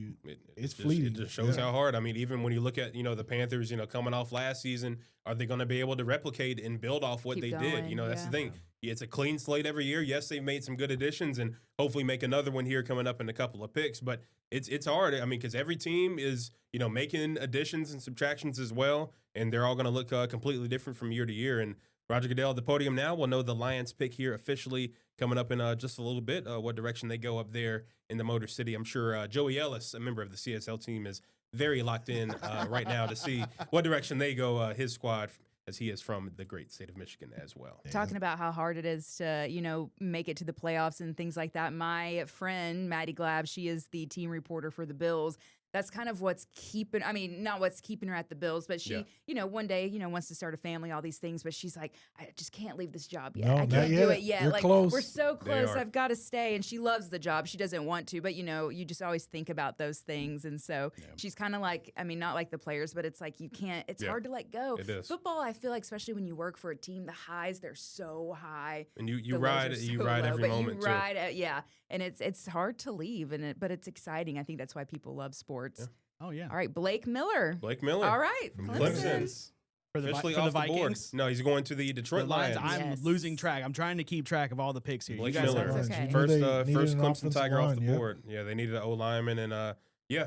it's fleeting. It just shows how hard. I mean, even when you look at, the Panthers, coming off last season, are they going to be able to replicate and build off what Keep they going, did? That's the thing. It's a clean slate every year. Yes, they've made some good additions and hopefully make another one here coming up in a couple of picks. But it's hard. I mean, because every team is, making additions and subtractions as well, and they're all going to look completely different from year to year. And Roger Goodell at the podium now. We'll know the Lions pick here officially coming up in just a little bit, what direction they go up there in the Motor City. I'm sure Joey Ellis, a member of the CSL team, is very locked in right now to see what direction they go, his squad, as he is from the great state of Michigan as well. Talking about how hard it is to, make it to the playoffs and things like that. My friend, Maddie Glab, she is the team reporter for the Bills. That's kind of what's keeping, not what's keeping her at the Bills, but she, one day, wants to start a family, all these things, but she's like, I just can't leave this job yet. No, I can't not do yet. it yet. You're like, close. we're so They close. are. I've got to stay. And she loves the job. She doesn't want to, but, you just always think about those things. And so she's kind of like, not like the players, but it's like you can't, it's hard to let go. It is. Football, I feel like, especially when you work for a team, the highs, they're so high. And you The ride lows are you so ride low, every but moment you ride and it's hard to leave, but it's exciting. I think that's why people love sports. Yeah. Oh yeah. All right, Blake Miller. Blake Miller. All right, From Clemson. Clemson. For the, Officially for off the the board. Vikings. No, he's going to the Detroit The Lions. Lions. I'm Yes. losing track. I'm trying to keep track of all the picks here. Blake you guys Miller. have That's one. okay. You knew First, they needed first an Clemson offensive Tiger off line, the yeah. board. Yeah, they needed an O lineman, and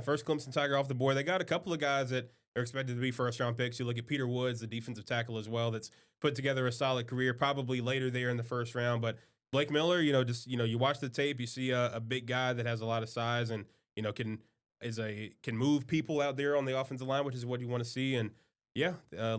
first Clemson Tiger off the board. They got a couple of guys that are expected to be first round picks. You look at Peter Woods, the defensive tackle as well, that's put together a solid career. Probably later there in the first round, but Blake Miller, you watch the tape, you see a big guy that has a lot of size and can move people out there on the offensive line, which is what you want to see. And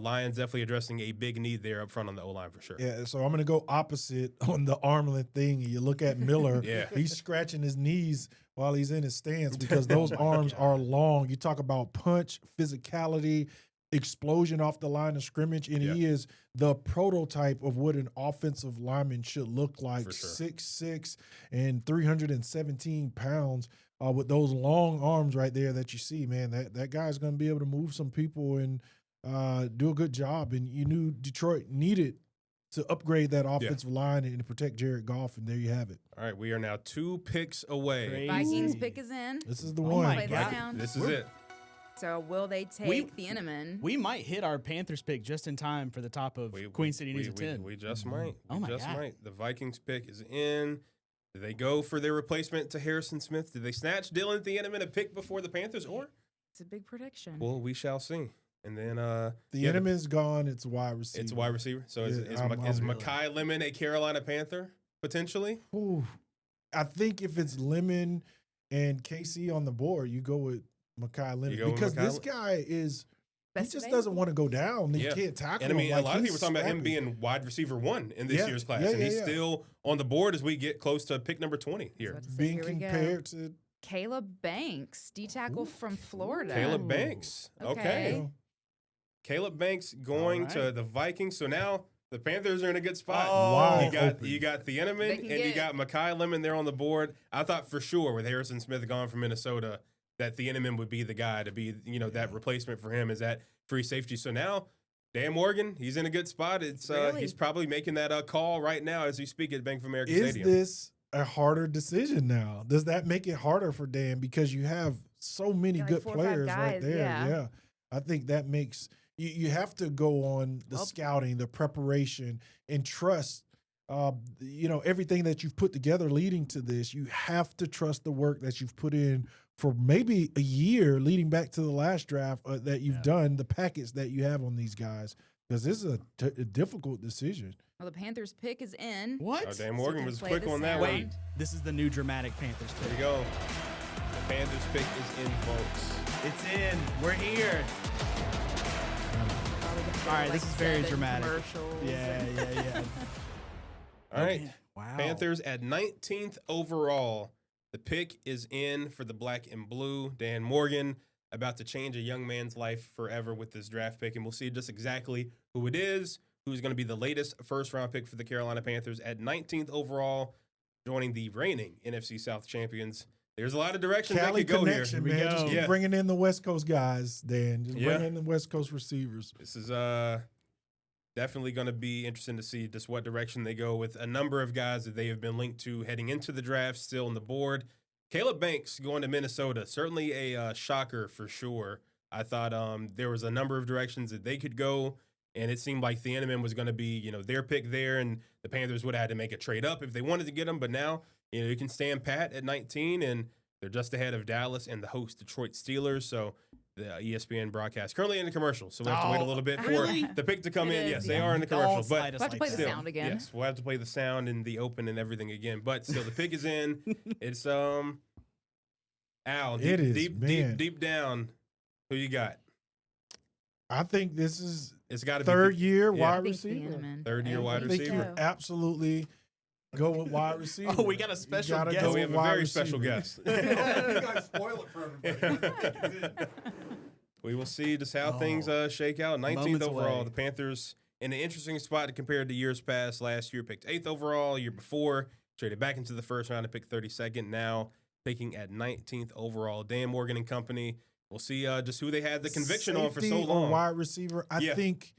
Lions definitely addressing a big need there up front on the O-line for sure. Yeah, so I'm going to go opposite on the arm length thing. You look at Miller, he's scratching his knees while he's in his stance because those arms are long. You talk about punch, physicality, explosion off the line of scrimmage, and he is the prototype of what an offensive lineman should look like, For sure. 6'6" and 317 pounds. With those long arms right there that you see, man, that guy's going to be able to move some people and do a good job. And you knew Detroit needed to upgrade that offensive line and protect Jared Goff, and there you have it. All right, we are now 2 picks away. Crazy. Vikings pick is in. This is the Oh one. my Play this God. down. This is it. So will they take the Inman? We might hit our Panthers pick just in time for the top of Queen City News at 10. We just might. Oh We my just God. might. The Vikings pick is in. Do they go for their replacement to Harrison Smith? Did they snatch Dylan Thieneman a pick before the Panthers? Or It's a big prediction. well, we shall see. And then The enemy's gone. It's wide receiver. it's a wide receiver. So is I'm Mekhi Lemon a Carolina Panther potentially? Ooh. I think if it's Lemon and KC on the board, you go with Mekhi Lemon You go with because Mekhi this Lemon? guy is Best he just available? doesn't want to go down. He Yeah. can't tackle. And I mean, him. a Like, lot of he's people are talking about him scrappy. being wide receiver 1 in this Yeah. year's class, Yeah, and he's yeah. still on the board as we get close to pick number 20 I was here. about to say, being here we go. compared to Caleb Banks, D tackle from Florida. Caleb Banks. Okay. Okay. Caleb Banks going All to right. the Vikings. So now the Panthers are in a good spot. Wide you got open. you got They Thieneman can and you get- got Mekhi Lemon there on the board. I thought for sure with Harrison Smith gone from Minnesota that Thieneman would be the guy to be that replacement for him as that free safety. So now Dan Morgan, he's in a good spot. It's Really? he's probably making that call right now as we speak at Bank of America is Stadium. this a harder decision now? Does that make it harder for Dan because you have so many Like good 4 or 5 players right guys, there? yeah. I think that makes you have to go on the Well- scouting, the preparation, and trust. Everything that you've put together leading to this. You have to trust the work that you've put in for maybe a year leading back to the last draft that you've done, the package that you have on these guys, because this is a difficult decision. Well, the Panthers pick is in. What? Oh, Dan So we Morgan can was play quick this on that out. one. Wait, this is the new dramatic Panthers There pick. you go. The Panthers pick is in, folks. It's in. We're here. Probably gonna go All right, like this is very 7 dramatic. Commercials. Yeah. All right. Wow. Panthers at 19th overall. The pick is in for the black and blue. Dan Morgan about to change a young man's life forever with this draft pick, and we'll see just exactly who it is, who's going to be the latest first-round pick for the Carolina Panthers at 19th overall, joining the reigning NFC South champions. There's a lot of directions Cali that could go here. connection, man. Just keep bringing in the West Coast guys, Dan. Just bring in the West Coast receivers. This is definitely going to be interesting to see just what direction they go with a number of guys that they have been linked to heading into the draft still on the board. Caleb Banks going to Minnesota, certainly a shocker for sure. I thought there was a number of directions that they could go, and it seemed like Thieneman was going to be, their pick there, and the Panthers would have had to make a trade up if they wanted to get him. But now, you can stand pat at 19, and they're just ahead of Dallas and the host Detroit Steelers. So the ESPN broadcast currently in the commercial, so we'll have to wait a little bit for the pick to come in. Yes, they are in the commercial, but we'll have to play the sound again. Yes, we'll have to play the sound and the open and everything again. But still, the pick is in. It's Al. Deep down. Who you got? I think this is it's got to third be year wide receiver. Third year wide I think you receiver. absolutely go with wide receiver. Oh, we got a special guest. Oh, we have a very special guest. Spoil it for everybody. We will see just how things shake out. 19th overall, away. the Panthers in an interesting spot compared to years past. Last year picked 8th overall. Year before, traded back into the first round to pick 32nd. Now picking at 19th overall. Dan Morgan and company. We'll see just who they had the conviction on for so long. Or wide receiver, I think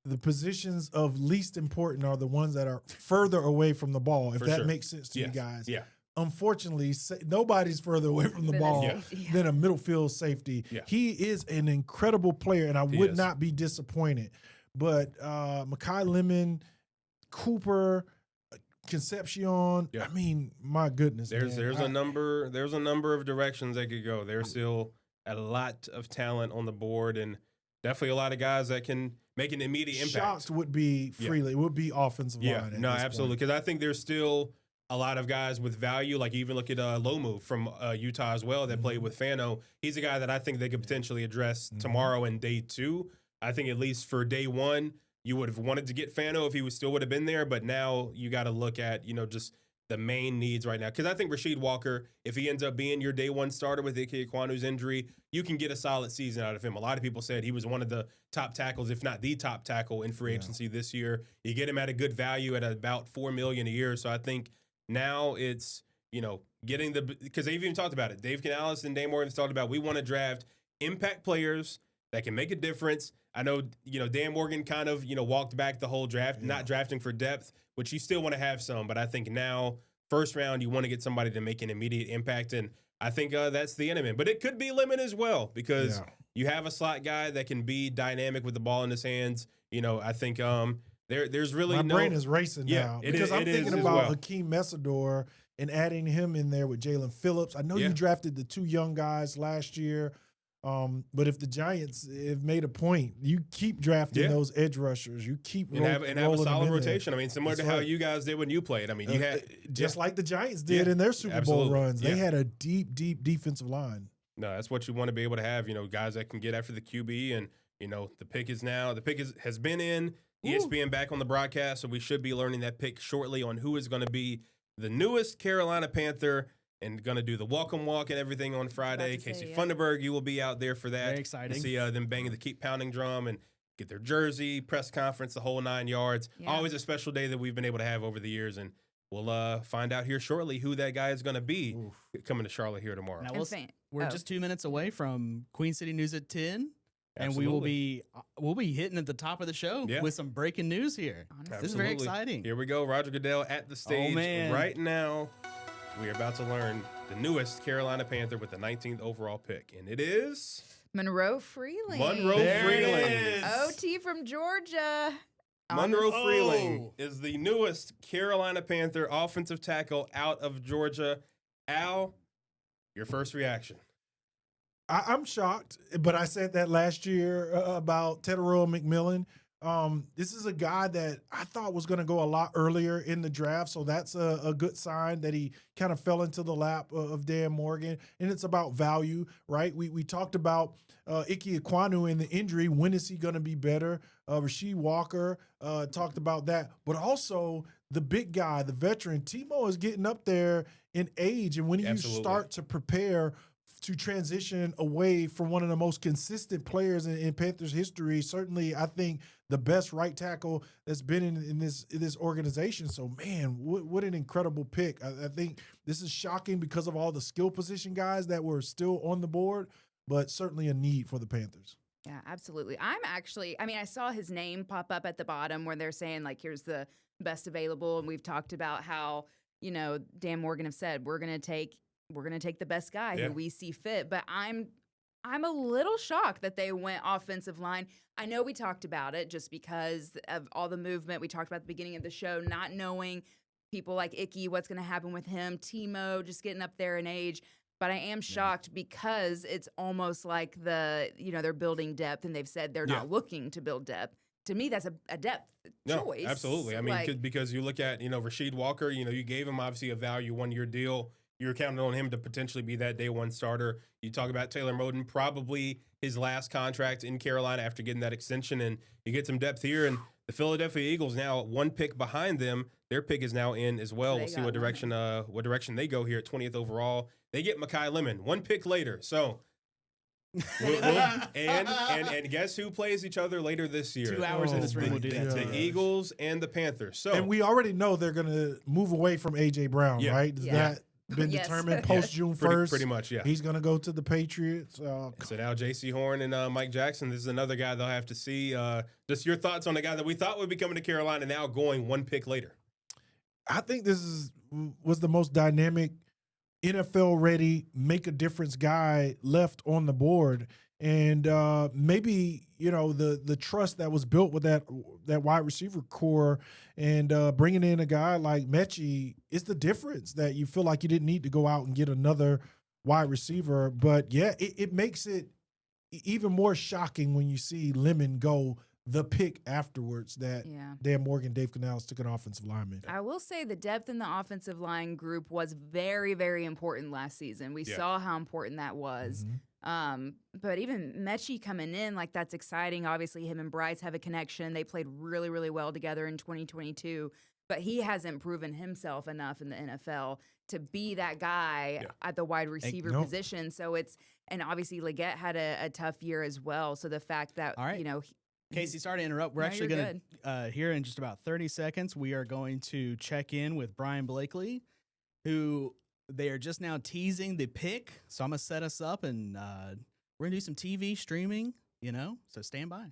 the positions of least important are the ones that are further away from the ball, if that makes sense to you guys. Yeah. Unfortunately, nobody's further away from the ball than a middle field safety. Yeah. He is an incredible player, and I would not be disappointed. But Mekhi Lemon, Cooper, Concepcion, I mean, my goodness. There's a number of directions they could go. There's still a lot of talent on the board, and definitely a lot of guys that can make an immediate impact. Shocked would be freely. It would be offensive line. No, absolutely. Because I think there's still a lot of guys with value. Like you even look at Lomu from Utah as well that played with Fano. He's a guy that I think they could potentially address tomorrow and day 2. I think at least for day 1, you would have wanted to get Fano if he still would have been there. But now you got to look at, just the main needs right now. Because I think Rasheed Walker, if he ends up being your day 1 starter with Ike Ekwonu's injury, you can get a solid season out of him. A lot of people said he was one of the top tackles, if not the top tackle in free agency this year. You get him at a good value at about $4 million a year. So I think now it's, getting because they've even talked about it. Dave Canales and Dan Morgan talked about we want to draft impact players that can make a difference. I know, Dan Morgan kind of, walked back the whole draft, not drafting for depth, which you still want to have some. But I think now, first round, you want to get somebody to make an immediate impact. And I think that's the enemy. But it could be Lemon as well because you have a slot guy that can be dynamic with the ball in his hands. I think there's really my brain is racing now because I'm thinking about Hakeem Messador and adding him in there with Jalen Phillips. I know you drafted the 2 young guys last year. But if the Giants have made a point, you keep drafting those edge rushers. You keep have a solid rotation. I mean, similar to how you guys did when you played. I mean, you had just like the Giants did in their Super Bowl runs. They had a deep defensive line. No, that's what you want to be able to have. Guys that can get after the QB, and the pick has been in. ESPN back on the broadcast, so we should be learning that pick shortly on who is going to be the newest Carolina Panther. And going to do the welcome walk and everything on Friday. Casey Funderburg, you will be out there for that. Very exciting. To see them banging the keep pounding drum and get their jersey, press conference, the whole 9 yards. Yeah. Always a special day that we've been able to have over the years. And we'll find out here shortly who that guy is going to be coming to Charlotte here tomorrow. Now we're just 2 minutes away from Queen City News at 10. And we'll be hitting at the top of the show with some breaking news here. This is very exciting. Here we go. Roger Goodell at the stage right now. We are about to learn the newest Carolina Panther with the 19th overall pick, and it is Monroe Freeling. OT from Georgia. Monroe Freeling is the newest Carolina Panther offensive tackle out of Georgia. Al, your first reaction? I'm shocked, but I said that last year about Teteroa McMillan. This is a guy that I thought was going to go a lot earlier in the draft, so that's a good sign that he kind of fell into the lap of Dan Morgan, and it's about value, right? We talked about Ike Ekwonu and the injury. When is he going to be better? Rasheed Walker talked about that, but also the big guy, the veteran. Timo is getting up there in age, and when you start to prepare to transition away from one of the most consistent players in Panthers history, certainly I think the best right tackle that's been in this organization. So, man, what an incredible pick. I think this is shocking because of all the skill position guys that were still on the board, but certainly a need for the Panthers. Yeah, absolutely. I saw his name pop up at the bottom where they're saying, like, here's the best available. And we've talked about how, Dan Morgan have said, we're going to take the best guy who we see fit. But I'm a little shocked that they went offensive line. I know we talked about it just because of all the movement. We talked about at the beginning of the show, not knowing people like Icky, what's going to happen with him, Timo just getting up there in age. But I am shocked because it's almost like they're building depth, and they've said they're not looking to build depth. To me, that's a depth choice. Absolutely. I mean, because you look at, Rasheed Walker, you gave him obviously a value 1-year deal. You're counting on him to potentially be that day one starter. You talk about Taylor Moton, probably his last contract in Carolina after getting that extension, and you get some depth here. And the Philadelphia Eagles now 1 pick behind them. Their pick is now in as well. We'll see what direction they go here at 20th overall. They get Mekhi Lemon 1 pick later. So, and guess who plays each other later this year? 2 hours in this room will do that. The Eagles and the Panthers. So, and we already know they're going to move away from A.J. Brown, right? That been determined post June 1st. Pretty much, yeah. He's going to go to the Patriots. So now J.C. Horn and Mike Jackson. This is another guy they'll have to see. Just your thoughts on the guy that we thought would be coming to Carolina, now going 1 pick later. I think this was the most dynamic, NFL-ready, make-a-difference guy left on the board. And maybe, the trust that was built with that wide receiver core and bringing in a guy like Mechie is the difference that you feel like you didn't need to go out and get another wide receiver. But, yeah, it makes it even more shocking when you see Lemon go the pick afterwards that Dan Morgan, Dave Canales took an offensive lineman. I will say the depth in the offensive line group was very, very important last season. We saw how important that was. Mm-hmm. But even Mechie coming in, like, that's exciting. Obviously, him and Bryce have a connection. They played really, really well together in 2022. But he hasn't proven himself enough in the NFL to be that guy at the wide receiver position. So and obviously Leggett had a tough year as well. So the fact that, Casey, sorry to interrupt. We're actually going to, here in just about 30 seconds, we are going to check in with Brian Blakely, who they are just now teasing the pick. So I'm going to set us up, and we're going to do some TV streaming, so stand by.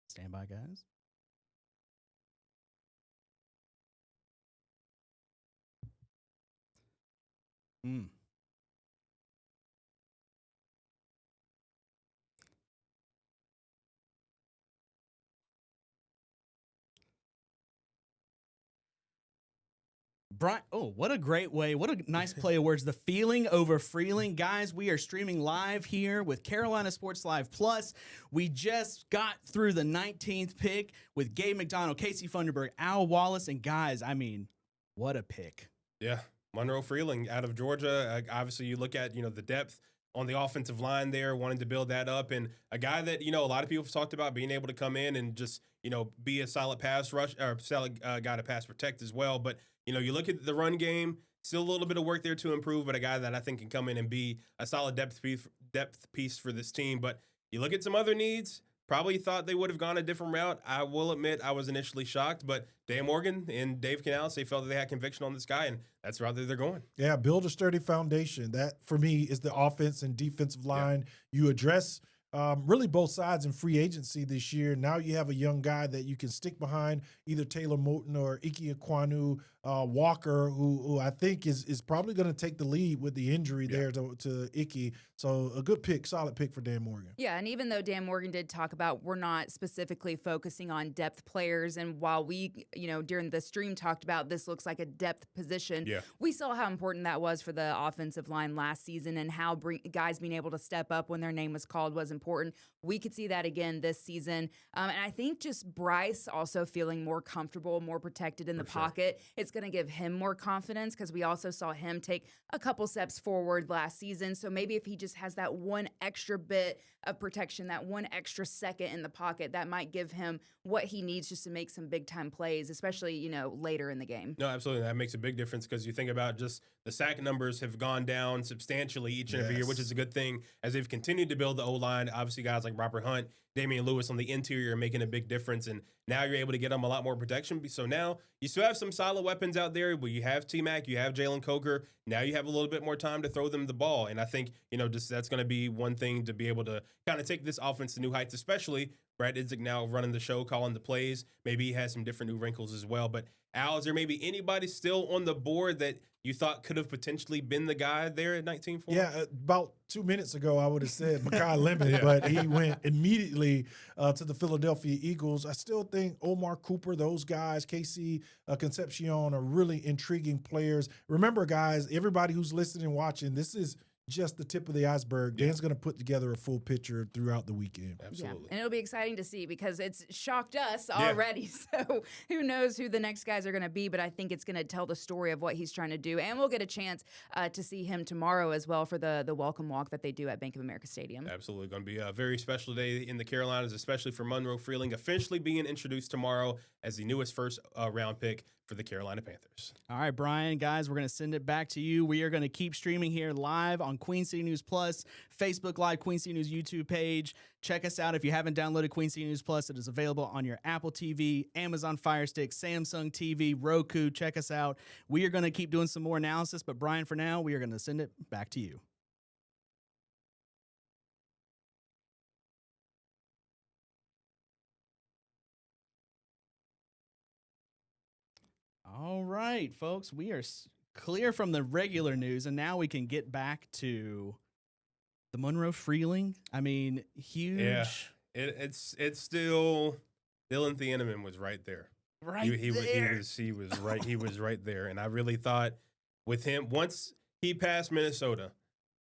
Stand by, guys. Brian, what a great way. What a nice play of words. The feeling over Freeling. Guys, we are streaming live here with Carolina Sports Live Plus. We just got through the 19th pick with Gabe McDonald, Casey Funderburg, Al Wallace, and guys, what a pick. Yeah, Monroe Freeling out of Georgia. Obviously, you look at, the depth on the offensive line there, wanting to build that up, and a guy that, a lot of people have talked about being able to come in and just, be a solid pass rush or solid guy to pass protect as well. But, you look at the run game, still a little bit of work there to improve, but a guy that I think can come in and be a solid depth piece for this team. But you look at some other needs, probably thought they would have gone a different route. I will admit I was initially shocked, but Dan Morgan and Dave Canales, they felt that they had conviction on this guy, and that's the route that they're going. Yeah, build a sturdy foundation. That, for me, is the offense and defensive line. You address really both sides in free agency this year. Now you have a young guy that you can stick behind, either Taylor Moton or Ike Ekwonu, Walker, who I think is probably going to take the lead with the injury there to Icky. So a good pick, solid pick for Dan Morgan. Yeah, and even though Dan Morgan did talk about we're not specifically focusing on depth players, and while we, during the stream talked about this looks like a depth position, we saw how important that was for the offensive line last season and how guys being able to step up when their name was called was important. We could see that again this season. And I think just Bryce also feeling more comfortable, more protected in the pocket, it's going to give him more confidence because we also saw him take a couple steps forward last season. So maybe if he just has that one extra bit of protection, that one extra second in the pocket, that might give him what he needs just to make some big time plays, especially, later in the game. No, absolutely. That makes a big difference because you think about just the sack numbers have gone down substantially each and every year, which is a good thing as they've continued to build the O-line. Obviously, guys like Robert Hunt, Damian Lewis on the interior are making a big difference, and now you're able to get them a lot more protection. So now you still have some solid weapons out there, but you have T-Mac, you have Jalen Coker. Now you have a little bit more time to throw them the ball, and I think, just that's going to be one thing to be able to kind of take this offense to new heights, especially Brad Idzik now running the show, calling the plays. Maybe he has some different new wrinkles as well. But, Al, is there maybe anybody still on the board that you thought could have potentially been the guy there at 19-4? Yeah, about 2 minutes ago, I would have said Mekhi Lemon, but he went immediately to the Philadelphia Eagles. I still think Omar Cooper, those guys, KC Concepcion are really intriguing players. Remember, guys, everybody who's listening and watching, this is just the tip of the iceberg. Dan's going to put together a full picture throughout the weekend. Absolutely. Yeah. And it'll be exciting to see because it's shocked us already. So who knows who the next guys are going to be, but I think it's going to tell the story of what he's trying to do. And we'll get a chance to see him tomorrow as well for the welcome walk that they do at Bank of America Stadium. Absolutely. Going to be a very special day in the Carolinas, especially for Monroe Freeling, officially being introduced tomorrow as the newest first round pick for the Carolina Panthers. All right, Brian, guys, we're going to send it back to you. We are going to keep streaming here live on Queen City News Plus, Facebook Live, Queen City News YouTube page. Check us out if you haven't downloaded Queen City News Plus. It is available on your Apple TV, Amazon Fire Stick, Samsung TV, Roku. Check us out. We are going to keep doing some more analysis, but Brian, for now, we are going to send it back to you. All right, folks, we are clear from the regular news, and now we can get back to the Monroe Freeling. I mean, huge. Yeah, it's still Dylan Thieneman was right there. He was right there, and I really thought with him once he passed Minnesota.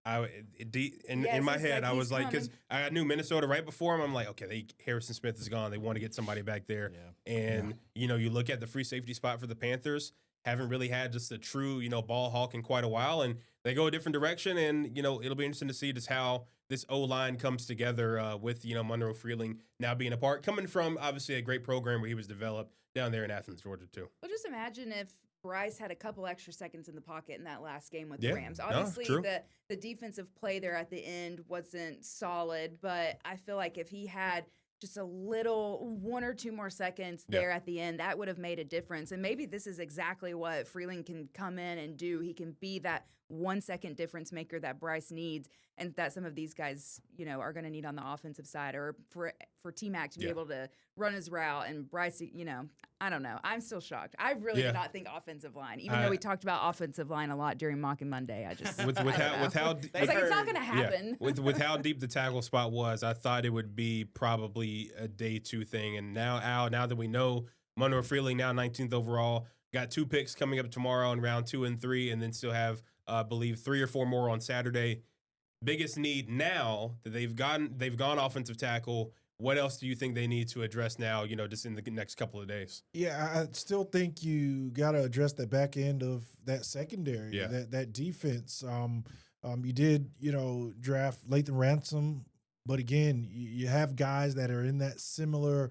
In my head, I was like, because I knew Minnesota right before him. I'm like, okay, Harrison Smith is gone. They want to get somebody back there. Yeah. And, you look at the free safety spot for the Panthers, haven't really had just a true, ball hawk in quite a while. And they go a different direction. And, it'll be interesting to see just how this O-line comes together with, Monroe Freeling now being a part, coming from, obviously, a great program where he was developed down there in Athens, Georgia, too. Well, just imagine if Bryce had a couple extra seconds in the pocket in that last game with the Rams. No, Obviously, true. the defensive play there at the end wasn't solid, but I feel like if he had just a little 1 or 2 more seconds there at the end, that would have made a difference. And maybe this is exactly what Freeling can come in and do. He can be that 1 second difference maker that Bryce needs and that some of these guys, are going to need on the offensive side, or for T-Mac to be able to run his route. And Bryce, I don't know. I'm still shocked. I really did not think offensive line, even though we talked about offensive line a lot during Mock and Monday. I just with how it's not going to happen. With how deep the tackle spot was, I thought it would be probably a day 2 thing. And now, Al, now that we know Monroe Freeling now 19th overall, got 2 picks coming up tomorrow in round 2 and 3, and then still have I believe 3 or 4 more on Saturday. Biggest need now that they've gone offensive tackle. What else do you think they need to address now, just in the next couple of days? Yeah, I still think you got to address the back end of that secondary, that defense. You did, draft Lathan Ransom, but again, you have guys that are in that similar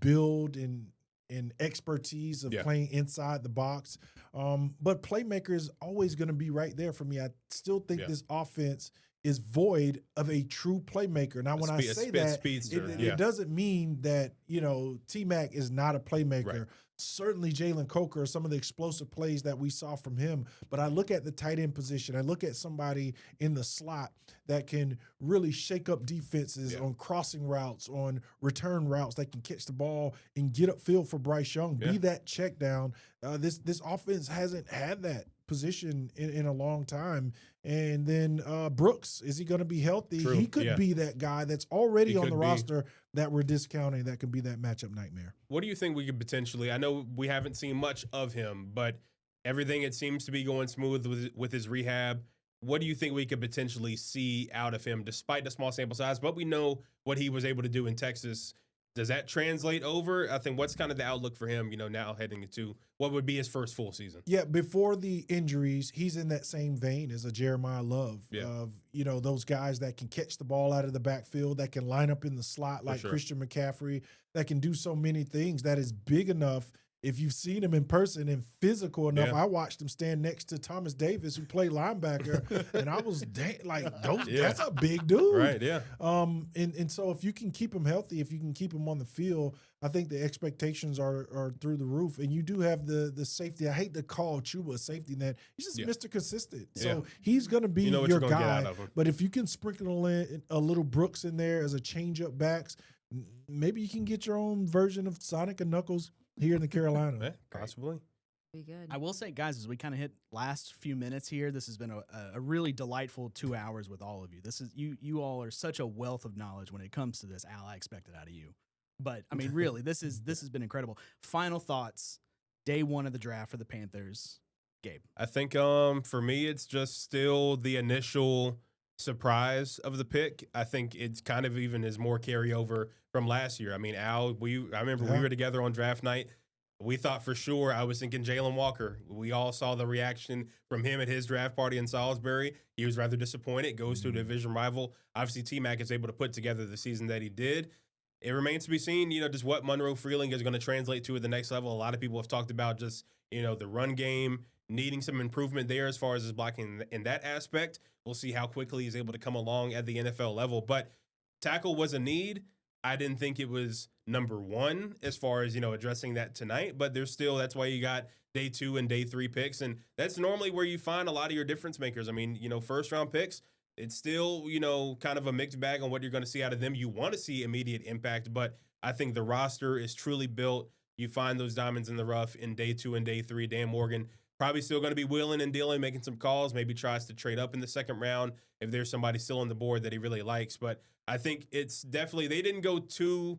build and expertise of playing inside the box. But playmaker is always going to be right there for me. I still think this offense is void of a true playmaker. Now, when I say that, it doesn't mean that, T-Mac is not a playmaker. Right. certainly Jalen Coker, some of the explosive plays that we saw from him. But I look at the tight end position. I look at somebody in the slot that can really shake up defenses on crossing routes, on return routes, that can catch the ball and get upfield for Bryce Young, be that check down. This offense hasn't had that position in a long time. And then Brooks, is he going to be healthy? True. He could be that guy that's already on the roster that we're discounting that can be that matchup nightmare. What do you think we could potentially – I know we haven't seen much of him, but everything, it seems to be going smooth with his rehab. What do you think we could potentially see out of him despite the small sample size? But we know what he was able to do in Texas. Does that translate over? I think what's kind of the outlook for him, now heading into what would be his first full season? Yeah, before the injuries, he's in that same vein as a Jeremiah Love of, those guys that can catch the ball out of the backfield, that can line up in the slot like Christian McCaffrey, that can do so many things, that is big enough. If you've seen him in person and physical enough, I watched him stand next to Thomas Davis, who played linebacker, and I was that's a big dude. Right, yeah. And so if you can keep him healthy, if you can keep him on the field, I think the expectations are through the roof. And you do have the safety. I hate to call Chuba a safety net. He's just Mr. Consistent. So he's going to be your guy. But if you can sprinkle in a little Brooks in there as a change-up backs, maybe you can get your own version of Sonic and Knuckles here in the Carolina. Possibly. Be good. I will say, guys, as we kind of hit last few minutes here, this has been a really delightful 2 hours with all of you. This is you all are such a wealth of knowledge when it comes to this. Al, I expect it out of you. But I mean, really, this has been incredible. Final thoughts, day one of the draft for the Panthers. Gabe. I think for me, it's just still the initial surprise of the pick. I think it's kind of even is more carryover from last year. I mean, Al, I remember we were together on draft night. We thought for sure, I was thinking Jalen Walker. We all saw the reaction from him at his draft party in Salisbury. He was rather disappointed, goes to a division rival. Obviously, T-Mac is able to put together the season that he did. It remains to be seen, just what Monroe Freeling is going to translate to at the next level. A lot of people have talked about just, the run game, needing some improvement there as far as his blocking in that aspect. We'll see how quickly he's able to come along at the NFL level. But tackle was a need. I didn't think it was number one as far as, addressing that tonight. But there's still, that's why you got day 2 and day 3 picks. And that's normally where you find a lot of your difference makers. I mean, first round picks, it's still, kind of a mixed bag on what you're going to see out of them. You want to see immediate impact, but I think the roster is truly built. You find those diamonds in the rough in day 2 and day 3. Dan Morgan probably still going to be wheeling and dealing, making some calls, maybe tries to trade up in the second round if there's somebody still on the board that he really likes. But I think it's definitely, they didn't go too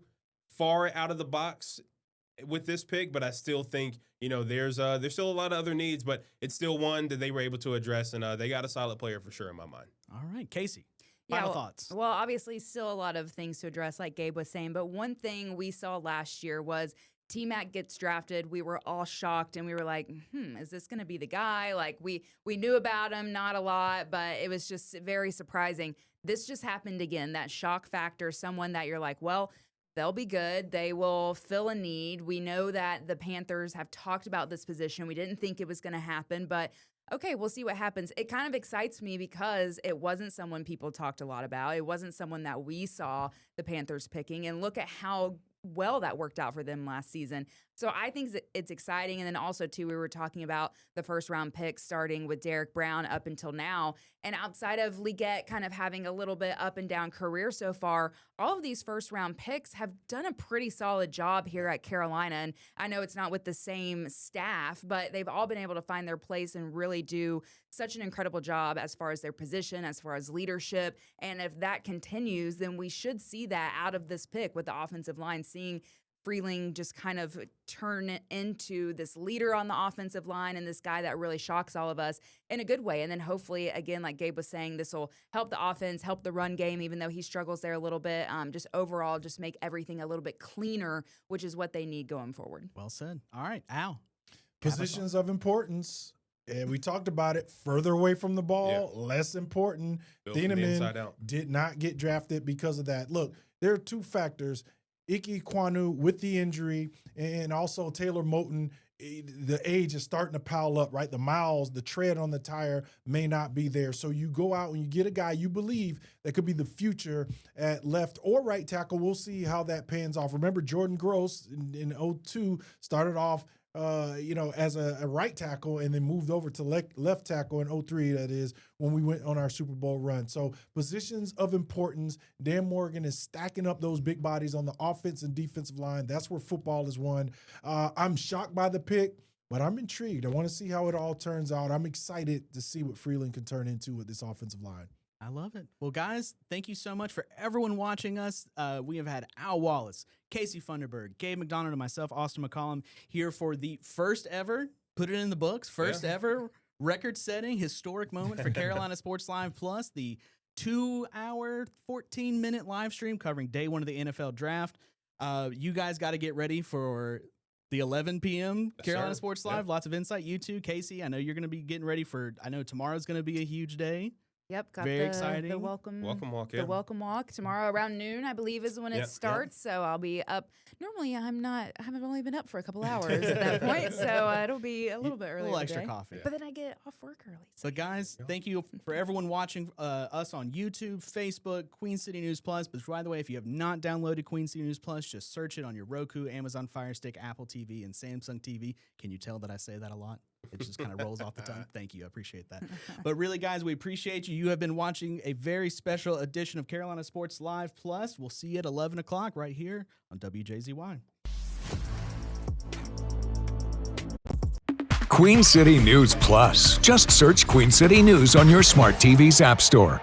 far out of the box with this pick, but I still think, there's still a lot of other needs, but it's still one that they were able to address, and they got a solid player for sure in my mind. All right, Casey. Final thoughts. Well, obviously still a lot of things to address, like Gabe was saying, but one thing we saw last year was T-Mac gets drafted. We were all shocked, and we were like, is this going to be the guy? Like, we knew about him, not a lot, but it was just very surprising. This just happened again, that shock factor, someone that you're like, well, they'll be good. They will fill a need. We know that the Panthers have talked about this position. We didn't think it was going to happen, but okay, we'll see what happens. It kind of excites me because it wasn't someone people talked a lot about. It wasn't someone that we saw the Panthers picking, and look at how well that worked out for them last season. So I think it's exciting. And then also, too, we were talking about the first-round picks starting with Derek Brown up until now. And outside of Leggett kind of having a little bit up-and-down career so far, all of these first-round picks have done a pretty solid job here at Carolina. And I know it's not with the same staff, but they've all been able to find their place and really do such an incredible job as far as their position, as far as leadership. And if that continues, then we should see that out of this pick with the offensive line, seeing Freeling just kind of turn it into this leader on the offensive line and this guy that really shocks all of us in a good way. And then hopefully, again, like Gabe was saying, this will help the offense, help the run game, even though he struggles there a little bit. Just overall, just make everything a little bit cleaner, which is what they need going forward. Well said. All right, Al. Positions of importance. And we talked about it, further away from the ball, less important. Thieneman did not get drafted because of that. Look, there are two factors. Ike Kwanu with the injury, and also Taylor Moton the age is starting to pile up, right? The miles, the tread on the tire may not be there. So you go out and you get a guy you believe that could be the future at left or right tackle. We'll see how that pans off. Remember, Jordan Gross in 2002 started off as a right tackle and then moved over to left tackle in 2003, that is, when we went on our Super Bowl run. So positions of importance. Dan Morgan is stacking up those big bodies on the offense and defensive line. That's where football is won. I'm shocked by the pick, but I'm intrigued. I want to see how it all turns out. I'm excited to see what Freeland can turn into with this offensive line. I love it. Well, guys, thank you so much for everyone watching us. We have had Al Wallace, Casey Funderburg, Gabe McDonald, and myself, Austin McCollum, here for the first ever, put it in the books, first ever record-setting historic moment for Carolina Sports Live Plus, the 2-hour, 14-minute live stream covering day one of the NFL Draft. You guys got to get ready for the 11 p.m. Carolina Sports Live. Lots of insight. You too, Casey. I know you're going to be getting ready for, I know tomorrow's going to be a huge day. Yep, got Very the exciting. welcome walk. The welcome walk tomorrow around noon, I believe, is when it starts. So I'll be up. Normally, I haven't only been up for a couple hours at that point, so it'll be a little bit earlier. A little extra today. coffee. But then I get off work early. So But guys, thank you for everyone watching us on YouTube, Facebook, Queen City News Plus. But by the way, if you have not downloaded Queen City News Plus, just search it on your Roku, Amazon Fire Stick, Apple TV, and Samsung TV. Can you tell that I say that a lot? It just kind of rolls off the tongue. Thank you. I appreciate that. But really, guys, we appreciate you. You have been watching a very special edition of Carolina Sports Live Plus. We'll see you at 11 o'clock right here on WJZY. Queen City News Plus. Just search Queen City News on your smart TV's app store.